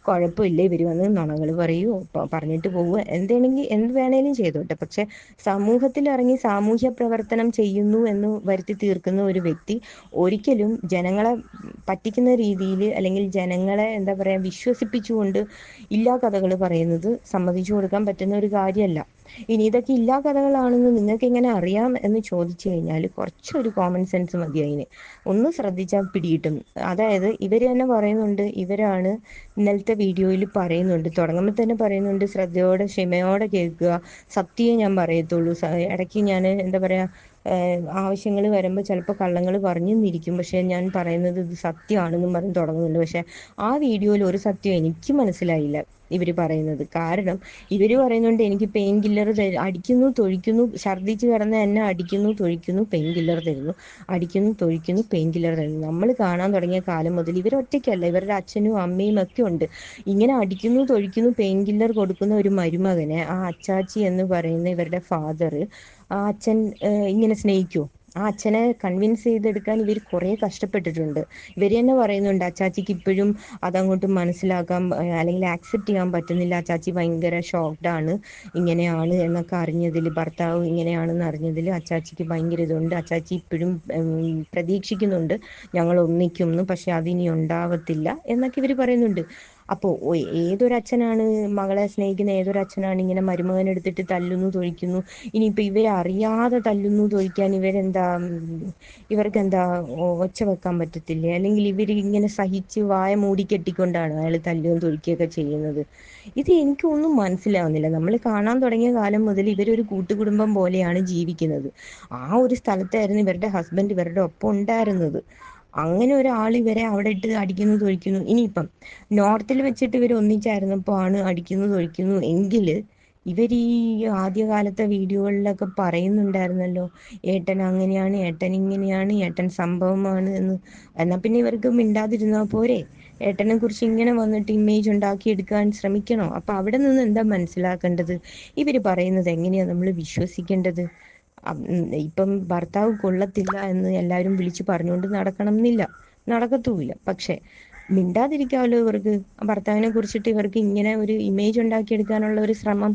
കുഴപ്പമില്ല, ഇവർ വന്ന് നുണകൾ പറയുമോ പറഞ്ഞിട്ട് പോവുക എന്താണെങ്കിൽ എന്ത് വേണേലും ചെയ്തോട്ടെ. പക്ഷെ സമൂഹത്തിൽ ഇറങ്ങി സാമൂഹ്യ പ്രവർത്തനം ചെയ്യുന്നു എന്ന് വരുത്തി തീർക്കുന്ന ഒരു വ്യക്തി ഒരിക്കലും ജനങ്ങളെ പറ്റിക്കുന്ന രീതിയിൽ അല്ലെങ്കിൽ ജനങ്ങളെ എന്താ പറയാ വിശ്വസിപ്പിച്ചുകൊണ്ട് ഇല്ലാ കഥകൾ പറയുന്നത് സമ്മതിച്ചു കൊടുക്കാൻ പറ്റുന്ന ഒരു കാര്യമല്ല. ഇനി ഇതൊക്കെ ഇല്ലാ കഥകളാണെന്ന് നിങ്ങൾക്ക് എങ്ങനെ അറിയാം എന്ന് ചോദിച്ചു കഴിഞ്ഞാൽ കുറച്ചൊരു കോമൺ സെൻസ് മതി അതിന്. ഒന്ന് ശ്രദ്ധിച്ചാൽ പിടികിട്ടും. അതായത് ഇവര് തന്നെ പറയുന്നുണ്ട്, ഇവരാണ് ഇന്നലത്തെ വീഡിയോയിൽ പറയുന്നുണ്ട്, തുടങ്ങുമ്പോൾ തന്നെ പറയുന്നുണ്ട് ശ്രദ്ധയോടെ ക്ഷമയോടെ കേൾക്കുക, സത്യമേ ഞാൻ പറയത്തുള്ളൂ, ഇടയ്ക്ക് ഞാൻ എന്താ പറയാ ആവശ്യങ്ങൾ വരുമ്പോൾ ചിലപ്പോൾ കള്ളങ്ങൾ പറഞ്ഞെന്നിരിക്കും, പക്ഷെ ഞാൻ പറയുന്നത് ഇത് സത്യമാണെന്നും പറഞ്ഞ് തുടങ്ങുന്നുണ്ട്. പക്ഷെ ആ വീഡിയോയിൽ ഒരു സത്യം എനിക്ക് മനസ്സിലായില്ല ഇവര് പറയുന്നത്. കാരണം ഇവര് പറയുന്നുണ്ട് എനിക്ക് പെയിൻ കില്ലർ അടിക്കുന്നു തൊഴിക്കുന്നു, ഛർദ്ദിച്ച് കിടന്ന് എന്നെ അടിക്കുന്നു തൊഴിക്കുന്നു പെയിൻ കില്ലർ തരുന്നു, അടിക്കുന്നു തൊഴിക്കുന്നു പെയിൻ കില്ലർ തരുന്നു. നമ്മൾ കാണാൻ തുടങ്ങിയ കാലം മുതൽ ഇവർ ഒറ്റയ്ക്കല്ല, ഇവരുടെ അച്ഛനും അമ്മയും ഒക്കെ ഉണ്ട്. ഇങ്ങനെ അടിക്കുന്നു തൊഴിക്കുന്നു പെയിൻ കില്ലർ കൊടുക്കുന്ന ഒരു മരുമകനെ ആ അച്ചാച്ചി എന്ന് പറയുന്ന ഇവരുടെ ഫാദർ, ആ അച്ഛൻ ഇങ്ങനെ സ്നേഹിക്കുമോ? ആ അച്ഛനെ കൺവിൻസ് ചെയ്തെടുക്കാൻ ഇവർ കുറേ കഷ്ടപ്പെട്ടിട്ടുണ്ട്. ഇവർ തന്നെ പറയുന്നുണ്ട് അച്ചാച്ചിക്ക് ഇപ്പോഴും അതങ്ങോട്ട് മനസ്സിലാക്കാൻ അല്ലെങ്കിൽ ആക്സെപ്റ്റ് ചെയ്യാൻ പറ്റുന്നില്ല, അച്ചാച്ചി ഭയങ്കര ഷോക്ക്ഡ് ആണ്, ഇങ്ങനെയാണ് എന്നൊക്കെ അറിഞ്ഞതിൽ, ഭർത്താവ് ഇങ്ങനെയാണെന്ന് അറിഞ്ഞതിൽ അച്ചാച്ചിക്ക് ഭയങ്കര ഇതുണ്ട്. അച്ചാച്ചി ഇപ്പോഴും പ്രതീക്ഷിക്കുന്നുണ്ട് ഞങ്ങൾ ഒന്നിക്കുന്നു, പക്ഷെ അതിനി ഉണ്ടാവത്തില്ല എന്നൊക്കെ ഇവർ പറയുന്നുണ്ട്. അപ്പോൾ ഏതൊരച്ഛനാണ് മകളെ സ്നേഹിക്കുന്ന, ഏതൊരച്ഛനാണ് ഇങ്ങനെ മരുമകൻ എടുത്തിട്ട് തല്ലുന്നു തൊഴിക്കുന്നു? ഇനിയിപ്പോൾ ഇവരറിയാതെ തല്ലുന്നു തൊഴിക്കാൻ ഇവർക്കെന്താ ഒച്ച വെക്കാൻ പറ്റത്തില്ലേ? അല്ലെങ്കിൽ ഇവർ ഇങ്ങനെ സഹിച്ച് വായ മൂടി കെട്ടിക്കൊണ്ടാണ് അയാൾ തല്ലുകയും തൊഴിക്കുകയൊക്കെ ചെയ്യുന്നത്? ഇത് എനിക്കൊന്നും മനസ്സിലാവുന്നില്ല. നമ്മൾ കാണാൻ തുടങ്ങിയ കാലം മുതൽ ഇവരൊരു കൂട്ടുകുടുംബം പോലെയാണ് ജീവിക്കുന്നത്. ആ ഒരു സ്ഥലത്തായിരുന്നു ഇവരുടെ ഹസ്ബൻഡ് ഇവരുടെ ഒപ്പം ഉണ്ടായിരുന്നത്. അങ്ങനെ ഒരാൾ ഇവരെ അവിടെ ഇട്ട് അടിക്കുന്നു തൊഴിക്കുന്നു. ഇനിയിപ്പം നോർത്തിൽ വെച്ചിട്ട് ഇവർ ഒന്നിച്ചായിരുന്നപ്പോൾ ആണ് അടിക്കുന്നു തൊഴിക്കുന്നു എങ്കിൽ ഇവർ ഈ ആദ്യകാലത്തെ വീഡിയോകളിലൊക്കെ പറയുന്നുണ്ടായിരുന്നല്ലോ ഏട്ടൻ അങ്ങനെയാണ്, ഏട്ടൻ ഇങ്ങനെയാണ്, ഏട്ടൻ സംഭവമാണ് എന്ന്. എന്നാൽ പിന്നെ ഇവർക്ക് മിണ്ടാതിരുന്നാൽ പോരെ? ഏട്ടനെ കുറിച്ച് ഇങ്ങനെ വന്നിട്ട് ഇമേജ് ഉണ്ടാക്കിയെടുക്കാൻ ശ്രമിക്കണോ? അപ്പൊ അവിടെ നിന്ന് എന്താ മനസ്സിലാക്കേണ്ടത്? ഇവര് പറയുന്നത് എങ്ങനെയാ നമ്മൾ വിശ്വസിക്കേണ്ടത്? ഇപ്പം ഭർത്താവ് കൊള്ളത്തില്ല എന്ന് എല്ലാവരും വിളിച്ചു പറഞ്ഞുകൊണ്ട് നടക്കണം എന്നില്ല, നടക്കത്തുമില്ല. പക്ഷെ മിണ്ടാതിരിക്കാമല്ലോ ഇവർക്ക്. ഭർത്താവിനെ കുറിച്ചിട്ട് ഇവർക്ക് ഇങ്ങനെ ഒരു ഇമേജ് ഉണ്ടാക്കിയെടുക്കാനുള്ള ഒരു ശ്രമം,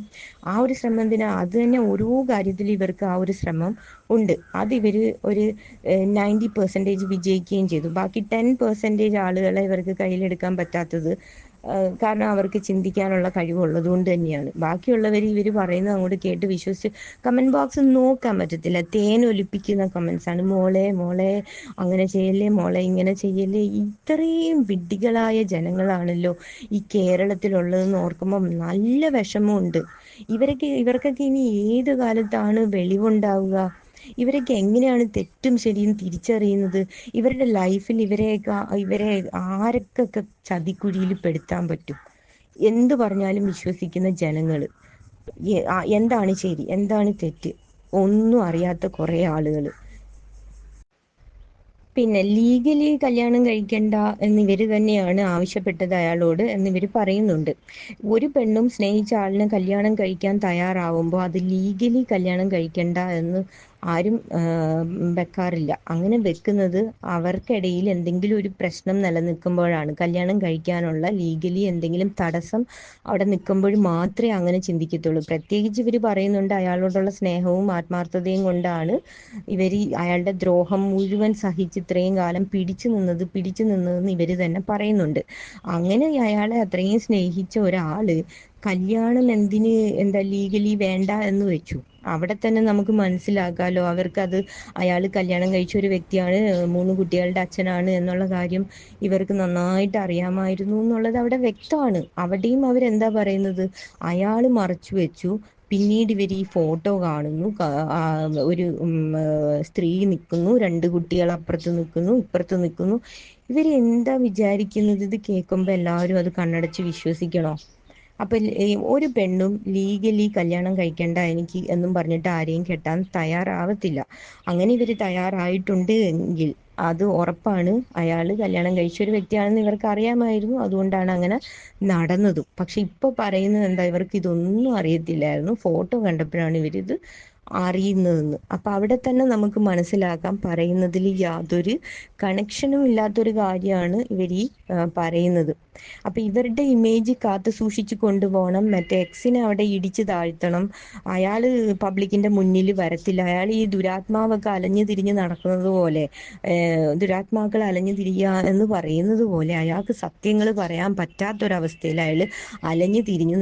ആ ഒരു ശ്രമം എന്തിനാ? അത് തന്നെ ഓരോ കാര്യത്തിലും ഇവർക്ക് ആ ഒരു ശ്രമം ഉണ്ട്. അത് ഇവര് ഒരു 90% വിജയിക്കുകയും ചെയ്തു. ബാക്കി 10% ആളുകളെ ഇവർക്ക് കയ്യിലെടുക്കാൻ പറ്റാത്തത് കാരണം അവർക്ക് ചിന്തിക്കാനുള്ള കഴിവുള്ളത് കൊണ്ട് തന്നെയാണ്. ബാക്കിയുള്ളവർ ഇവർ പറയുന്നത് അങ്ങോട്ട് കേട്ട് വിശ്വസിച്ച് കമന്റ് ബോക്സ് നോക്കാൻ പറ്റത്തില്ല. തേൻ ഒലിപ്പിക്കുന്ന കമന്റ്സ് ആണ്. മോളെ മോളെ അങ്ങനെ ചെയ്യല്ലേ, മോളെ ഇങ്ങനെ ചെയ്യല്ലേ. ഇത്രയും വിഡ്ഢികളായ ജനങ്ങളാണല്ലോ ഈ കേരളത്തിലുള്ളതെന്ന് ഓർക്കുമ്പോൾ നല്ല വിഷമമുണ്ട്. ഇവർക്കൊക്കെ ഇനി ഏത് കാലത്താണ് വെളിവുണ്ടാവുക? ഇവരൊക്കെ എങ്ങനെയാണ് തെറ്റും ശരിയും തിരിച്ചറിയുന്നത്? ഇവരുടെ ലൈഫിൽ ഇവരെ ആരൊക്കെ ചതിക്കുഴിയിൽ പെടുത്താൻ പറ്റും? എന്ത് പറഞ്ഞാലും വിശ്വസിക്കുന്ന ജനങ്ങള്. എന്താണ് ശരി എന്താണ് തെറ്റ് ഒന്നും അറിയാത്ത കുറെ ആളുകള്. പിന്നെ ലീഗലി കല്യാണം കഴിക്കണ്ട എന്ന് ഇവര് തന്നെയാണ് ആവശ്യപ്പെട്ടത് അയാളോട് എന്ന് ഇവര് പറയുന്നുണ്ട്. ഒരു പെണ്ണും സ്നേഹിച്ച ആളിനെ കല്യാണം കഴിക്കാൻ തയ്യാറാവുമ്പോൾ അത് ലീഗലി കല്യാണം കഴിക്കണ്ട എന്ന് ആരും വെക്കാറില്ല. അങ്ങനെ വെക്കുന്നത് അവർക്കിടയിൽ എന്തെങ്കിലും ഒരു പ്രശ്നം നിലനിൽക്കുമ്പോഴാണ്. കല്യാണം കഴിക്കാനുള്ള ലീഗലി എന്തെങ്കിലും തടസ്സം അവിടെ നിൽക്കുമ്പോൾ മാത്രമേ അങ്ങനെ ചിന്തിക്കത്തുള്ളൂ. പ്രത്യേകിച്ച് ഇവർ പറയുന്നുണ്ട് അയാളോടുള്ള സ്നേഹവും ആത്മാർത്ഥതയും കൊണ്ടാണ് ഇവർ അയാളുടെ ദ്രോഹം മുഴുവൻ സഹിച്ച് ഇത്രയും കാലം പിടിച്ചു നിന്നതെന്ന് ഇവര് തന്നെ പറയുന്നുണ്ട്. അങ്ങനെ അയാളെ അത്രയും സ്നേഹിച്ച ഒരാള് കല്യാണം എന്തിന് എന്താ ലീഗലി വേണ്ട എന്ന് വെച്ചു? അവിടെ തന്നെ നമുക്ക് മനസ്സിലാക്കാലോ അവർക്കത് അയാൾ കല്യാണം കഴിച്ച ഒരു വ്യക്തിയാണ്, 3 കുട്ടികളുടെ അച്ഛനാണ് എന്നുള്ള കാര്യം ഇവർക്ക് നന്നായിട്ട് അറിയാമായിരുന്നു എന്നുള്ളത് അവിടെ വ്യക്തമാണ്. അവിടെയും അവരെന്താ പറയുന്നത്? അയാള് മറച്ചു വെച്ചു. പിന്നീട് ഇവർ ഈ ഫോട്ടോ കാണുന്നു, ഒരു സ്ത്രീ നിൽക്കുന്നു, 2 കുട്ടികൾ അപ്പുറത്ത് നിൽക്കുന്നു ഇപ്പുറത്ത് നിൽക്കുന്നു. ഇവര് എന്താ വിചാരിക്കുന്നത്? ഇത് കേൾക്കുമ്പോ എല്ലാവരും അത് കണ്ണടച്ച് വിശ്വസിക്കണോ? അപ്പൊ ഒരു പെണ്ണും ലീഗലി കല്യാണം കഴിക്കണ്ട എനിക്ക് എന്നും പറഞ്ഞിട്ട് ആരെയും കെട്ടാൻ തയ്യാറാവത്തില്ല. അങ്ങനെ ഇവര് തയ്യാറായിട്ടുണ്ട് എങ്കിൽ അത് ഉറപ്പാണ് അയാള് കല്യാണം കഴിച്ച ഒരു വ്യക്തിയാണെന്ന് ഇവർക്ക് അറിയാമായിരുന്നു. അതുകൊണ്ടാണ് അങ്ങനെ നടന്നതും. പക്ഷെ ഇപ്പൊ പറയുന്നത് എന്താ, ഇവർക്ക് ഇതൊന്നും അറിയത്തില്ലായിരുന്നു, ഫോട്ടോ കണ്ടപ്പോഴാണ് ഇവരിത് അറിയുന്നതെന്ന്. അപ്പൊ അവിടെ തന്നെ നമുക്ക് മനസ്സിലാക്കാം പറയുന്നതിൽ യാതൊരു കണക്ഷനും ഇല്ലാത്തൊരു കാര്യമാണ് ഇവർ ഈ പറയുന്നത്. അപ്പൊ ഇവരുടെ ഇമേജ് കാത്തു സൂക്ഷിച്ചു കൊണ്ടുപോകണം, മറ്റേ എക്സിനെ അവിടെ ഇടിച്ചു താഴ്ത്തണം, അയാള് പബ്ലിക്കിന്റെ മുന്നിൽ വരത്തില്ല, അയാൾ ഈ ദുരാത്മാവൊക്കെ അലഞ്ഞു തിരിഞ്ഞ് നടക്കുന്നത് പോലെ, ദുരാത്മാക്കൾ അലഞ്ഞു തിരിയുക എന്ന് പറയുന്നത് പോലെ അയാൾക്ക് സത്യങ്ങൾ പറയാൻ പറ്റാത്തൊരവസ്ഥയിൽ അയാൾ അലഞ്ഞു തിരിഞ്ഞ്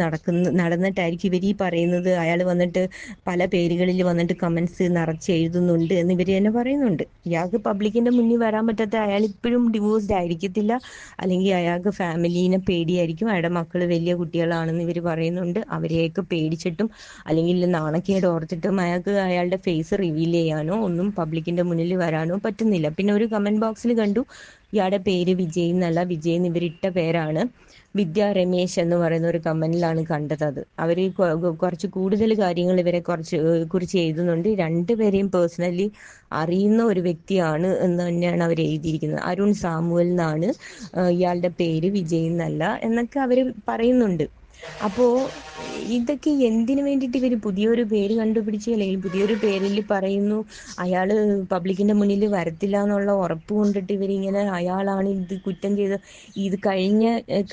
നടന്നിട്ടായിരിക്കും ഇവർ ഈ പറയുന്നത്. അയാൾ വന്നിട്ട് പല പേരുകളിൽ വന്നിട്ട് കമന്റ്സ് നിറച്ച് എഴുതുന്നുണ്ട് എന്ന് ഇവർ തന്നെ പറയുന്നുണ്ട്. ഇയാൾക്ക് പബ്ലിക്കിന്റെ മുന്നിൽ വരാൻ പറ്റാത്ത, അയാൾ ഇപ്പോഴും ഡിവോഴ്സ്ഡ് ആയിരിക്കത്തില്ല, അല്ലെങ്കിൽ അയാൾക്ക് ഫാമിലീനെ പേടിയായിരിക്കും, അയാളുടെ മക്കൾ വലിയ കുട്ടികളാണെന്ന് ഇവർ പറയുന്നുണ്ട്. അവരെയൊക്കെ പേടിച്ചിട്ടും അല്ലെങ്കിൽ നാണക്കേട് ഓർത്തിട്ടും അയാൾക്ക് അയാളുടെ ഫേസ് റിവീൽ ചെയ്യാനോ ഒന്നും പബ്ലിക്കിന്റെ മുന്നിൽ വരാനോ പറ്റുന്നില്ല. പിന്നെ ഒരു കമന്റ് ബോക്സിൽ കണ്ടു, ഇയാളുടെ പേര് വിജയ് എന്നല്ല, വിജയ് എന്ന് ഇവരിട്ട പേരാണ്. വിദ്യ രമേശ് എന്ന് പറയുന്ന ഒരു കമന്റിലാണ് കണ്ടത്. അത് അവര് കുറച്ച് കൂടുതൽ കാര്യങ്ങൾ ഇവരെ കുറിച്ച് എഴുതുന്നുണ്ട്. രണ്ടുപേരെയും പേഴ്സണലി അറിയുന്ന ഒരു വ്യക്തിയാണ് എന്ന് തന്നെയാണ് അവർ എഴുതിയിരിക്കുന്നത്. അരുൺ സാമുവൽ എന്നാണ് ഇയാളുടെ പേര്, വിജയ് എന്നല്ല എന്നൊക്കെ അവര് പറയുന്നുണ്ട്. അപ്പോ ഇതൊക്കെ എന്തിനു വേണ്ടിയിട്ട് ഇവര് പുതിയൊരു പേര് കണ്ടുപിടിച്ച്, അല്ലെങ്കിൽ പുതിയൊരു പേരിൽ പറയുന്നു അയാള് പബ്ലിക്കിന്റെ മുന്നിൽ വരത്തില്ല എന്നുള്ള ഉറപ്പ് കൊണ്ടിട്ട് ഇവരിങ്ങനെ അയാളാണ് ഇത് കുറ്റം ചെയ്ത്, ഇത്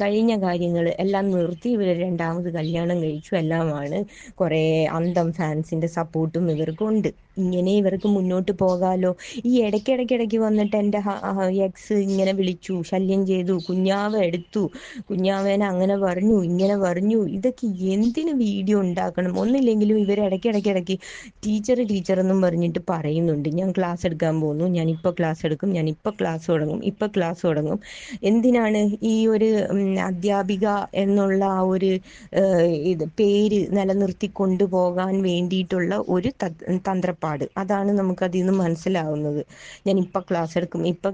കഴിഞ്ഞ കാര്യങ്ങൾ എല്ലാം നിർത്തി ഇവർ രണ്ടാമത് കല്യാണം കഴിച്ചു എല്ലാമാണ്, കുറെ അന്തം ഫാൻസിന്റെ സപ്പോർട്ടും ഇവർക്കുണ്ട്, ഇങ്ങനെ ഇവർക്ക് മുന്നോട്ട് പോകാലോ. ഈ ഇടയ്ക്കിടയ്ക്ക് വന്നിട്ട് എൻ്റെ എക്സ് ഇങ്ങനെ വിളിച്ചു, ശല്യം ചെയ്തു, കുഞ്ഞാവ എടുത്തു, കുഞ്ഞാവേനെ അങ്ങനെ പറഞ്ഞു ഇങ്ങനെ പറഞ്ഞു, ഇതൊക്കെ എന്തിനു വീഡിയോ ഉണ്ടാക്കണം? ഒന്നില്ലെങ്കിലും ഇവർ ഇടയ്ക്കിടയ്ക്ക് ടീച്ചർ എന്നും പറഞ്ഞിട്ട് പറയുന്നുണ്ട്, ഞാൻ ക്ലാസ് എടുക്കാൻ പോകുന്നു, ഞാൻ ഇപ്പൊ ക്ലാസ് എടുക്കും, ഞാൻ ഇപ്പൊ ക്ലാസ് തുടങ്ങും. എന്തിനാണ് ഈ ഒരു അധ്യാപിക എന്നുള്ള ആ ഒരു ഇത് പേര് നിലനിർത്തി കൊണ്ടുപോകാൻ വേണ്ടിയിട്ടുള്ള ഒരു തന്ത്രപ്പാട്? അതാണ് നമുക്ക് അതിൽ നിന്ന് മനസ്സിലാവുന്നത്. ഞാൻ ഇപ്പൊ ക്ലാസ് എടുക്കും, ഇപ്പൊ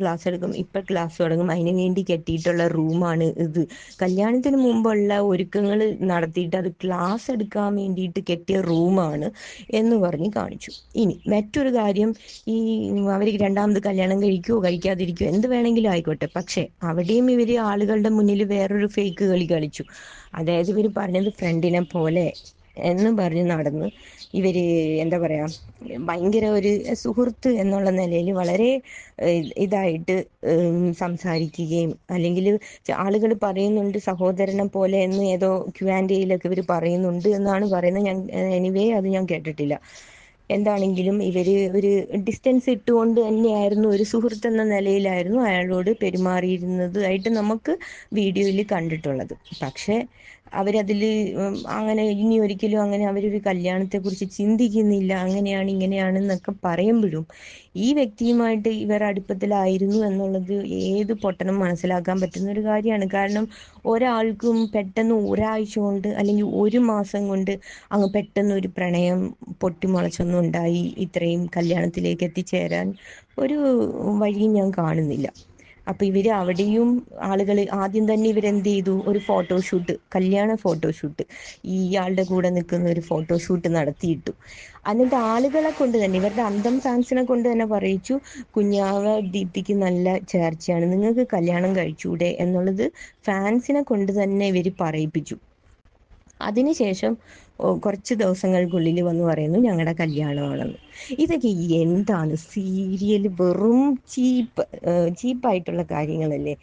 ക്ലാസ് തുടങ്ങും, അതിനു വേണ്ടി കെട്ടിയിട്ടുള്ള റൂമാണ് ഇത്. കല്യാണത്തിന് മുമ്പുള്ള ഒരുക്കങ്ങൾ നടത്തിയിട്ട് അത് ക്ലാസ് എടുക്കാൻ വേണ്ടിയിട്ട് കെട്ടിയ റൂമാണ് എന്ന് പറഞ്ഞ് കാണിച്ചു. ഇനി മറ്റൊരു കാര്യം, ഈ അവർ രണ്ടാമത് കല്യാണം കഴിക്കുവോ കഴിക്കാതിരിക്കുവോ എന്ത് വേണമെങ്കിലും ആയിക്കോട്ടെ, പക്ഷെ അവിടെയും ഇവര് ആളുകളുടെ മുന്നിൽ വേറൊരു ഫേക്ക് കളി കളിച്ചു. അതായത് ഇവര് പറഞ്ഞത് ഫ്രണ്ടിനെ പോലെ എന്ന് പറഞ്ഞ് നടന്ന് ഇവര് എന്താ പറയാ, ഭയങ്കര ഒരു സുഹൃത്ത് എന്നുള്ള നിലയിൽ വളരെ ഇതായിട്ട് സംസാരിക്കുകയും, അല്ലെങ്കിൽ ആളുകൾ പറയുന്നുണ്ട് സഹോദരനെ പോലെ എന്ന് ഏതോ Q&Aയിലൊക്കെ ഇവർ പറയുന്നുണ്ട് എന്നാണ് പറയുന്നത്. ഞാൻ എനിവേ അത് ഞാൻ കേട്ടിട്ടില്ല. എന്താണെങ്കിലും ഇവര് ഒരു ഡിസ്റ്റൻസ് ഇട്ടുകൊണ്ട് തന്നെയായിരുന്നു, ഒരു സുഹൃത്ത് എന്ന നിലയിലായിരുന്നു അയാളോട് പെരുമാറിയിരുന്നതായിട്ട് നമുക്ക് വീഡിയോയിൽ കണ്ടിട്ടുള്ളത്. പക്ഷെ അവരതിൽ അങ്ങനെ ഇനി ഒരിക്കലും അങ്ങനെ അവരൊരു കല്യാണത്തെ കുറിച്ച് ചിന്തിക്കുന്നില്ല, അങ്ങനെയാണ് ഇങ്ങനെയാണെന്നൊക്കെ പറയുമ്പോഴും ഈ വ്യക്തിയുമായിട്ട് ഇവർ അടുപ്പത്തിലായിരുന്നു എന്നുള്ളത് ഏത് പൊട്ടനും മനസ്സിലാക്കാൻ പറ്റുന്ന ഒരു കാര്യമാണ്. കാരണം ഒരാൾക്കും പെട്ടെന്ന് ഒരാഴ്ച കൊണ്ട് അല്ലെങ്കിൽ ഒരു മാസം കൊണ്ട് അങ്ങ് പെട്ടെന്ന് ഒരു പ്രണയം പൊട്ടിമുളച്ചൊന്നും ഉണ്ടായി ഇത്രയും കല്യാണത്തിലേക്ക് എത്തിച്ചേരാൻ ഒരു വഴിയും ഞാൻ കാണുന്നില്ല. അപ്പൊ ഇവര് അവിടെയും ആളുകൾ ആദ്യം തന്നെ ഇവരെന്ത് ചെയ്തു, ഒരു ഫോട്ടോഷൂട്ട്, കല്യാണ ഫോട്ടോഷൂട്ട്, ഇയാളുടെ കൂടെ നിൽക്കുന്ന ഒരു ഫോട്ടോഷൂട്ട് നടത്തിയിട്ടു. എന്നിട്ട് ആളുകളെ കൊണ്ട് തന്നെ, ഇവരുടെ അന്തം ഫാൻസിനെ കൊണ്ട് തന്നെ പറയിച്ചു, കുഞ്ഞാവ ദീപ്തിക്ക് നല്ല ചേർച്ചയാണ്, നിങ്ങൾക്ക് കല്യാണം കഴിച്ചൂടെ എന്നുള്ളത് ഫാൻസിനെ കൊണ്ട് തന്നെ ഇവര് പറയിപ്പിച്ചു. അതിനുശേഷം കുറച്ച് ദിവസങ്ങൾക്കുള്ളിൽ വന്ന് പറയുന്നു ഞങ്ങളുടെ കല്യാണമാണെന്ന്. ഇതൊക്കെ എന്താണ്? സീരിയൽ വെറും ചീപ്പായിട്ടുള്ള കാര്യങ്ങളല്ലേ?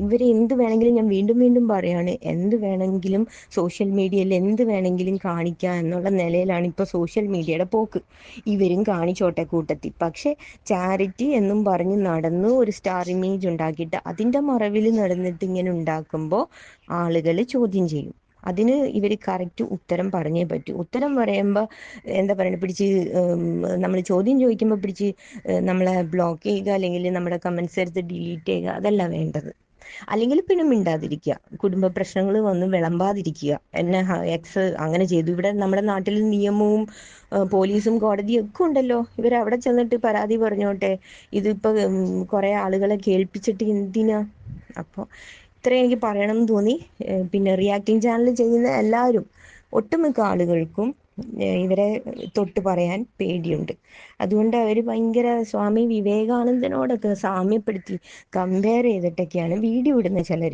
ഇവർ എന്ത് വേണമെങ്കിലും, ഞാൻ വീണ്ടും വീണ്ടും പറയാണ്, എന്ത് വേണമെങ്കിലും സോഷ്യൽ മീഡിയയിൽ എന്ത് വേണമെങ്കിലും കാണിക്കുക എന്നുള്ള നിലയിലാണ് ഇപ്പോൾ സോഷ്യൽ മീഡിയയുടെ പോക്ക്. ഇവരും കാണിച്ചോട്ടെ കൂട്ടത്തിൽ. പക്ഷെ ചാരിറ്റി എന്നും പറഞ്ഞ് നടന്ന് ഒരു സ്റ്റാർ ഇമേജ് ഉണ്ടാക്കിയിട്ട് അതിൻ്റെ മറവിൽ നടന്നിട്ട് ഇങ്ങനെ ഉണ്ടാക്കുമ്പോൾ ആളുകൾ ചോദ്യം ചെയ്യും. അതിന് ഇവർ കറക്റ്റ് ഉത്തരം പറഞ്ഞേ പറ്റൂ. ഉത്തരം പറയുമ്പോൾ എന്താ പറയുക, പിടിച്ച് നമ്മൾ ചോദ്യം ചോദിക്കുമ്പോൾ പിടിച്ച് നമ്മളെ ബ്ലോക്ക് ചെയ്യുക, അല്ലെങ്കിൽ നമ്മുടെ കമൻസ് എടുത്ത് ഡിലീറ്റ് ചെയ്യുക, അതല്ല വേണ്ടത്. അല്ലെങ്കിൽ പിന്നെ മിണ്ടാതിരിക്കുക, കുടുംബ പ്രശ്നങ്ങൾ വന്ന് വിളമ്പാതിരിക്കുക. എന്നെ എക്സ് അങ്ങനെ ചെയ്തു. ഇവിടെ നമ്മുടെ നാട്ടിൽ നിയമവും പോലീസും കോടതിയും ഒക്കെ ഉണ്ടല്ലോ, ഇവരവിടെ ചെന്നിട്ട് പരാതി പറഞ്ഞോട്ടെ. ഇതിപ്പോൾ കുറെ ആളുകളെ കേൾപ്പിച്ചിട്ട് എന്തിനാ? അപ്പോൾ ഇത്ര എനിക്ക് പറയണം എന്ന് തോന്നി. പിന്നെ റിയാക്ടിങ് ചാനൽ ചെയ്യുന്ന എല്ലാവരും, ഒട്ടുമിക്ക ആളുകൾക്കും ഇവരെ തൊട്ട് പറയാൻ പേടിയുണ്ട്. അതുകൊണ്ട് അവർ ഭയങ്കര സ്വാമി വിവേകാനന്ദനോടൊക്കെ സാമ്യപ്പെടുത്തി കമ്പയർ ചെയ്തിട്ടൊക്കെയാണ് വീഡിയോ ഇടുന്ന ചിലർ.